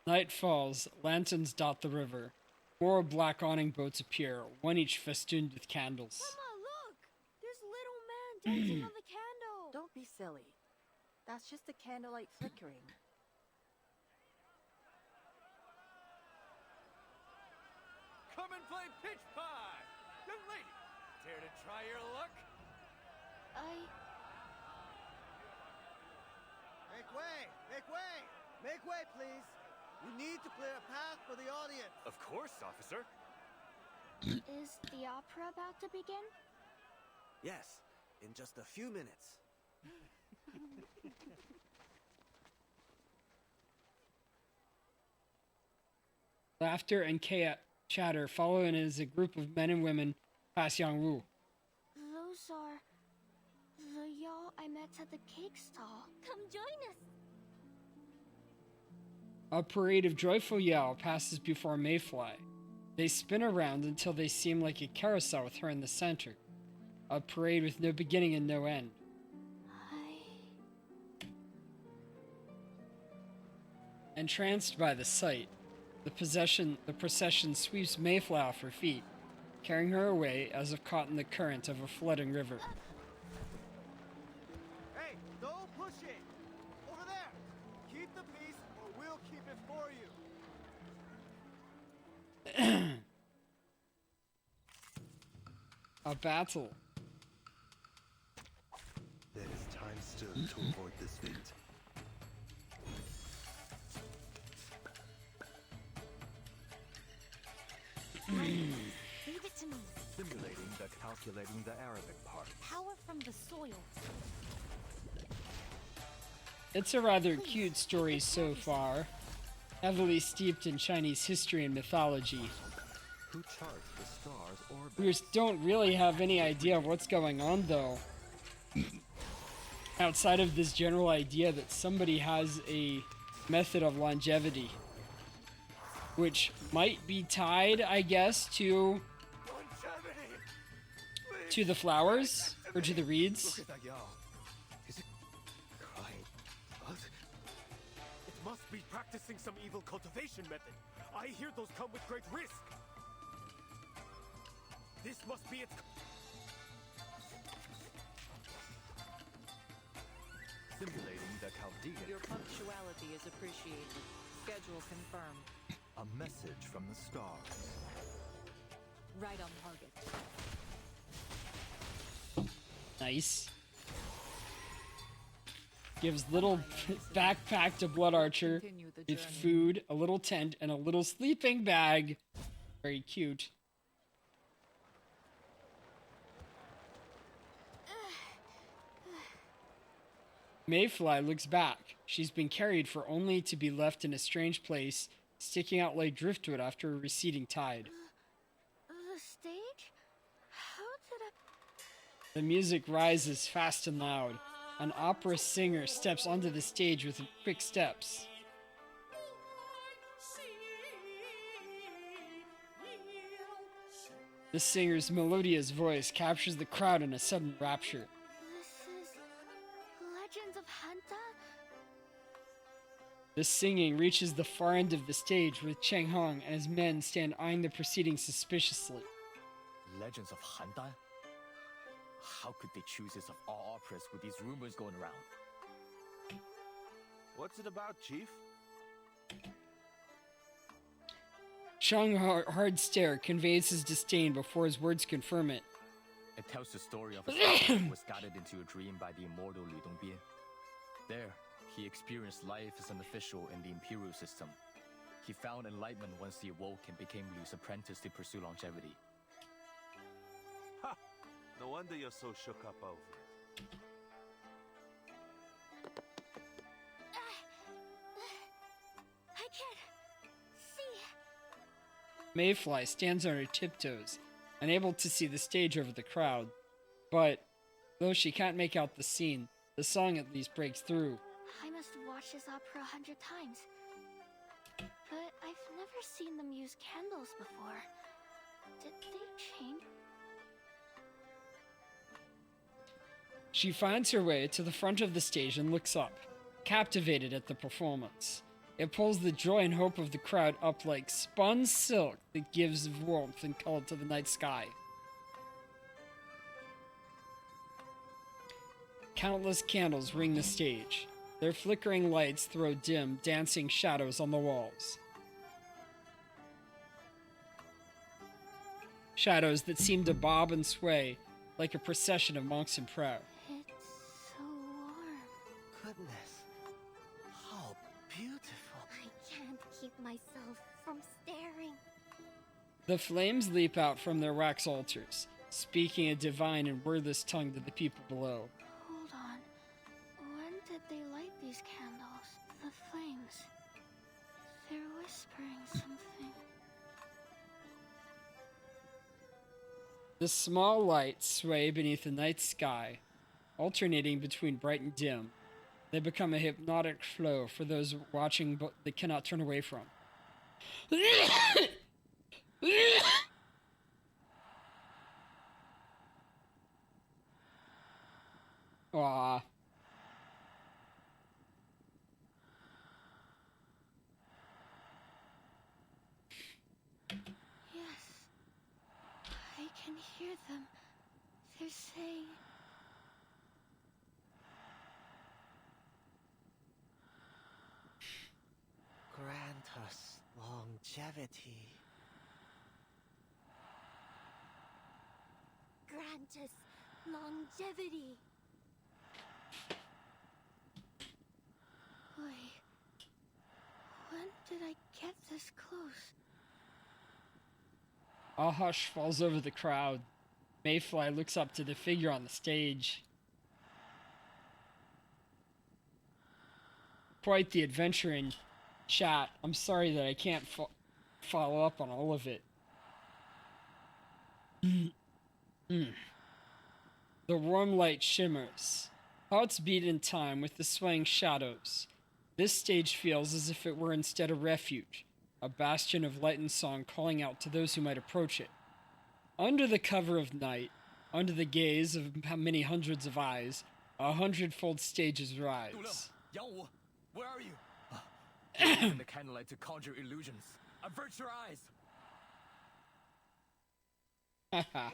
Night falls, lanterns dot the river. More black awning boats appear, one each festooned with candles. Mama, look! There's little man dancing on the candle! Don't be silly. That's just the candlelight flickering. Come and play pitch pie! Young lady, dare to try your luck? Make way! Make way! Make way, please! We need to clear a path for the audience. Of course, officer. Is the opera about to begin? Yes, in just a few minutes. Laughter and chatter follow in as a group of men and women pass Yangwu. Those are the y'all I met at the cake stall. Come join us! A parade of joyful yell passes before Mayfly. They spin around until they seem like a carousel with her in the center. A parade with no beginning and no end. Entranced by the sight, the procession sweeps Mayfly off her feet, carrying her away as if caught in the current of a flooding river. Hey, Push it! Over there! Keep the peace, or we'll keep it for you! A battle. There is time still to avoid this fate. Leave it to me. Simulating the calculating the Arabic part. Power from the soil. It's a rather cute story so far, heavily steeped in Chinese history and mythology. Who charts the stars' orbit? We just don't really have any idea of what's going on, though. Outside of this general idea that somebody has a method of longevity, which might be tied, I guess, to the flowers or to the reeds. Look at that Yao. Is it crying blood? It must be practicing some evil cultivation method. I hear those come with great risk. This must be its... Simulating the Chaldean. Your punctuality is appreciated. Schedule confirmed. A message from the stars. Right on target. Nice. Gives little backpack to Blood Archer with food, a little tent, and a little sleeping bag. Very cute. Mayfly looks back. She's been carried for only to be left in a strange place, sticking out like driftwood after a receding tide. The stage? How did I... The music rises fast and loud. An opera singer steps onto the stage with quick steps. The singer's melodious voice captures the crowd in a sudden rapture. This is... Legends of Hanta? The singing reaches the far end of the stage where Cheng Hong and his men stand eyeing the proceedings suspiciously. Legends of Handan? How could they choose this of all operas with these rumors going around? What's it about, Chief? Shang's hard stare conveys his disdain before his words confirm it. It tells the story of a son who was guided into a dream by the immortal Li Dongbian. There, he experienced life as an official in the imperial system. He found enlightenment once he awoke and became Liu's apprentice to pursue longevity. Ha! No wonder you're so shook up over it. I can't see. Mayfly stands on her tiptoes, unable to see the stage over the crowd. But, though she can't make out the scene, the song at least breaks through. I must have watched this opera 100 times. But I've never seen them use candles before. Did they change? She finds her way to the front of the stage and looks up, captivated at the performance. It pulls the joy and hope of the crowd up like spun silk that gives warmth and color to the night sky. Countless candles ring the stage. Their flickering lights throw dim, dancing shadows on the walls. Shadows that seem to bob and sway like a procession of monks in prayer. It's so warm. Goodness. How beautiful. I can't keep myself from staring. The flames leap out from their wax altars, speaking a divine and wordless tongue to the people below. Hold on. When did they light these candles? The flames. They're whispering something. The small lights sway beneath the night sky, alternating between bright and dim. They become a hypnotic flow for those watching but they cannot turn away from. Ah. Yes. I can hear them. They're saying... longevity. Grant us longevity. Wait, when did I get this close? A hush falls over the crowd. Mayfly looks up to the figure on the stage. Quite the adventure in chat. I'm sorry that I can't follow up on all of it. The warm light shimmers. Hearts beat in time with the swaying shadows. This stage feels as if it were instead a refuge, a bastion of light and song calling out to those who might approach it. Under the cover of night, under the gaze of many hundreds of eyes, 100-fold stages rise. Yang Wu, where are you? Using the candlelight to conjure illusions. Avert your eyes. Haha.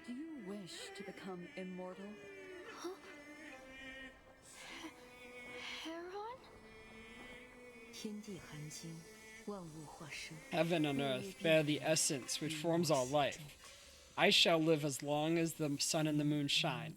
Do you wish to become immortal? Huh? Heron? Heaven and earth bear the essence which forms all life. I shall live as long as the sun and the moon shine.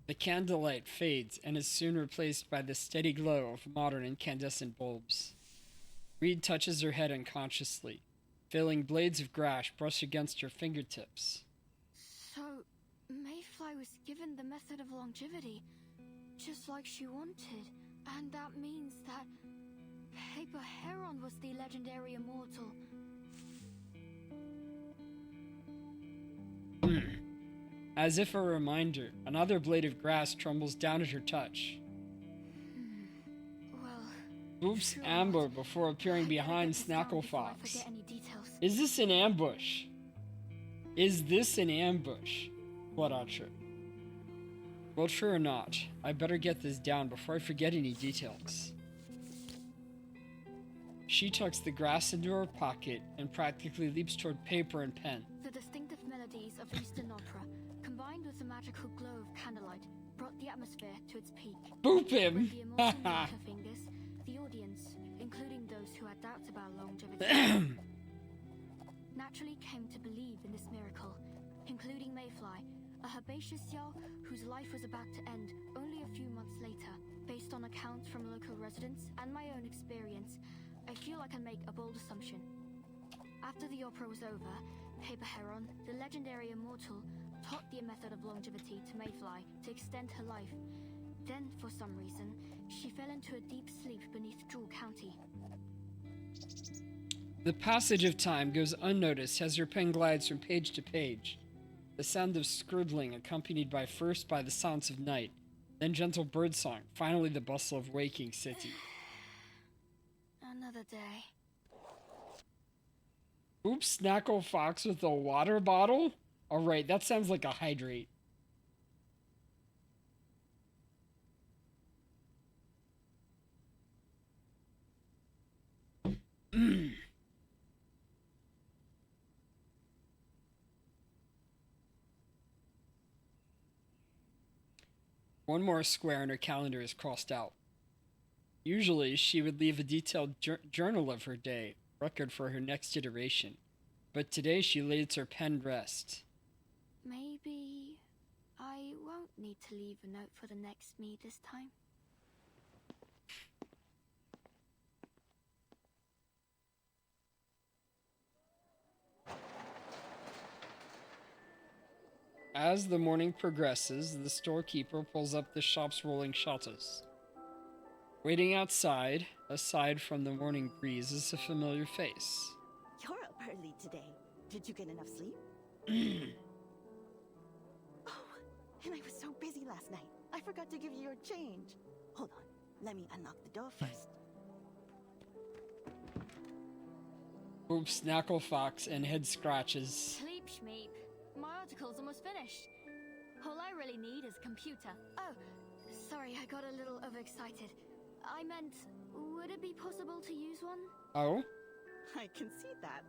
The candlelight fades and is soon replaced by the steady glow of modern incandescent bulbs. Reed touches her head unconsciously, feeling blades of grass brush against her fingertips. So, Mayfly was given the method of longevity, just like she wanted. And that means that Paper Heron was the legendary immortal. As if a reminder, another blade of grass trembles down at her touch. Oops, Amber before appearing behind Snackle Fox. Is this an ambush? Is this an ambush? Blood Archer. Well, true or not, I better get this down before I forget any details. She tucks the grass into her pocket and practically leaps toward paper and pen. The distinctive melodies of Eastern opera, combined with the magical glow of candlelight, brought the atmosphere to its peak. Boop him! With the immortal her fingers, the audience, including those who had doubts about longevity, naturally came to believe in this miracle, including Mayfly, a herbaceous Yao whose life was about to end only a few months later. Based on accounts from local residents and my own experience, I feel I can make a bold assumption. After the opera was over, Paper Heron, the legendary immortal, taught the method of longevity to Mayfly to extend her life. Then, for some reason, she fell into a deep sleep beneath Jewel County. The passage of time goes unnoticed as her pen glides from page to page. The sound of scribbling accompanied first by the sounds of night, then gentle birdsong, finally the bustle of waking city. Another day. Oops, Snackle Fox with a water bottle? Alright, that sounds like a hydrate. One more square in her calendar is crossed out. Usually, she would leave a detailed journal of her day, record for her next iteration. But today, she lays her pen rest. Maybe I won't need to leave a note for the next me this time. As the morning progresses, the storekeeper pulls up the shop's rolling shutters. Waiting outside, aside from the morning breeze, is a familiar face. You're up early today. Did you get enough sleep? Oh, and I was so busy last night. I forgot to give you your change. Hold on. Let me unlock the door first. Oops, Knuckle Fox and head scratches. Sleep, Schmeep. My article's almost finished. All I really need is a computer. Oh, sorry, I got a little overexcited. I meant, would it be possible to use one? Oh? I can see that.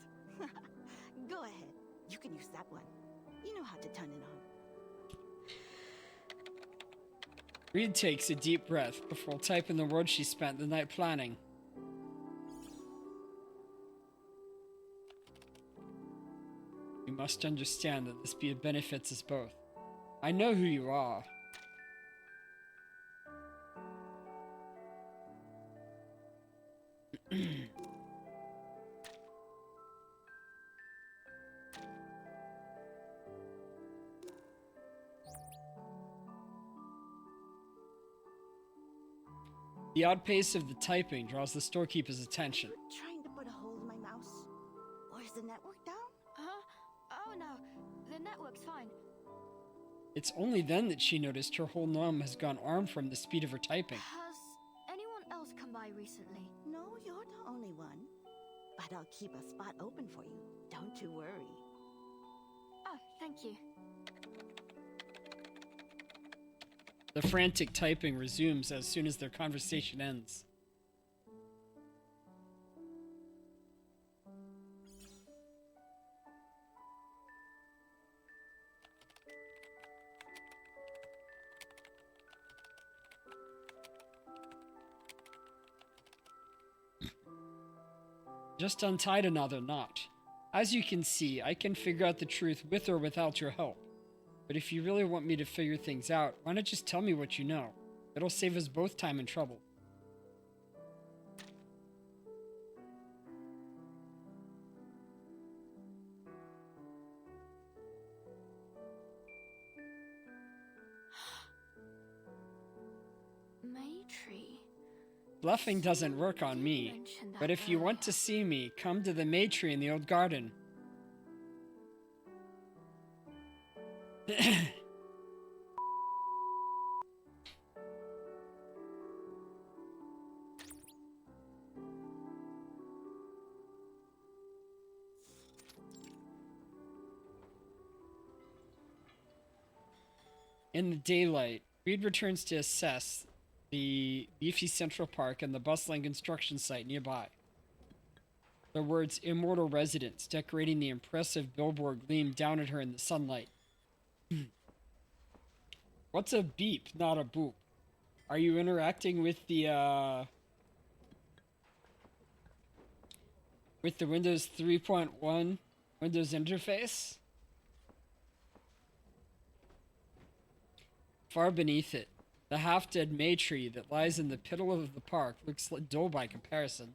Go ahead. You can use that one. You know how to turn it on. Reed takes a deep breath before typing the words she spent the night planning. You must understand that this benefits us both. I know who you are. The odd pace of the typing draws the storekeeper's attention. Trying to put a hole in my mouse? Or is the network down? Huh? Oh no, the network's fine. It's only then that she noticed her whole gnome has gone arm from the speed of her typing. Has anyone else come by recently? No, you're the only one. But I'll keep a spot open for you. Don't you worry. Oh, thank you. The frantic typing resumes as soon as their conversation ends. Just untied another knot. As you can see, I can figure out the truth with or without your help. But if you really want me to figure things out, why not just tell me what you know? It'll save us both time and trouble. Maytree. Bluffing doesn't work on me, but if you want to see me, come to the Maytree in the old garden. In the daylight, Reed returns to assess the leafy Central Park and the bustling construction site nearby. The words Immortal Residence decorating the impressive billboard gleam down at her in the sunlight. What's a beep, not a boop? Are you interacting with the Windows 3.1 Windows interface? Far beneath it, the half-dead Maytree that lies in the middle of the park looks dull by comparison.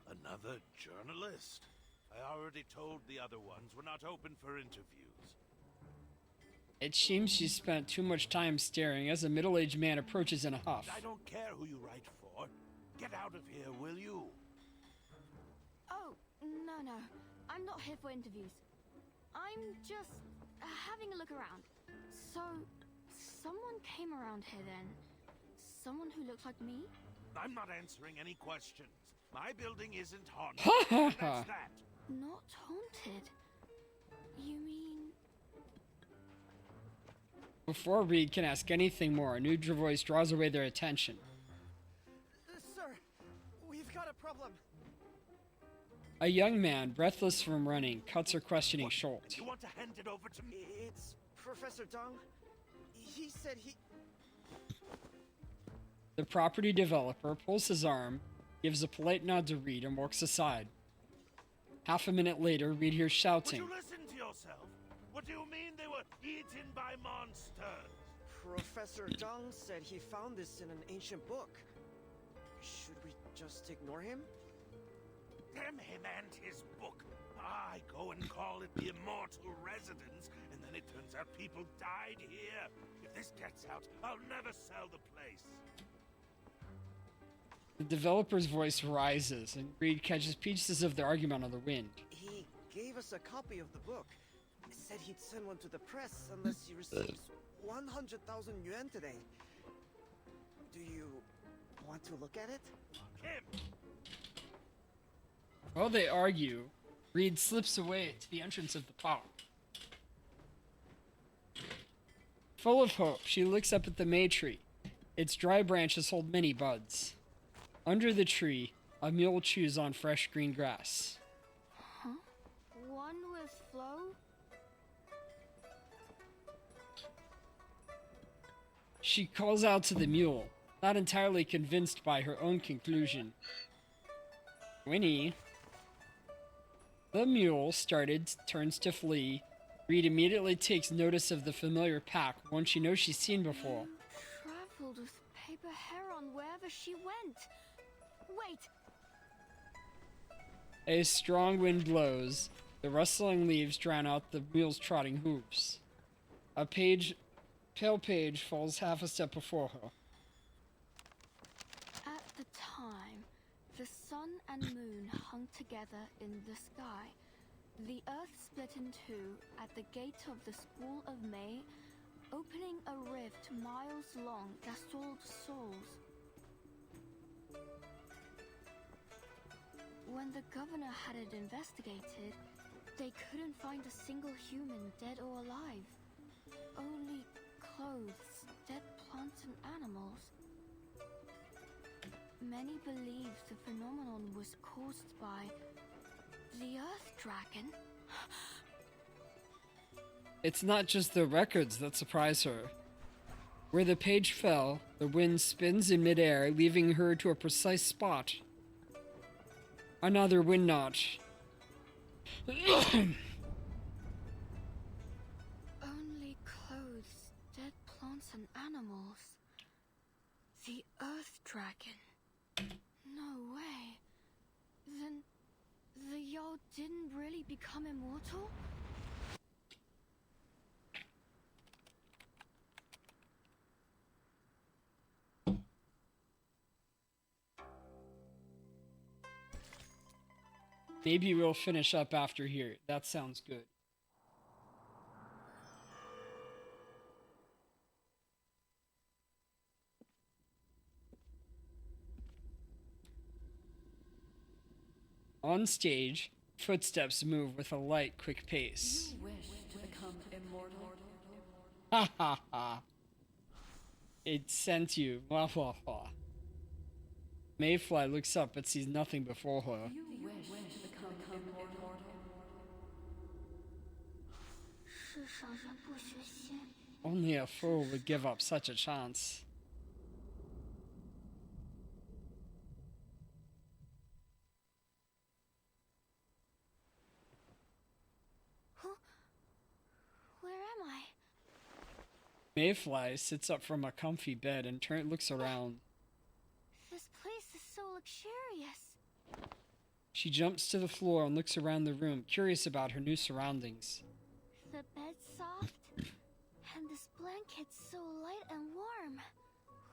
Another journalist? I already told the other ones we're not open for interviews. It seems she spent too much time staring as a middle-aged man approaches in a huff. I don't care who you write for. Get out of here, will you? Oh, no. I'm not here for interviews. I'm just having a look around. So, someone came around here then? Someone who looked like me? I'm not answering any questions. My building isn't haunted. That's that. Not haunted? You mean... Before Reed can ask anything more, a new voice draws away their attention. Sir, we've got a problem. A young man, breathless from running, cuts her questioning short. You want to hand it over to me? It's Professor Dong. He said he... The property developer pulls his arm, gives a polite nod to Reed, and walks aside. Half a minute later, Reed hears shouting. Would you listen to yourself? What do you mean they were eaten by monsters? Professor Dong said he found this in an ancient book. Should we just ignore him? Damn him and his book. I go and call it the Immortal Residence, and then and it turns out people died here. If this gets out, I'll never sell the place. The developer's voice rises, and Reed catches pieces of their argument on the wind. He gave us a copy of the book. Said he'd send one to the press unless he receives 100,000 yuan today. Do you want to look at it? Kim! While they argue, Reed slips away to the entrance of the park. Full of hope, she looks up at the May tree. Its dry branches hold many buds. Under the tree, a mule chews on fresh green grass. Huh? One with Flo? She calls out to the mule, not entirely convinced by her own conclusion. Winnie. The mule turns to flee. Reed immediately takes notice of the familiar pack, one she knows she's seen before. Traveled with Paper Heron wherever she went. Wait! A strong wind blows. The rustling leaves drown out the mule's trotting hooves. A pale page falls half a step before her. At the time, the sun and moon hung together in the sky. The earth split in two at the gate of the School of May, opening a rift miles long that stalled souls. When the governor had it investigated, they couldn't find a single human, dead or alive. Only clothes, dead plants and animals. Many believe the phenomenon was caused by the Earth Dragon. It's not just the records that surprise her. Where the page fell, the wind spins in midair, leaving her to a precise spot. Another wind notch. Only clothes, dead plants and animals. The Earth Dragon. No way. Then the Yao didn't really become immortal? Maybe we'll finish up after here. That sounds good. On stage, footsteps move with a light, quick pace. You wish to become immortal? Ha ha ha. It sent you. Wah wah wah. Mayfly looks up but sees nothing before her. You wish to become immortal? 世上人不学仙。 Only a fool would give up such a chance. Huh? Where am I? Mayfly sits up from a comfy bed and looks around. This place is so luxurious. She jumps to the floor and looks around the room, curious about her new surroundings. The bed's soft, and this blanket's so light and warm.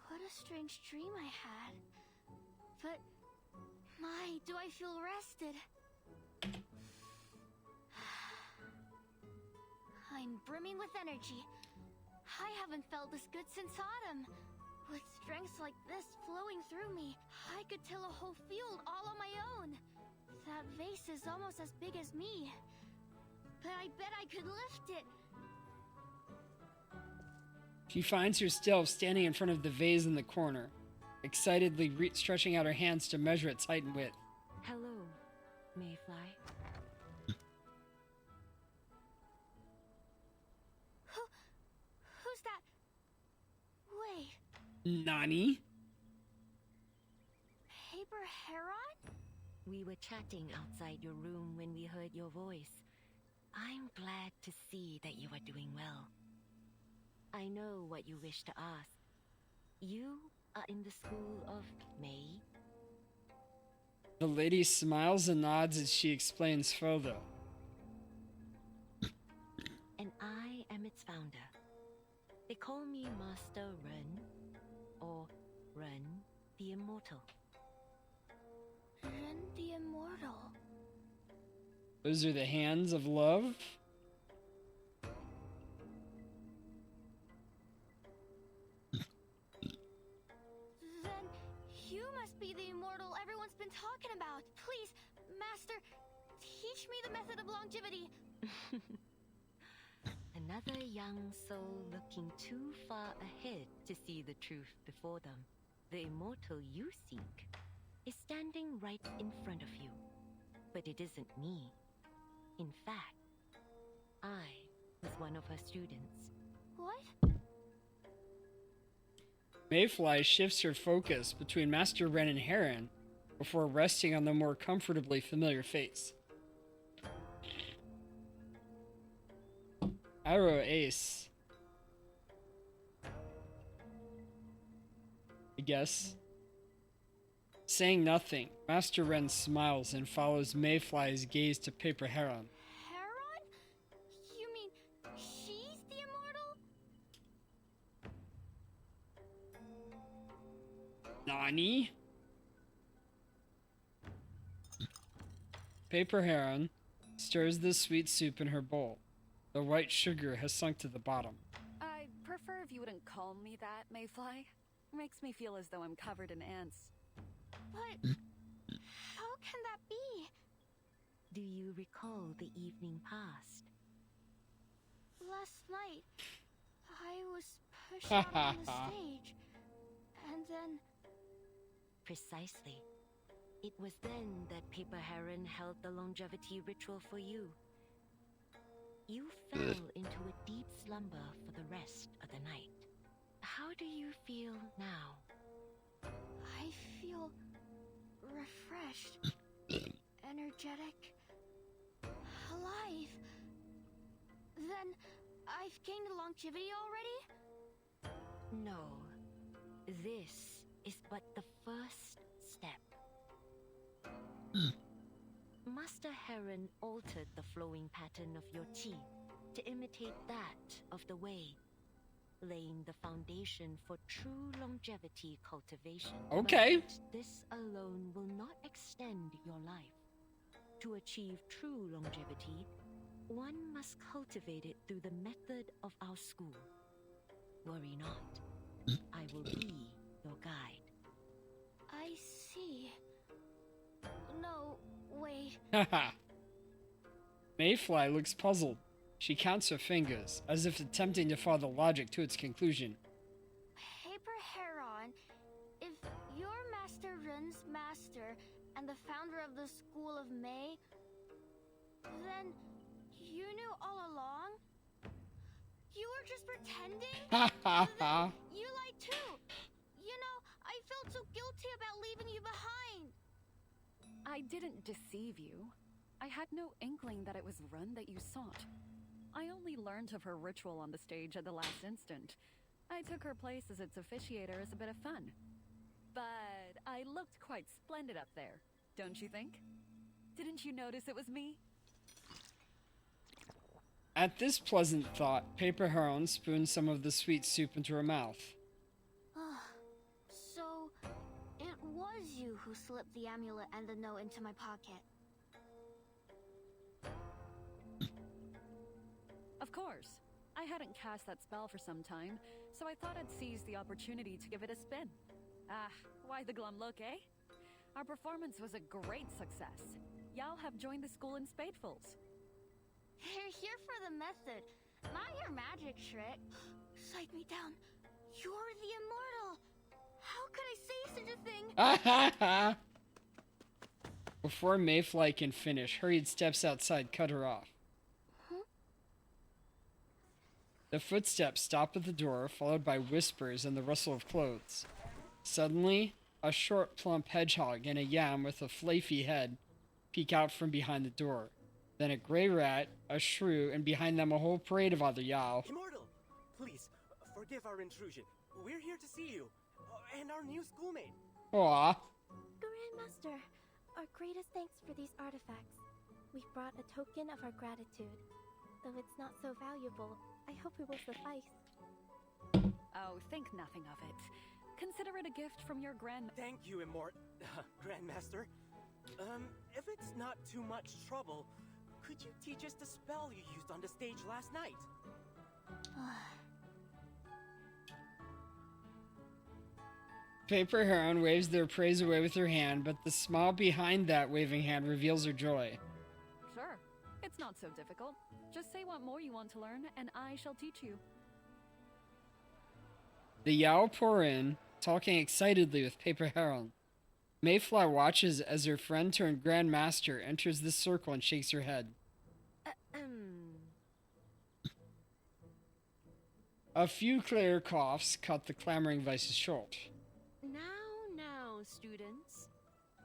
What a strange dream I had. But, my, do I feel rested. I'm brimming with energy. I haven't felt this good since autumn. With strengths like this flowing through me, I could till a whole field all on my own. That vase is almost as big as me. But I bet I could lift it. She finds herself standing in front of the vase in the corner, excitedly stretching out her hands to measure its height and width. Hello, Mayfly. Who's that? Wait, Nani? Paper Heron? We were chatting outside your room when we heard your voice. I'm glad to see that you are doing well. I know what you wish to ask. You are in the School of May? The lady smiles and nods as she explains further. And I am They call me Master Ren, or Ren the Immortal. Ren the Immortal. Those are the hands of love? Then you must be the immortal everyone's been talking about. Please, Master, teach me the method of longevity. Another young soul looking too far ahead to see the truth before them. The immortal you seek is standing right in front of you. But it isn't me. In fact, I was one of her students. What? Mayfly shifts her focus between Master Ren and Heron before resting on the more comfortably familiar face. Arrow Ace. I guess. Saying nothing, Master Ren smiles and follows Mayfly's gaze to Paper Heron. Heron? You mean she's the immortal? Nani? Paper Heron stirs the sweet soup in her bowl. The white sugar has sunk to the bottom. I'd prefer if you wouldn't call me that, Mayfly. Makes me feel as though I'm covered in ants. But how can that be? Do you recall the evening past? Last night, I was pushed out on the stage, and then... Precisely. It was then that Paper Heron held the longevity ritual for you. You fell into a deep slumber for the rest of the night. How do you feel now? I feel refreshed, energetic, alive. Then I've gained longevity already? No. This is but the first step. Master Heron altered the flowing pattern of your chi to imitate that of the way, laying the foundation for true longevity cultivation. Okay. But this alone will not extend your life. To achieve true longevity, one must cultivate it through the method of our school. Worry not. I will be your guide. I see. No, wait. Haha. Mayfly looks puzzled. She counts her fingers, as if attempting to follow the logic to its conclusion. Paper Heron, if you're Master Ren's master and the founder of the School of May, then you knew all along? You were just pretending? Then you lied too! You know, I felt so guilty about leaving you behind! I didn't deceive you. I had no inkling that it was Ren that you sought. I only learned of her ritual on the stage at the last instant. I took her place as its officiator as a bit of fun. But I looked quite splendid up there, don't you think? Didn't you notice it was me? At this pleasant thought, Paper Heron spooned some of the sweet soup into her mouth. So, it was you who slipped the amulet and the note into my pocket. Of course. I hadn't cast that spell for some time, so I thought I'd seize the opportunity to give it a spin. Ah, why the glum look, eh? Our performance was a great success. Y'all have joined the school in spadefuls. You're here for the method, not your magic trick. Sight me down. You're the immortal. How could I say such a thing? Before Mayfly can finish, hurried steps outside cut her off. The footsteps stop at the door, followed by whispers and the rustle of clothes. Suddenly, a short, plump hedgehog and a yam with a fluffy head peek out from behind the door. Then a gray rat, a shrew, and behind them a whole parade of other Yao. Immortal! Please, forgive our intrusion. We're here to see you, and our new schoolmate. Aww. Grandmaster, our greatest thanks for these artifacts. We've brought a token of our gratitude. Though it's not so valuable, I hope it will suffice. Oh, think nothing of it. Consider it a gift from your Thank you, Grandmaster. If it's not too much trouble, could you teach us the spell you used on the stage last night? Paper Heron waves their praise away with her hand, but the smile behind that waving hand reveals her joy. Sure. It's not so difficult. Just say what more you want to learn, and I shall teach you. The Yao pour in, talking excitedly with Paper Heron. Mayfly watches as her friend turned Grand Master enters the circle and shakes her head. A few clear coughs cut the clamoring voices short. Now, students.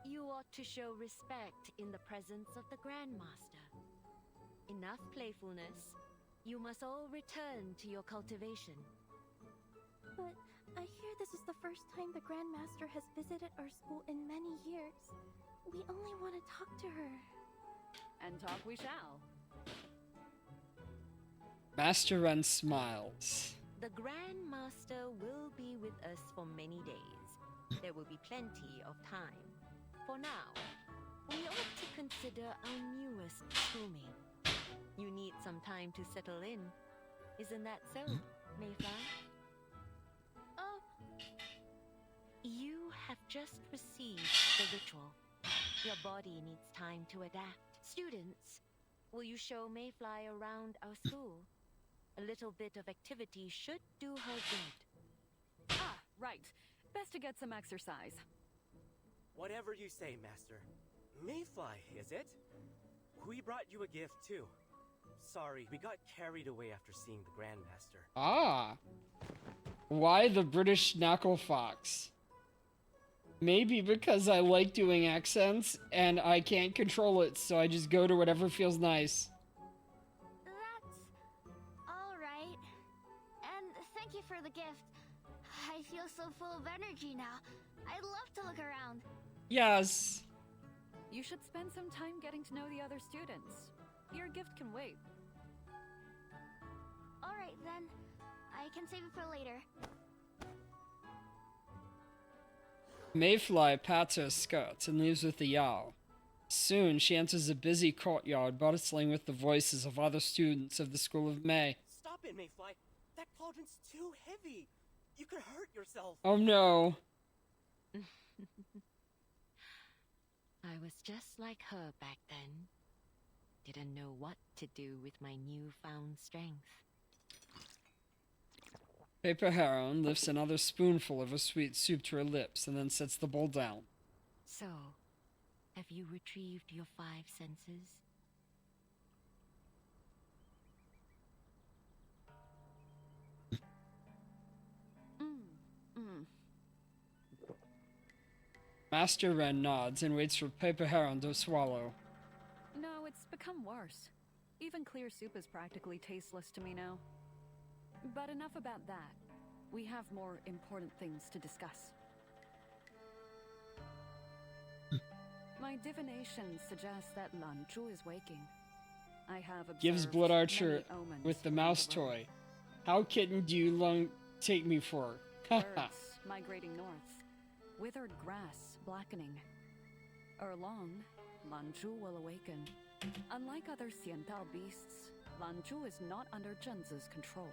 You ought to show respect in the presence of the Grandmaster. Enough playfulness. You must all return to your cultivation. But I hear this is the first time the Grandmaster has visited our school in many years. We only want to talk to her. And talk we shall. Master Ren smiles. The Grandmaster will be with us for many days. There will be plenty of time. For now, we ought to consider our newest schoolmate. You need some time to settle in. Isn't that so, Mayfly? You have just received the ritual. Your body needs time to adapt. Students, will you show Mayfly around our school? A little bit of activity should do her good. Ah, right. Best to get some exercise. Whatever you say, Master. Mayfly, is it? We brought you a gift, too. Sorry, we got carried away after seeing the Grandmaster. Ah. Why the British knuckle fox? Maybe because I like doing accents and I can't control it, so I just go to whatever feels nice. That's all right. And thank you for the gift. I feel so full of energy now. I'd love to look around. Yes. You should spend some time getting to know the other students. Your gift can wait. All right then. I can save it for later. Mayfly pats her skirts and leaves with the Yao. Soon she enters a busy courtyard bustling with the voices of other students of the School of May. Stop it, Mayfly. That cauldron's too heavy. You could hurt yourself. Oh no. I was just like her back then. Didn't know what to do with my newfound strength. Paper Heron lifts another spoonful of her sweet soup to her lips and then sets the bowl down. So, have you retrieved your 5 senses? Master Ren nods and waits for Paper Heron to swallow. No, it's become worse. Even clear soup is practically tasteless to me now. But enough about that. We have more important things to discuss. My divination suggests that Lan Zhu is waking. I have observed Gives Blood Archer many omens with the around mouse world. toy. How kitten do you take me for? Birds migrating north. Withered grass blackening. Erelong, Lan Zhu will awaken. Unlike other Xiandao beasts, Lan Zhu is not under Zhenzi's control.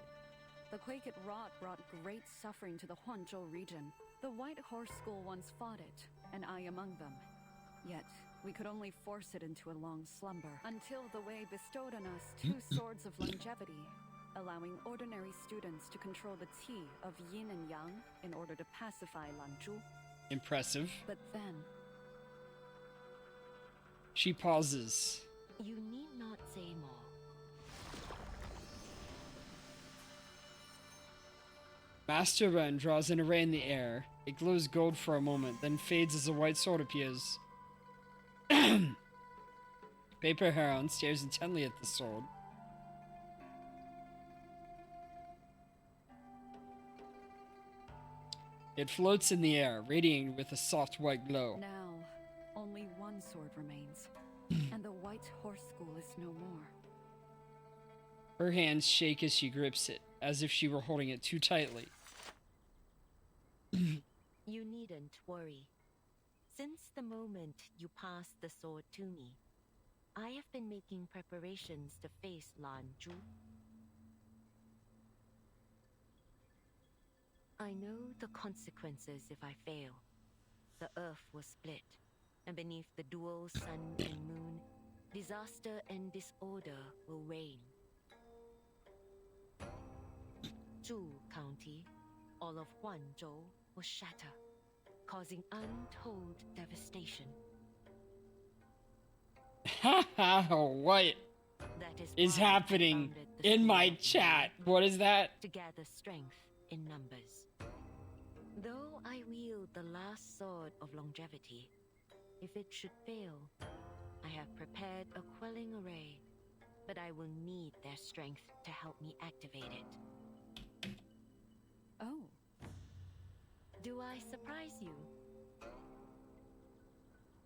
The quake it wrought brought great suffering to the Huanzhou region. The White Horse School once fought it, and I among them. Yet, we could only force it into a long slumber, until the Wei bestowed on us 2 swords of longevity, allowing ordinary students to control the Qi of yin and yang in order to pacify Lan Zhu. Impressive. But then... She pauses. You need not say more. Master Ren draws an array in the air. It glows gold for a moment, then fades as a white sword appears. Paper Heron stares intently at the sword. It floats in the air, radiating with a soft white glow. Now, only one sword remains, and the White Horse School is no more. Her hands shake as she grips it, as if she were holding it too tightly. You needn't worry. Since the moment you passed the sword to me, I have been making preparations to face Lan Zhu. I know the consequences if I fail. The earth will split, and beneath the dual sun and moon, disaster and disorder will reign. Zhu County, all of Huanzhou, will shatter, causing untold devastation. What That is why I happening founded the in School my of chat? Unending, What is that? to gather strength in numbers. Though I wield the last sword of longevity, if it should fail, I have prepared a quelling array, but I will need their strength to help me activate it. Oh. Do I surprise you?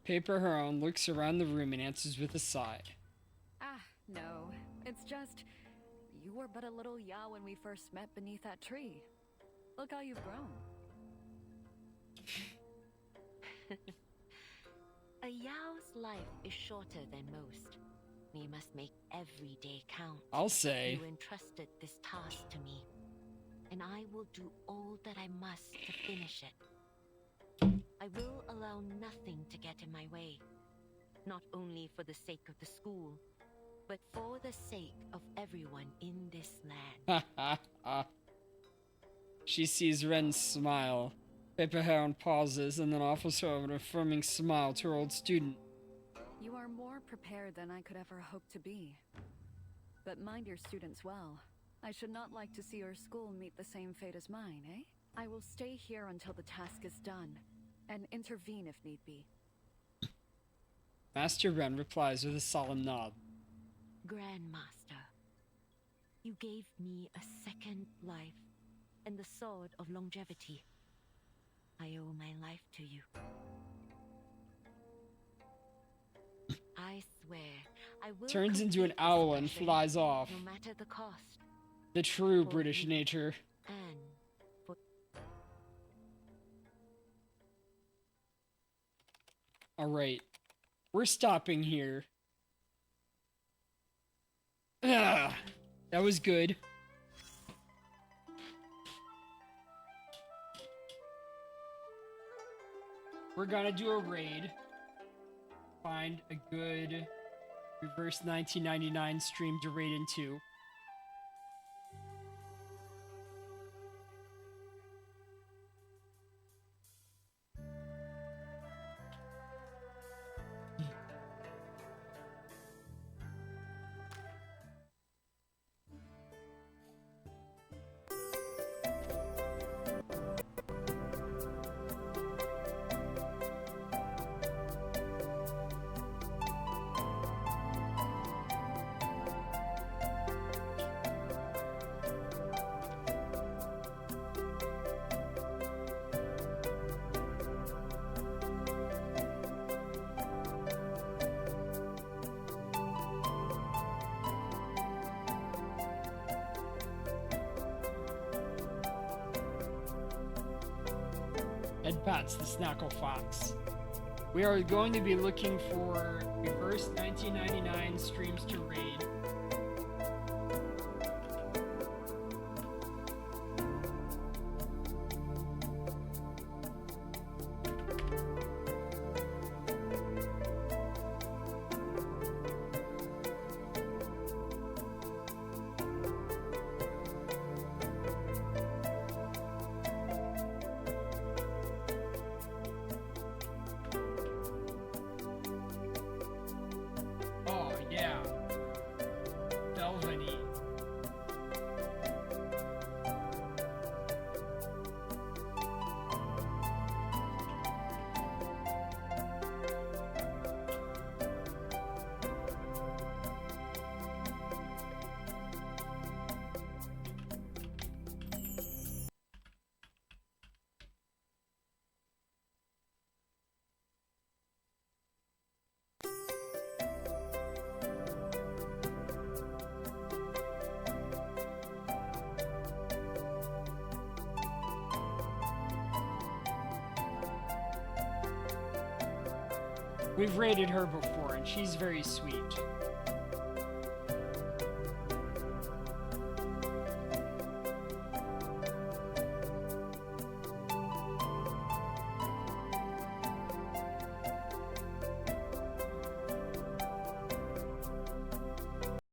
Paper Heron looks around the room and answers with a sigh. Ah, no. It's just, you were but a little Yao when we first met beneath that tree. Look how you've grown. A Yao's life is shorter than most. We must make every day count. I'll say. You entrusted this task to me, and I will do all that I must to finish it. I will allow nothing to get in my way, not only for the sake of the school, but for the sake of everyone in this land. She sees Ren smile. Paper Heron pauses and then offers her an affirming smile to her old student. You are more prepared than I could ever hope to be. But mind your students well. I should not like to see your school meet the same fate as mine, eh? I will stay here until the task is done, and intervene if need be. Master Ren replies with a solemn nod. Grandmaster, you gave me a second life and the sword of longevity. I owe my life to you. I swear I will Turns into an complete this owl and mission, flies off. no matter the cost. The true For British you nature. And for Alright. We're stopping here. Ugh, that was good. We're gonna do a raid. Find a good reverse 1999 stream to raid into. Ed Pats the Snackle Fox. We are going to be looking for reverse 1999 streams to raid. Oh, yeah. We've raided her before, and she's very sweet.